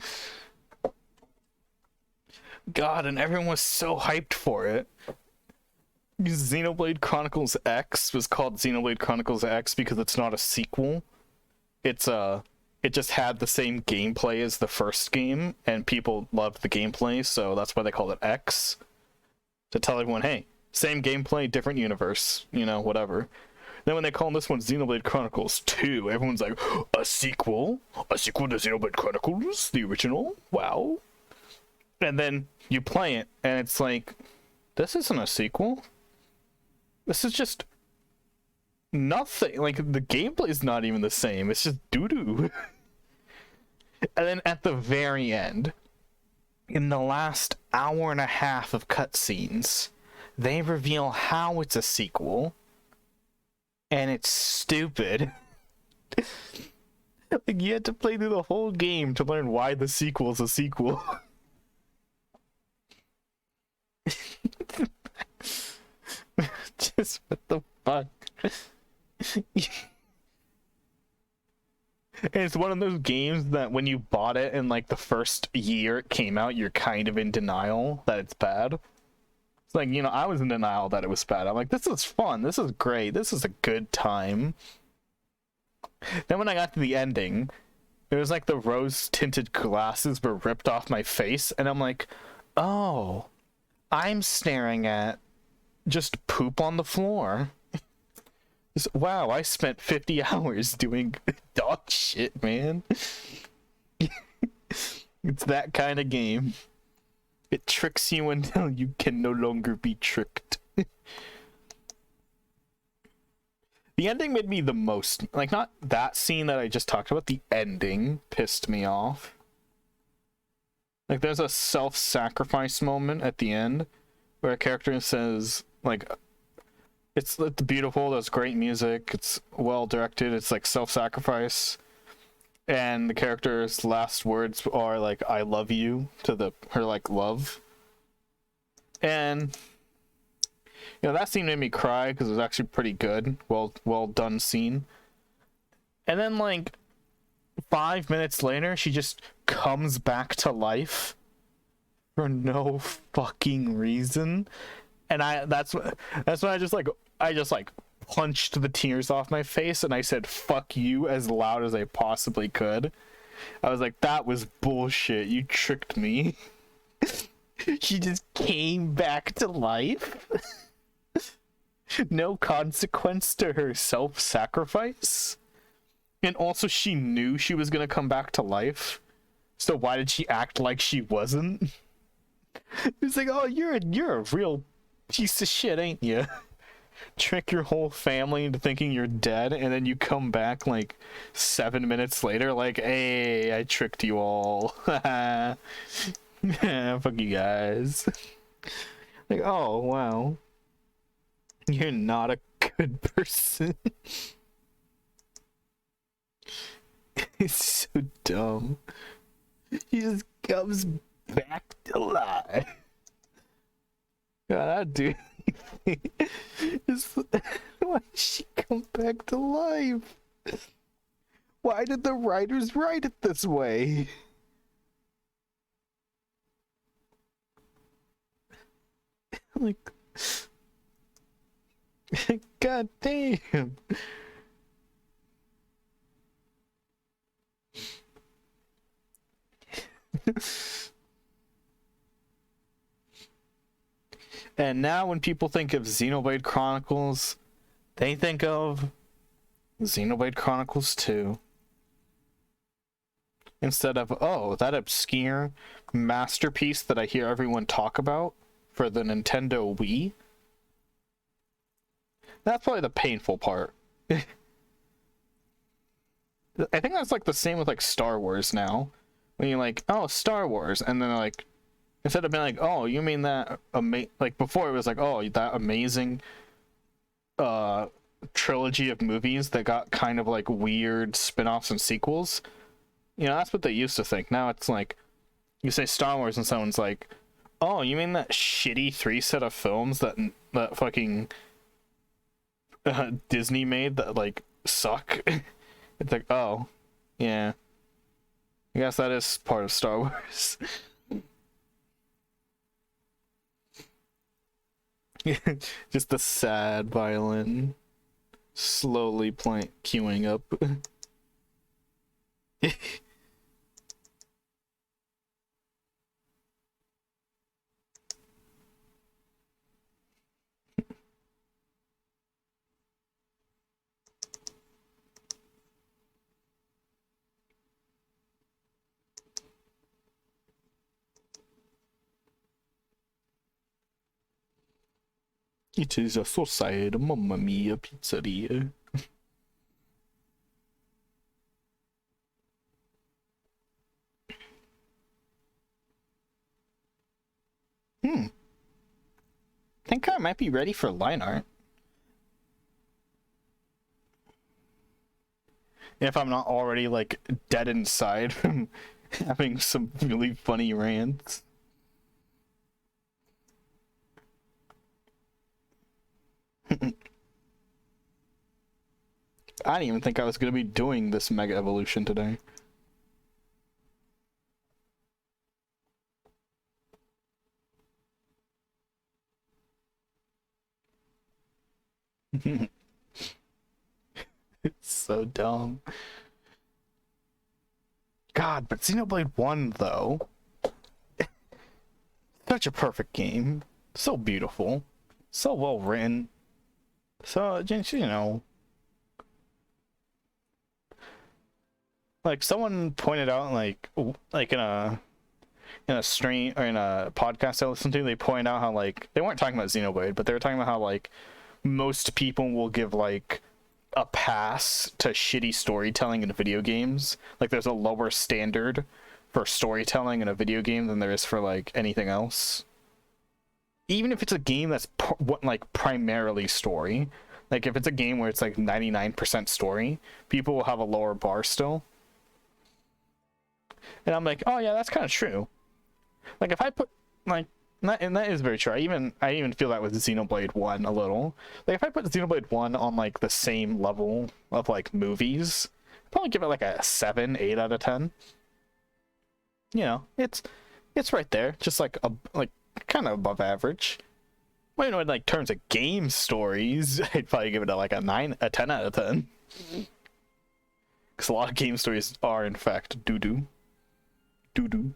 God, and everyone was so hyped for it. Xenoblade Chronicles X was called Xenoblade Chronicles X because it's not a sequel. It just had the same gameplay as the first game, and people loved the gameplay, so that's why they called it X. To tell everyone, hey, same gameplay, different universe, you know, whatever. Then when they call this one Xenoblade Chronicles 2, everyone's like, a sequel? A sequel to Xenoblade Chronicles? The original? Wow. And then you play it, and it's like, this isn't a sequel. This is just nothing. Like, the gameplay is not even the same. It's just doo-doo. And then at the very end, in the last hour and a half of cutscenes, they reveal how it's a sequel. And it's stupid. Like, you had to play through the whole game to learn why the sequel's a sequel. Just what the fuck? And it's one of those games that when you bought it in like the first year it came out, you're kind of in denial that it's bad. It's like, you know, I was in denial that it was bad. I'm like, this is fun. This is great. This is a good time. Then when I got to the ending, it was like the rose-tinted glasses were ripped off my face. And I'm like, oh, I'm staring at just poop on the floor. Wow, I spent 50 hours doing dog shit, man. It's that kind of game. It tricks you until you can no longer be tricked. The ending made me the most... Like, not that scene that I just talked about. The ending pissed me off. Like, there's a self-sacrifice moment at the end where a character says, like... It's beautiful, there's great music, it's well-directed, it's, like, self-sacrifice. And the character's last words are like, I love you, to her like love. And you know, that scene made me cry because it was actually pretty good. Well done scene. And then like 5 minutes later, she just comes back to life for no fucking reason. And that's when I just punched the tears off my face and I said fuck you as loud as I possibly could. I was like, that was bullshit. You tricked me. She just came back to life. No consequence to her self-sacrifice. And also she knew she was gonna come back to life. So why did she act like she wasn't? It's like, oh, you're a real Piece of shit, ain't you? Trick your whole family into thinking you're dead, and then you come back like 7 minutes later, like, hey, I tricked you all. Fuck you guys. Like, oh, wow. You're not a good person. It's so dumb. He just comes back to life. God, that dude. Why did she come back to life? Why did the writers write it this way? Like, god damn. And now when people think of Xenoblade Chronicles, they think of Xenoblade Chronicles 2. Instead of, oh, that obscure masterpiece that I hear everyone talk about for the Nintendo Wii. That's probably the painful part. I think that's like the same with like Star Wars now. When you're like, oh, Star Wars, and then like, instead of being like, oh, you mean that like before it was like, oh, that amazing trilogy of movies that got kind of like weird spin-offs and sequels. You know, that's what they used to think. Now it's like, you say Star Wars and someone's like, oh, you mean that shitty 3 set of films that fucking Disney made that like suck? It's like, oh, yeah. I guess that is part of Star Wars. Just the sad violin slowly queuing up. It is a society, Mamma Mia pizzeria. Think I might be ready for line art. If I'm not already like dead inside from having some really funny rants. I didn't even think I was going to be doing this Mega Evolution today. It's so dumb. God, but Xenoblade 1, though. Such a perfect game. So beautiful. So well written. So, you know. Like, someone pointed out, like in a stream or in a podcast I listened to, they point out how like they weren't talking about Xenoblade, but they were talking about how like most people will give like a pass to shitty storytelling in video games. Like there's a lower standard for storytelling in a video game than there is for like anything else. Even if it's a game that's like primarily story. Like if it's a game where it's like 99% story, people will have a lower bar still. And I'm like, oh yeah, that's kind of true. Like if I put like and that is very true. I even feel that with Xenoblade 1 a little. Like if I put Xenoblade 1 on like the same level of like movies, I'd probably give it like a 7, 8 out of 10. You know, it's right there, just like kind of above average. Well, you know, in like terms of game stories, I'd probably give it like a 10 out of 10. Because a lot of game stories are in fact doo-doo. Doo-doo.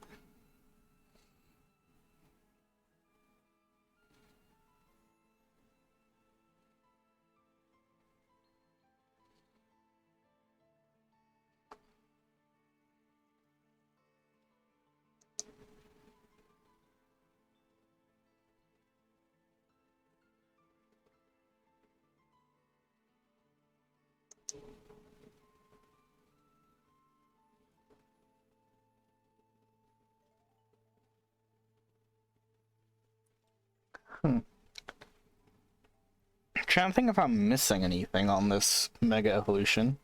I'm trying to think if I'm missing anything on this Mega Evolution.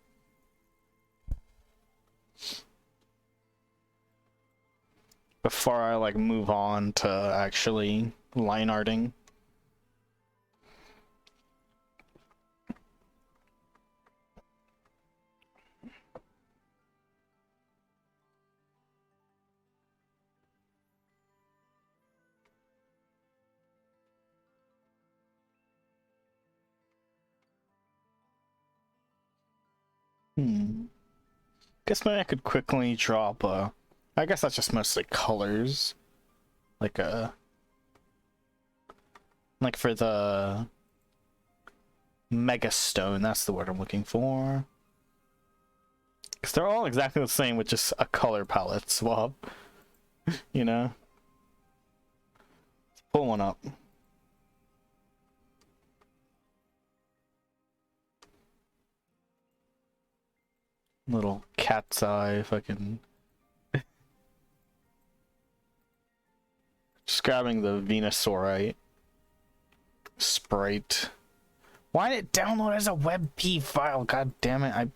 Before I like move on to actually line arting. Guess maybe I could quickly drop I guess that's just mostly colors. Like like for the Mega Stone, that's the word I'm looking for. Because they're all exactly the same with just a color palette swap. You know? Let's pull one up. Little cat's eye fucking. Just grabbing the Venusaurite sprite. Why did it download as a WebP file? God damn it.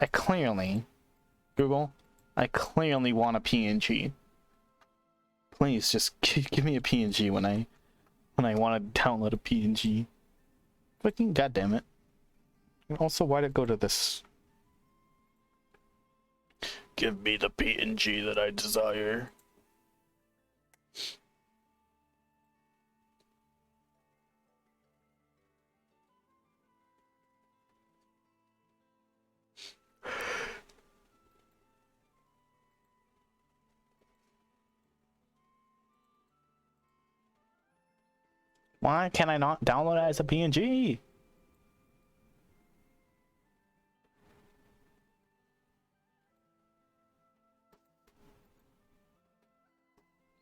I clearly, Google, I clearly want a PNG. Please just give me a PNG when I want to download a PNG. Fucking goddamn it. And also, why did it go to this? Give me the PNG that I desire. Why can I not download it as a PNG?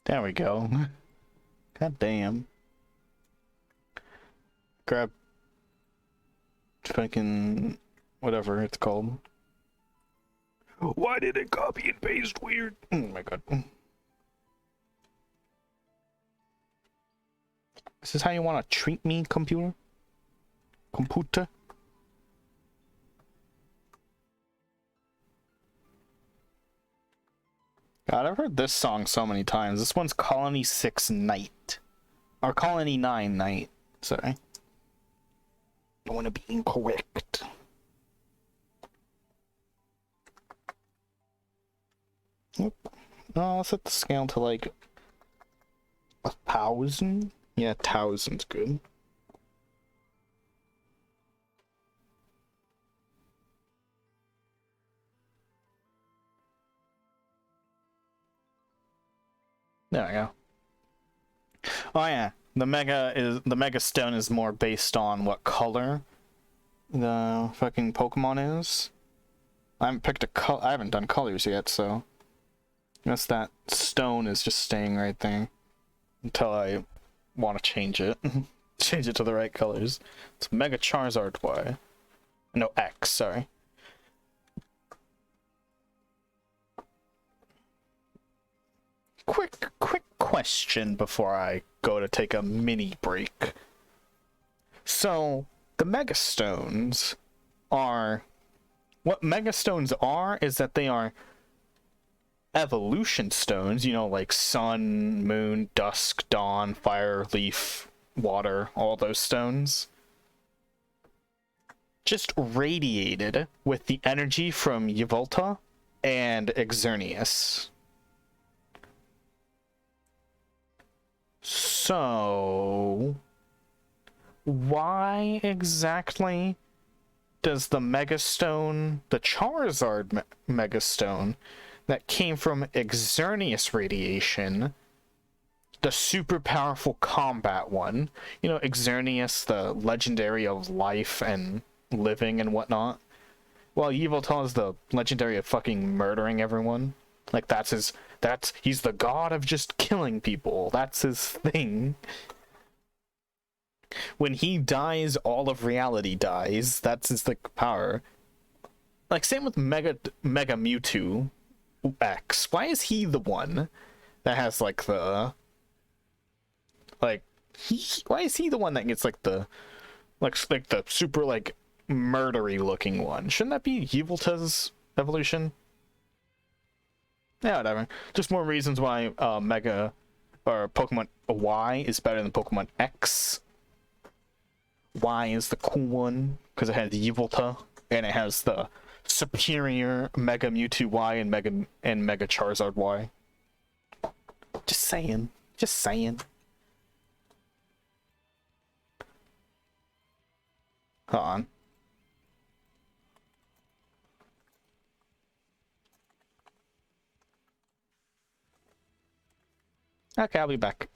There we go. God damn. Grab fucking whatever it's called. Why did it copy and paste weird? Oh my god. This is how you want to treat me, computer? Computer? God, I've heard this song so many times. This one's Colony 6 Night. Or Colony 9 Night. Sorry. I want to be incorrect. Yep. Oh, let's set the scale to like 1,000. Yeah, 1,000's good. There we go. Oh yeah, the Mega Stone is more based on what color the fucking Pokemon is. I haven't picked a color. I haven't done colors yet, so I guess that stone is just staying right there until I want to change it. Change it to the right colors. It's Mega Charizard Y. No, X, sorry. Quick question before I go to take a mini break. So, the Mega Stones are... What Mega Stones are is that they are evolution stones, you know, like sun, moon, dusk, dawn, fire, leaf, water, all those stones. Just radiated with the energy from Yveltal and Xerneas. So, why exactly does the Megastone, the Charizard Megastone, that came from Xerneas radiation, the super powerful combat one, you know, Xerneas, the legendary of life and living and whatnot, while Yveltal is the legendary of fucking murdering everyone. Like, he's the god of just killing people. That's his thing. When he dies, all of reality dies. That's his, like, power. Like, same with Mega Mewtwo X. Why is he the one that has, like, the... Like, Why is he the one that gets like the the super like murdery looking one? Shouldn't that be Yvelta's evolution? Yeah, whatever. Just more reasons why Mega or Pokemon Y is better than Pokemon X. Y is the cool one because it has Yvelta and it has the superior Mega Mewtwo Y and Mega Charizard Y. Just saying. Just saying. Hold on. Okay, I'll be back.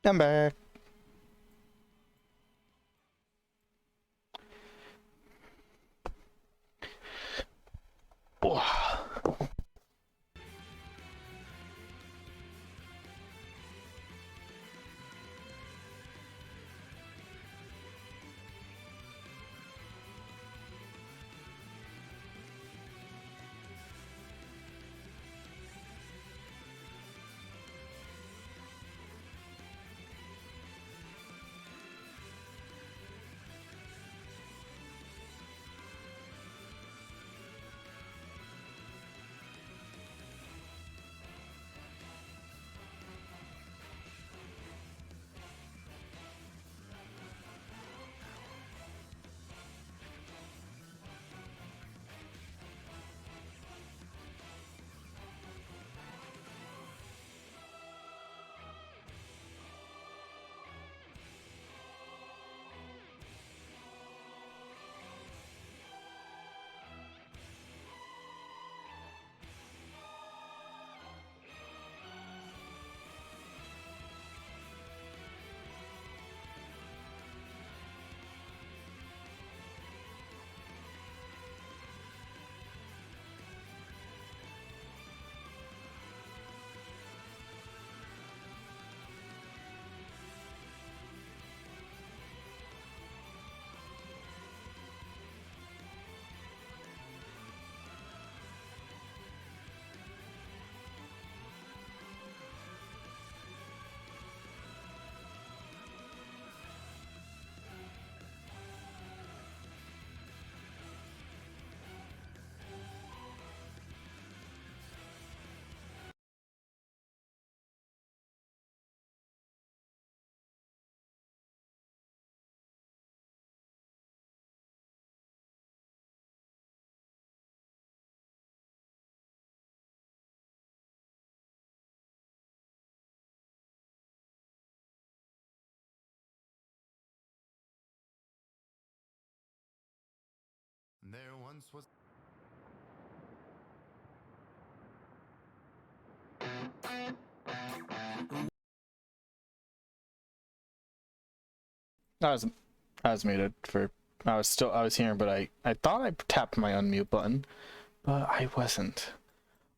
I'm back. I was muted for. I was hearing, but I thought I tapped my unmute button, but I wasn't.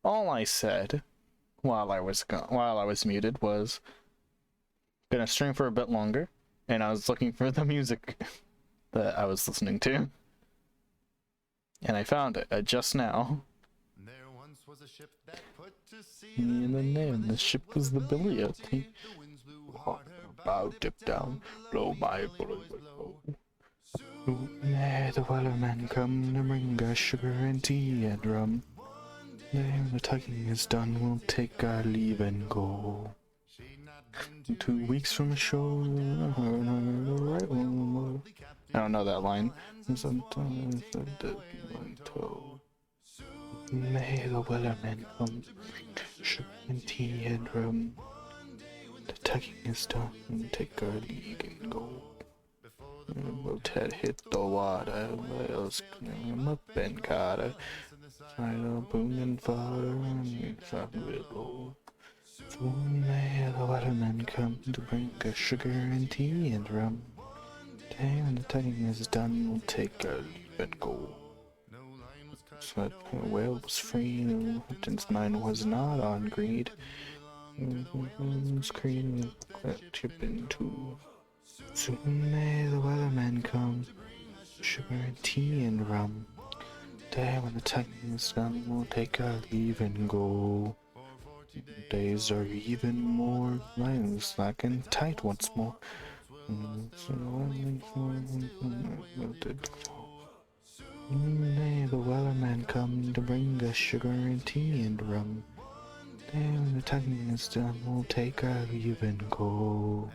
All I said while I was muted was gonna stream for a bit longer, and I was looking for the music that I was listening to, and I found it just now. And the name of the ship was the Billy Oakley. Bow, dip down, blow my bullet. May the wellerman come to bring us sugar and tea and rum. When the tugging is done, we'll take our leave and go. 2 weeks from shore, I don't know that line. Sometimes the dead one toe. May the wellerman come, sugar and tea and rum. The tugging is done, we'll take our leave and go. We'll hit the water, whales climb up and caught final boom and fodder, and sun will blow. Soon may the watermen come to bring us sugar and tea and rum. Day when the tugging is done, we'll take our leave and go. So the whale was free, the captain's mind was not on greed. Screen chip in two. Soon may the weathermen come, sugar and tea and rum. Day when the tugging is done, we'll take our leave and go. Days are even more, lines slack and tight once more. May the weathermen come to bring us sugar and tea and rum. Day when the tugging is done, we'll take our leave and go.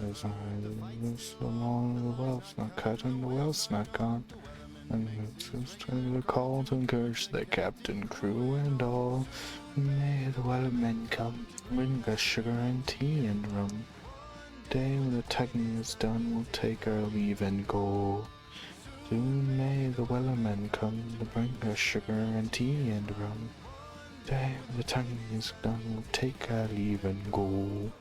As I was along, the well's not cut and the well's not gone. And it's just trying to call to encourage the captain, crew, and all. May the wellermen come, bring us sugar and tea and rum. Day when the tugging is done, we'll take our leave and go. Soon may the wellermen come to bring us sugar and tea and rum. Day when the tugging is done, we'll take our leave and go.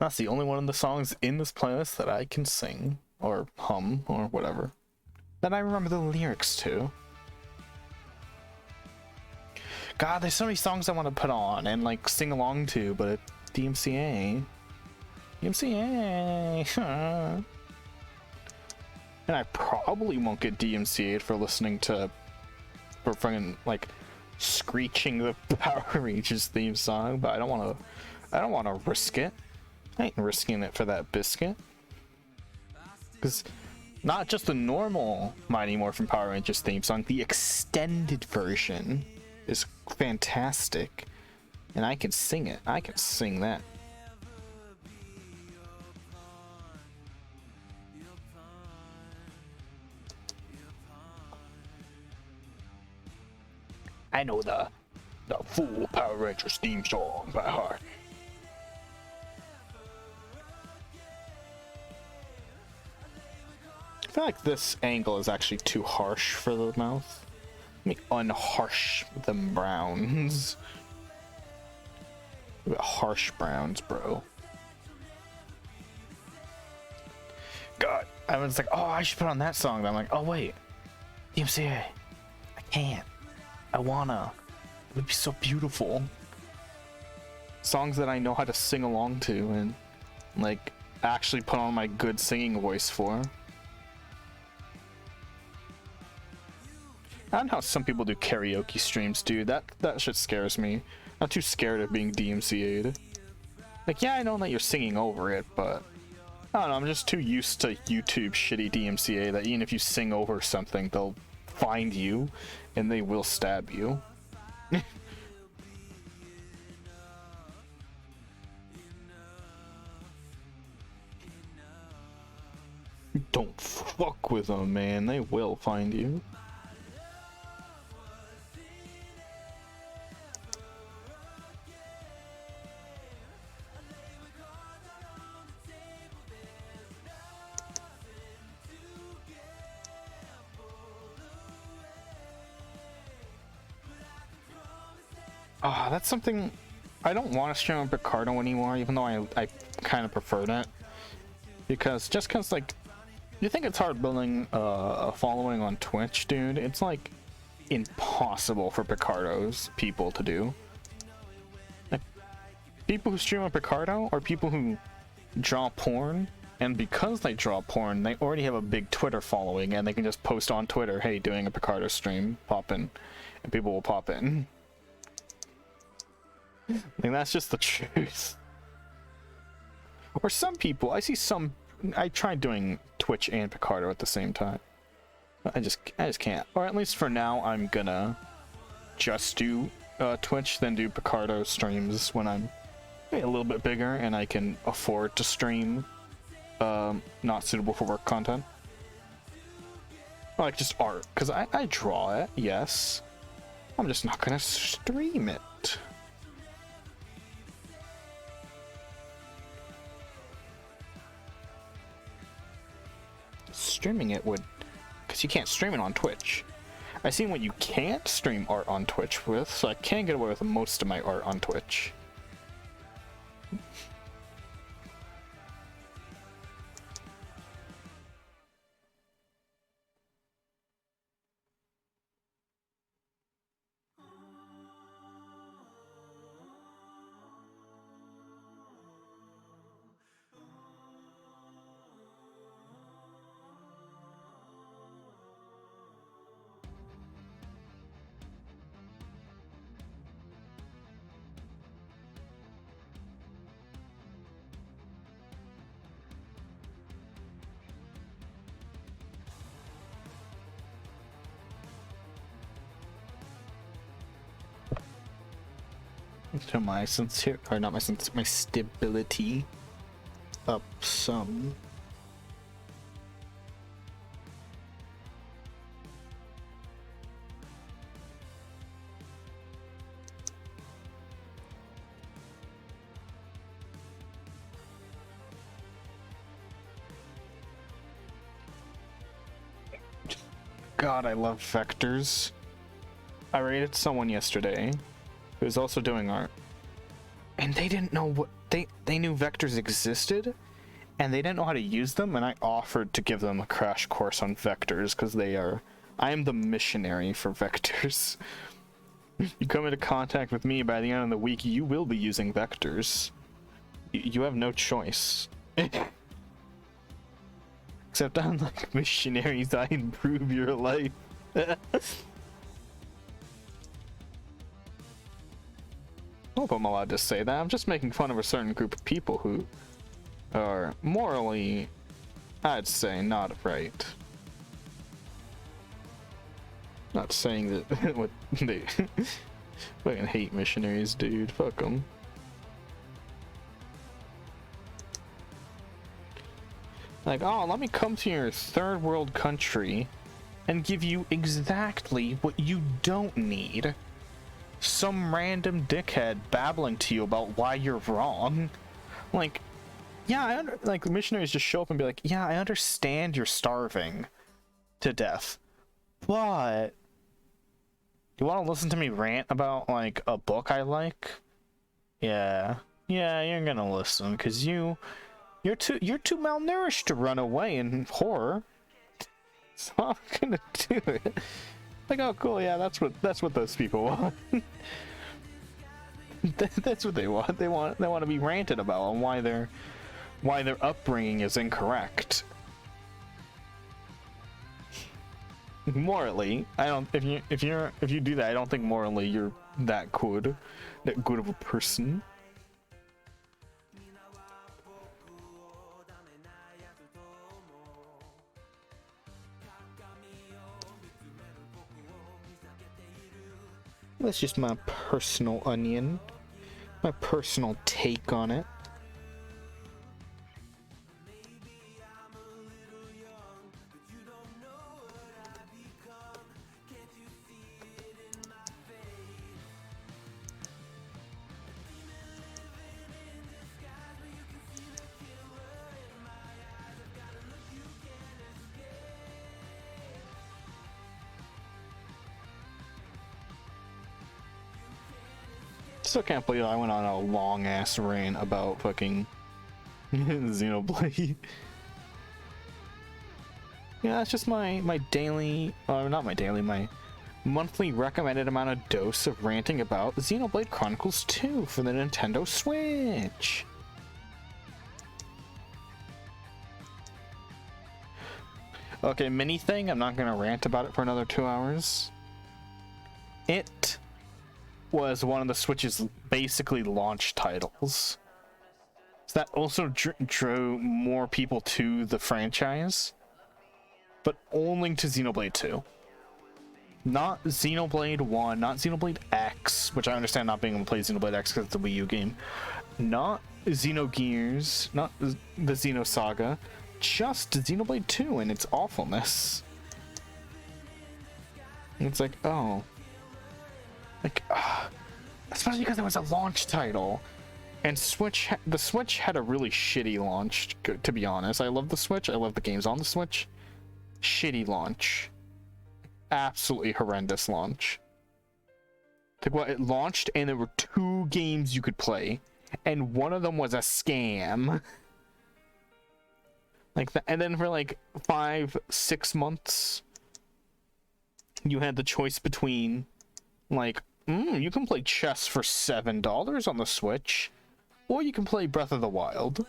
That's the only one of the songs in this playlist that I can sing, or hum, or whatever, that I remember the lyrics to. God, there's so many songs I want to put on and like sing along to, but DMCA. DMCA. And I probably won't get DMCA'd for listening to, for fucking like screeching the Power Rangers theme song, but I don't want to risk it. I ain't risking it for that biscuit. Because not just the normal Mighty Morphin Power Rangers theme song, the extended version is fantastic. And I can sing it. I can sing that. I know the full Power Rangers theme song by heart. I feel like this angle is actually too harsh for the mouth. Let me unharsh the browns. We got harsh browns, bro. God, I was like, oh, I should put on that song. But I'm like, oh wait, DMCA. I can't. I wanna. It would be so beautiful. Songs that I know how to sing along to and like actually put on my good singing voice for. I don't know how some people do karaoke streams, dude. That shit scares me. I'm too scared of being DMCA'd. Like, yeah, I know that you're singing over it, but I don't know, I'm just too used to YouTube shitty DMCA that even if you sing over something, they'll find you and they will stab you. Don't fuck with them, man. They will find you. Ah, that's something I don't want to stream on Picardo anymore, even though I kind of preferred it. Because like, you think it's hard building a following on Twitch, dude? It's like impossible for Picardo's people to do. Like, people who stream on Picardo are people who draw porn, and because they draw porn, they already have a big Twitter following, and they can just post on Twitter, hey, doing a Picardo stream, pop in, and people will pop in. Like, that's just the truth. Or some people, I tried doing Twitch and Picardo at the same time. I just can't. Or at least for now, I'm gonna just do Twitch, then do Picardo streams when I'm a little bit bigger and I can afford to stream not suitable for work content. Like just art, because I draw it, yes. I'm just not gonna stream it. Streaming it would, because you can't stream it on Twitch. I've seen what you can't stream art on Twitch with, so I can get away with most of my art on Twitch. To my sincere, or not my sincere, my stability up some. God, I love vectors. I rated someone yesterday who was also doing art, and they didn't know what they knew vectors existed, and they didn't know how to use them, and I offered to give them a crash course on vectors because I am the missionary for vectors. You come into contact with me, by the end of the week you will be using vectors. You have no choice. Except unlike missionaries, I improve your life. I hope I'm allowed to say that. I'm just making fun of a certain group of people who are morally, I'd say, not right. Not saying that what they fucking hate missionaries, dude. Fuck them. Like, oh, let me come to your third world country and give you exactly what you don't need. Some random dickhead babbling to you about why you're wrong. Like, yeah, like the missionaries just show up and be like, yeah, I understand you're starving to death, but you want to listen to me rant about like a book I like? Yeah, you're gonna listen because you're too malnourished to run away in horror. So I'm gonna do it. Like, oh cool, yeah, that's what those people want. That's what they want. They want to be ranted about on why their upbringing is incorrect. Morally, I don't. If you do that, I don't think morally you're that good of a person. That's just my personal onion, my personal take on it. Still can't believe I went on a long ass rant about fucking Xenoblade. Yeah, that's just my daily, not my daily, my monthly recommended amount of dose of ranting about Xenoblade Chronicles 2 for the Nintendo Switch. Okay, mini thing, I'm not gonna rant about it for another 2 hours. It was one of the Switch's basically launch titles. So that also drew more people to the franchise, but only to Xenoblade 2. Not Xenoblade 1, not Xenoblade X, which I understand not being able to play Xenoblade X because it's a Wii U game. Not Xenogears, not the Xenosaga, just Xenoblade 2 and its awfulness. And it's like, oh. Like, especially because it was a launch title. And the Switch had a really shitty launch, to be honest. I love the Switch, I love the games on the Switch. Shitty launch. Absolutely horrendous launch. Like, what, it launched and there were 2 games you could play, and one of them was a scam. Like that, and then for like 5-6 months, you had the choice between, like, you can play chess for $7 on the Switch, or you can play Breath of the Wild,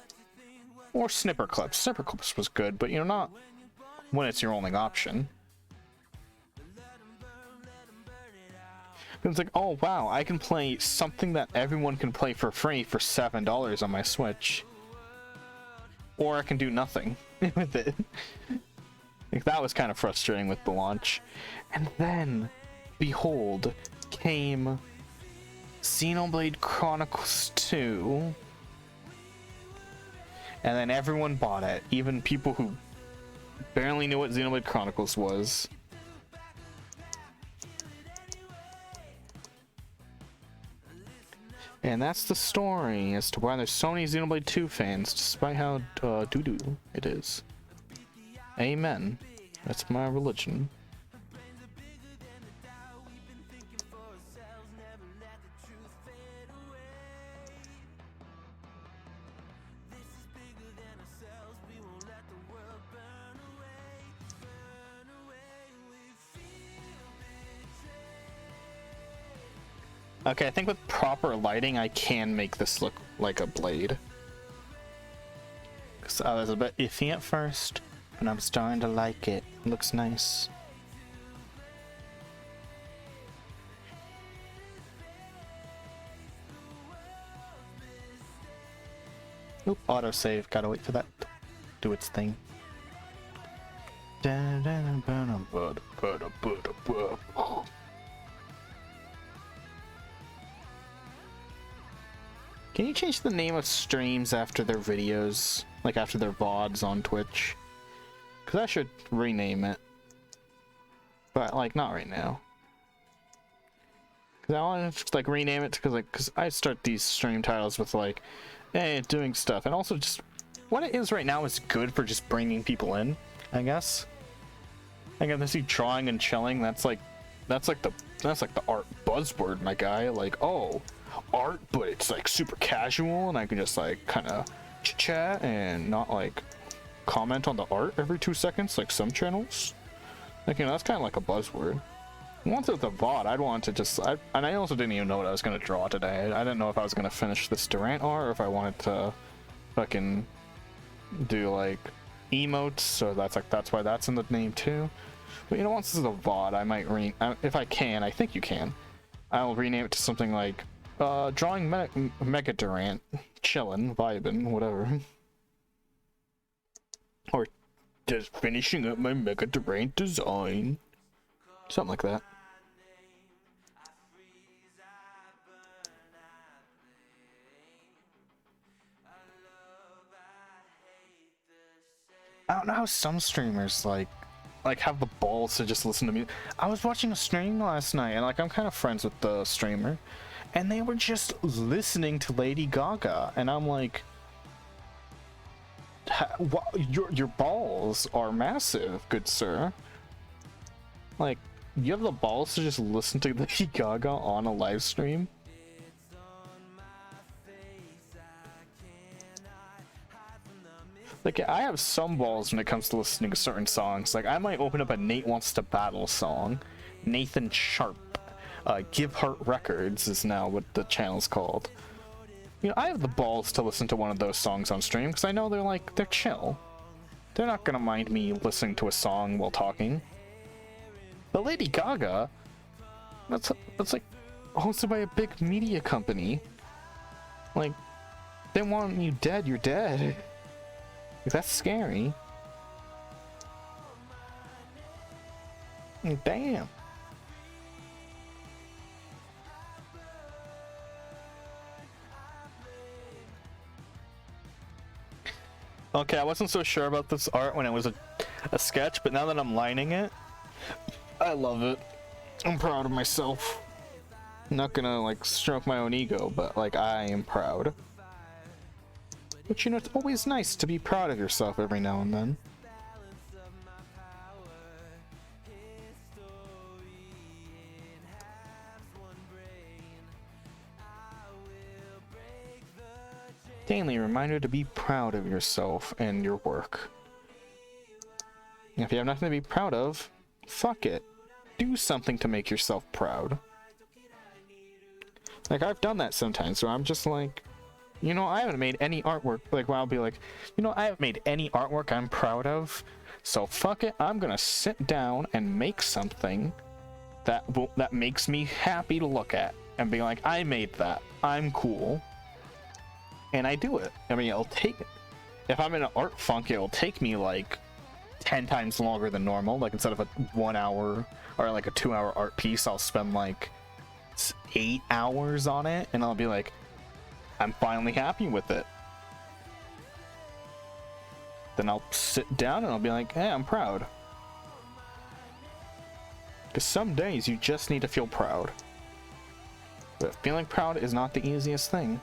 or Snipper Clips. Snipper Clips was good, but you know, not when it's your only option. It's like, oh wow, I can play something that everyone can play for free for $7 on my Switch. Or I can do nothing with it. Like, that was kind of frustrating with the launch. And then, behold, came Xenoblade Chronicles 2. And then everyone bought it, even people who barely knew what Xenoblade Chronicles was. And that's the story as to why there's so many Xenoblade 2 fans, despite how doo-doo it is. Amen. That's my religion. Okay, I think with proper lighting, I can make this look like a blade. Because I was a bit iffy at first, but I'm starting to like it. It looks nice. Oop, autosave. Gotta wait for that to do its thing. Can you change the name of streams after their videos? Like after their VODs on Twitch? Because I should rename it. But like, not right now. Because I want to like rename it because I start these stream titles with like, hey, doing stuff. And also just, what it is right now is good for just bringing people in, I guess. I guess I see drawing and chilling, that's like the art buzzword, my guy. Like, oh, art, but it's like super casual and I can just like kind of chit chat and not like comment on the art every 2 seconds like some channels. Like, you know, that's kind of like a buzzword. Once it's a VOD, I'd want to just, and I also didn't even know what I was going to draw today. I didn't know if I was going to finish this Durant art or if I wanted to fucking do like emotes, so that's why that's in the name too. But you know, once this is a VOD, I might if I can, I think you can, I'll rename it to something like drawing Mega Durant, chillin', vibin', whatever. Or just finishing up my Mega Durant design. Something like that. I don't know how some streamers like have the balls to just listen to me. I was watching a stream last night and like I'm kind of friends with the streamer and they were just listening to Lady Gaga and I'm like, your balls are massive, good sir. Like, you have the balls to just listen to Lady Gaga on a live stream? Like, I have some balls when it comes to listening to certain songs. Like, I might open up a Nate Wants to Battle song. Nathan Sharp. Give Heart Records is now what the channel's called. You know, I have the balls to listen to one of those songs on stream because I know they're chill. They're not gonna mind me listening to a song while talking. But Lady Gaga, that's like hosted by a big media company. Like, they want you dead, you're dead. Like, that's scary. Damn. Okay, I wasn't so sure about this art when it was a sketch, but now that I'm lining it, I love it. I'm proud of myself. I'm not gonna like stroke my own ego, but like I am proud. But you know, it's always nice to be proud of yourself every now and then. Daily reminder to be proud of yourself and your work. If you have nothing to be proud of, fuck it. Do something to make yourself proud. Like, I've done that sometimes where I'm just like, you know, I haven't made any artwork. Like, well, I'll be like, you know, I haven't made any artwork I'm proud of, so fuck it, I'm gonna sit down and make something that makes me happy to look at and be like, I made that, I'm cool. And I do it. I mean, if I'm in an art funk, it'll take me like 10 times longer than normal. Like, instead of a 1 hour or like a 2 hour art piece, I'll spend like 8 hours on it, and I'll be like, I'm finally happy with it. Then I'll sit down and I'll be like, hey, I'm proud. Because some days you just need to feel proud. But feeling proud is not the easiest thing.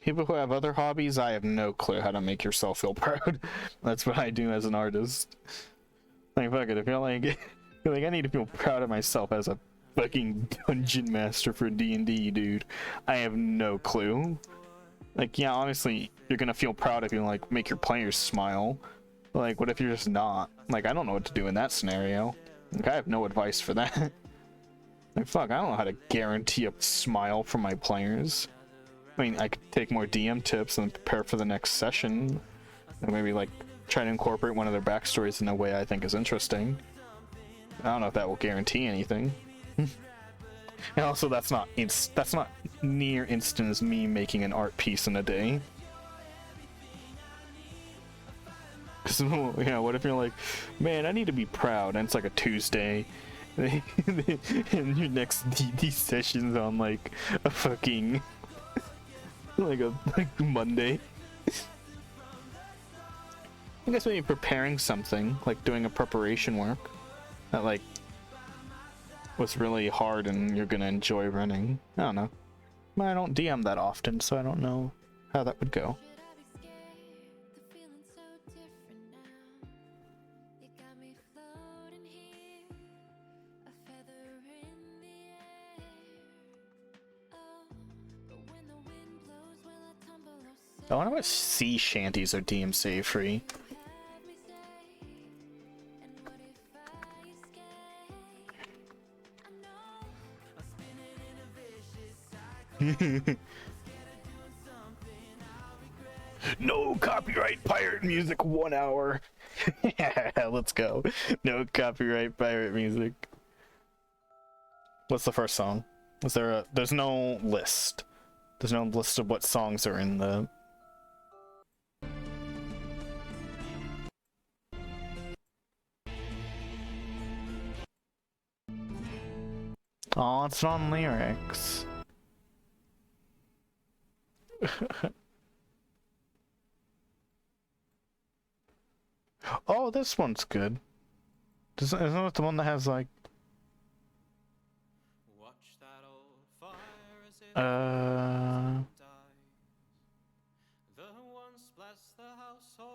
People who have other hobbies, I have no clue how to make yourself feel proud. That's what I do as an artist. Like, fuck it, if you're like, I need to feel proud of myself as a fucking dungeon master for D&D, dude. I have no clue. Like, yeah, honestly, you're gonna feel proud if you, like, make your players smile. Like, what if you're just not? Like, I don't know what to do in that scenario. Like, I have no advice for that. Like, fuck, I don't know how to guarantee a smile from my players. I mean, I could take more DM tips and prepare for the next session, and maybe like try to incorporate one of their backstories in a way I think is interesting. I don't know if that will guarantee anything. And also, that's not near instant as me making an art piece in a day. Because, you know, what if you're like, man, I need to be proud, and it's like a Tuesday, and your next D&D session's on like a fucking like Monday. I guess maybe preparing something, like doing a preparation work that like was really hard and you're gonna enjoy running. I don't know. I don't DM that often, so I don't know how that would go. I wonder what sea shanties are DMCA free. No copyright pirate music, 1 hour. Yeah, let's go. No copyright pirate music. What's the first song? Is there a... There's no list. There's no list of what songs are in the... Oh, it's on lyrics. Oh, this one's good. Isn't it the one that has like...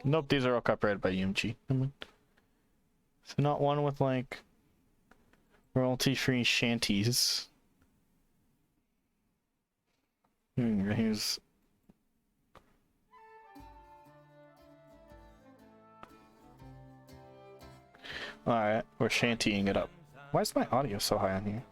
Nope, these are all copyrighted by UMG. So not one with like royalty-free shanties. Here's alright, we're shantying it up. Why is my audio so high on here?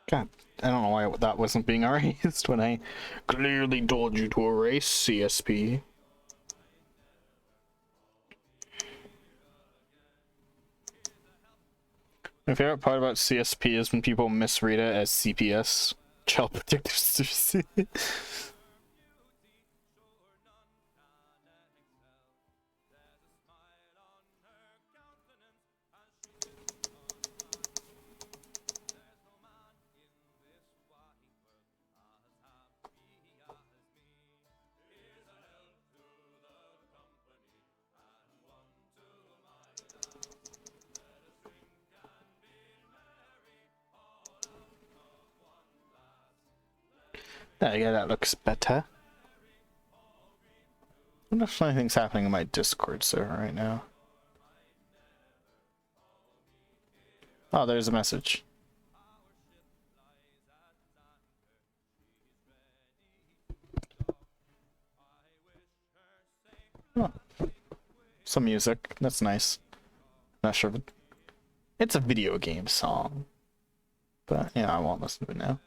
God, I don't know why that wasn't being erased when I clearly told you to erase CSP. My favorite part about CSP is when people misread it as CPS. Child Protective Services. Yeah, that looks better. I wonder if anything's happening in my Discord server right now. Oh, there's a message. Oh. Some music. That's nice. Not sure if it's a video game song. But yeah, I won't listen to it now.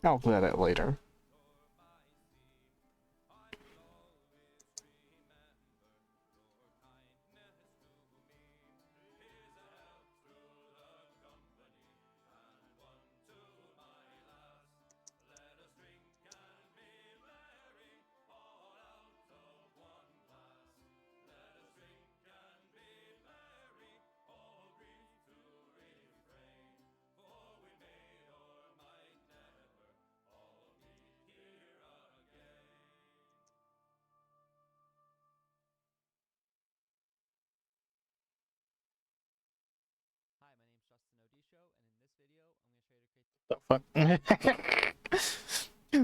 I'll let it later. The fuck?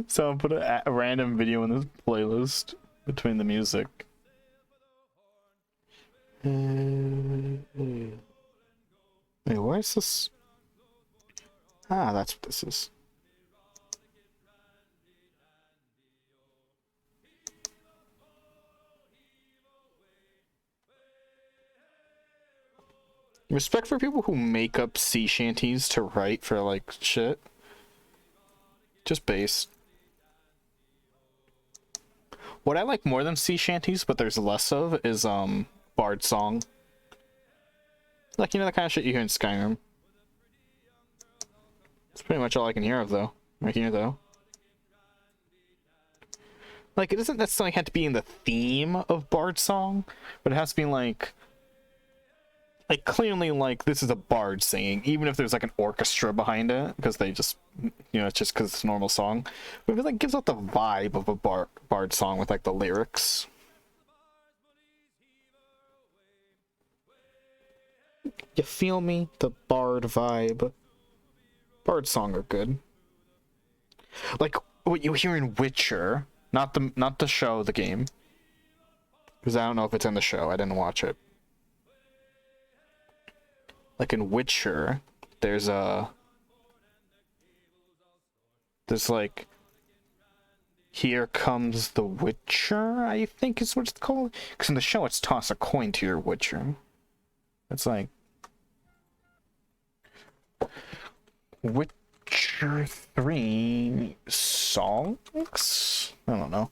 So I'll put a random video in this playlist between the music. Wait, where is this? Ah, that's what this is. Respect for people who make up sea shanties to write for like shit. Just bass. What I like more than sea shanties, but there's less of, is bard song. Like, you know, the kind of shit you hear in Skyrim. That's pretty much all I can hear of though. Right here though. Like, it doesn't necessarily have to be in the theme of bard song, but it has to be like clearly like this is a bard singing, even if there's like an orchestra behind it, because they just, you know, it's just because it's a normal song. But it like gives out the vibe of a bard song with like the lyrics. You feel me? The bard vibe. Bard song are good. Like what you hear in Witcher, not the show, the game. Because I don't know if it's in the show. I didn't watch it. Like in Witcher, there's like, here comes the Witcher, I think is what it's called. Because in the show, it's toss a coin to your Witcher. It's like Witcher 3 songs? I don't know.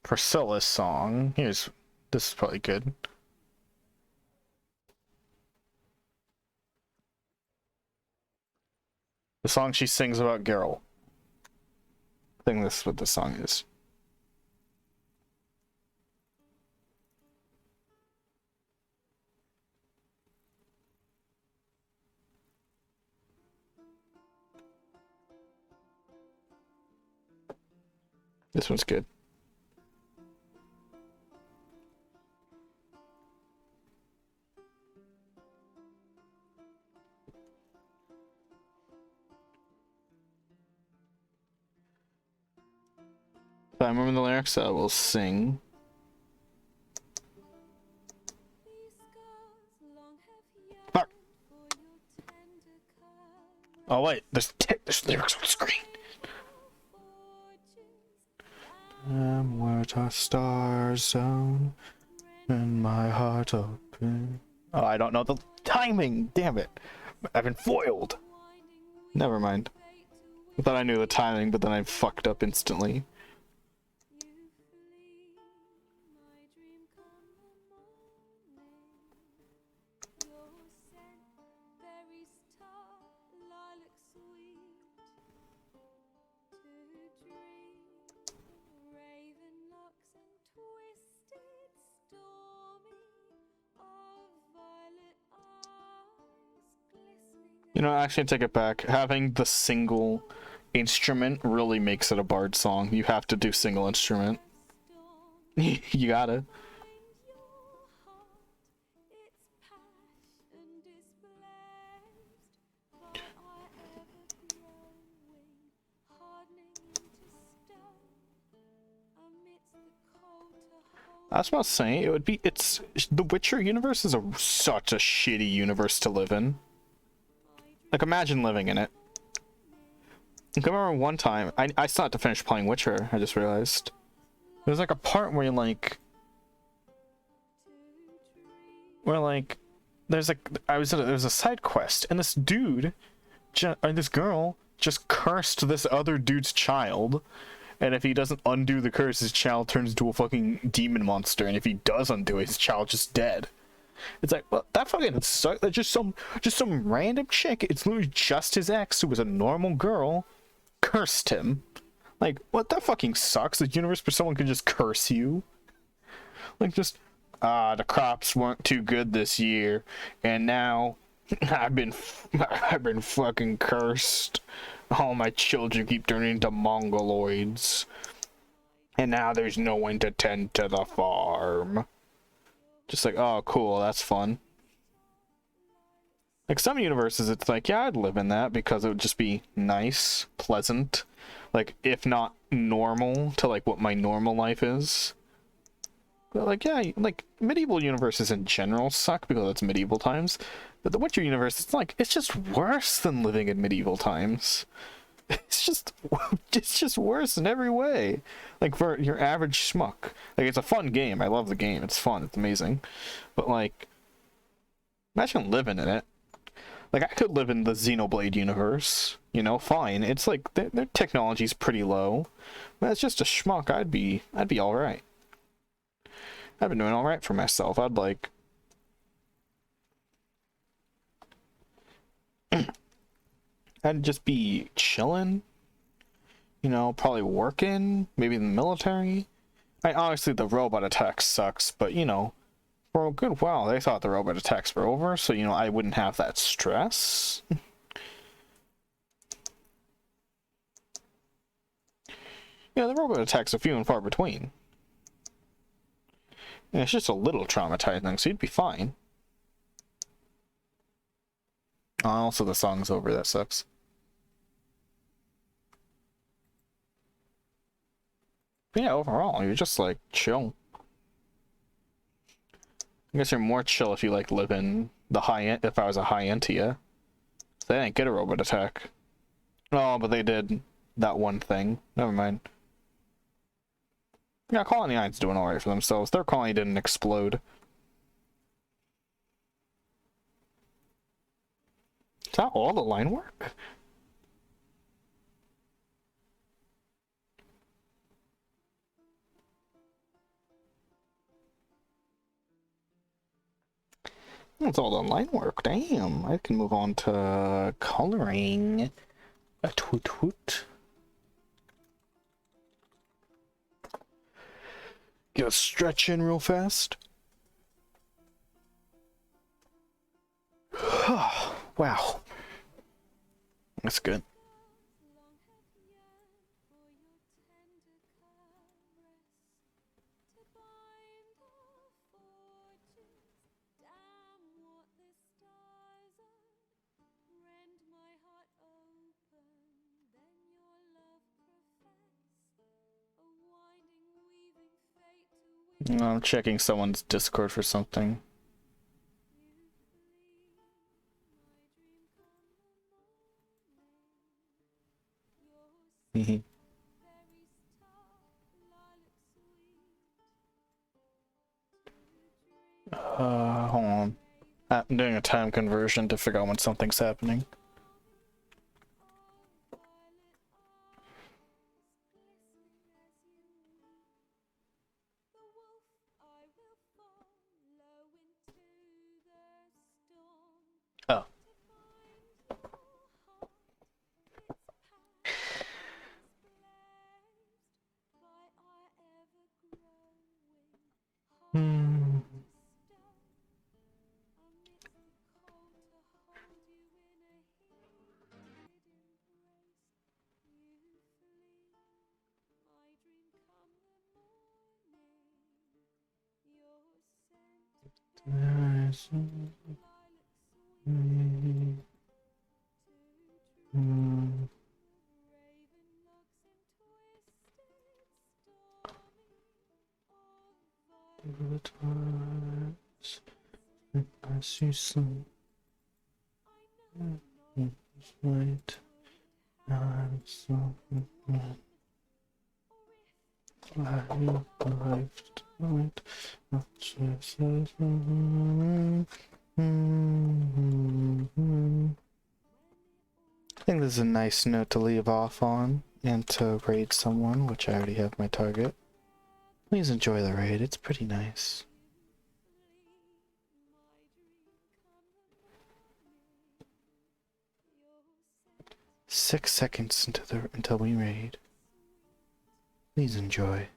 Priscilla's song. This is probably good. The song she sings about Geralt. I think that's what the song is. This one's good. If I remember the lyrics, I will sing. Fuck. Oh wait, there's lyrics on the screen. Where the stars zone and my heart open. Oh, I don't know the timing. Damn it! I've been foiled. Never mind. I thought I knew the timing, but then I fucked up instantly. You know, actually, take it back. Having the single instrument really makes it a bard song. You have to do single instrument. You gotta. I was about to say, it would be, the Witcher universe is such a shitty universe to live in. Like, imagine living in it. I remember one time, I still had to finish playing Witcher, I just realized. There's like a part where there's a side quest, and this dude, this girl, just cursed this other dude's child. And if he doesn't undo the curse, his child turns into a fucking demon monster. And if he does undo it, his child's just dead. It's like, well, that fucking sucks. That's just some random chick. It's literally just his ex, who was a normal girl, cursed him. Like, what? That fucking sucks. The universe where someone can just curse you. Like, just, the crops weren't too good this year, and now I've been fucking cursed. All my children keep turning into mongoloids, and now there's no one to tend to the farm. Just like, oh, cool, that's fun. Like, some universes, it's like, yeah, I'd live in that because it would just be nice, pleasant, like, if not normal to, like, what my normal life is. But, like, yeah, like, medieval universes in general suck because it's medieval times. But the Witcher universe, it's just worse than living in medieval times. It's just worse in every way. Like, for your average schmuck. Like, it's a fun game. I love the game. It's fun. It's amazing. But, like, imagine living in it. Like, I could live in the Xenoblade universe. You know, fine. It's like, their technology's pretty low. But it's just a schmuck. I'd be alright. I've been doing alright for myself. I'd just be chilling, you know, probably working, maybe in the military. Honestly, the robot attack sucks, but, you know, for a good while, they thought the robot attacks were over, so, you know, I wouldn't have that stress. Yeah, the robot attacks are few and far between. And it's just a little traumatizing, so you'd be fine. Also, the song's over, that sucks. But yeah, overall, you're just, like, chill. I guess you're more chill if you, like, live in the high-end, if I was a high-end to you. They didn't get a robot attack. Oh, but they did that one thing. Never mind. Yeah, Colony 9's doing alright for themselves. Their colony didn't explode. Is that all the line work? That's all the line work. Damn. I can move on to coloring. A toot toot. Get a stretch in real fast. Wow. That's good. I'm checking someone's Discord for something. Hold on. I'm doing a time conversion to figure out when something's happening. Oh. I see some light. I'm so I think this is a nice note to leave off on and to raid someone, which I already have my target. Please enjoy the raid, it's pretty nice. 6 seconds until we raid. Please enjoy.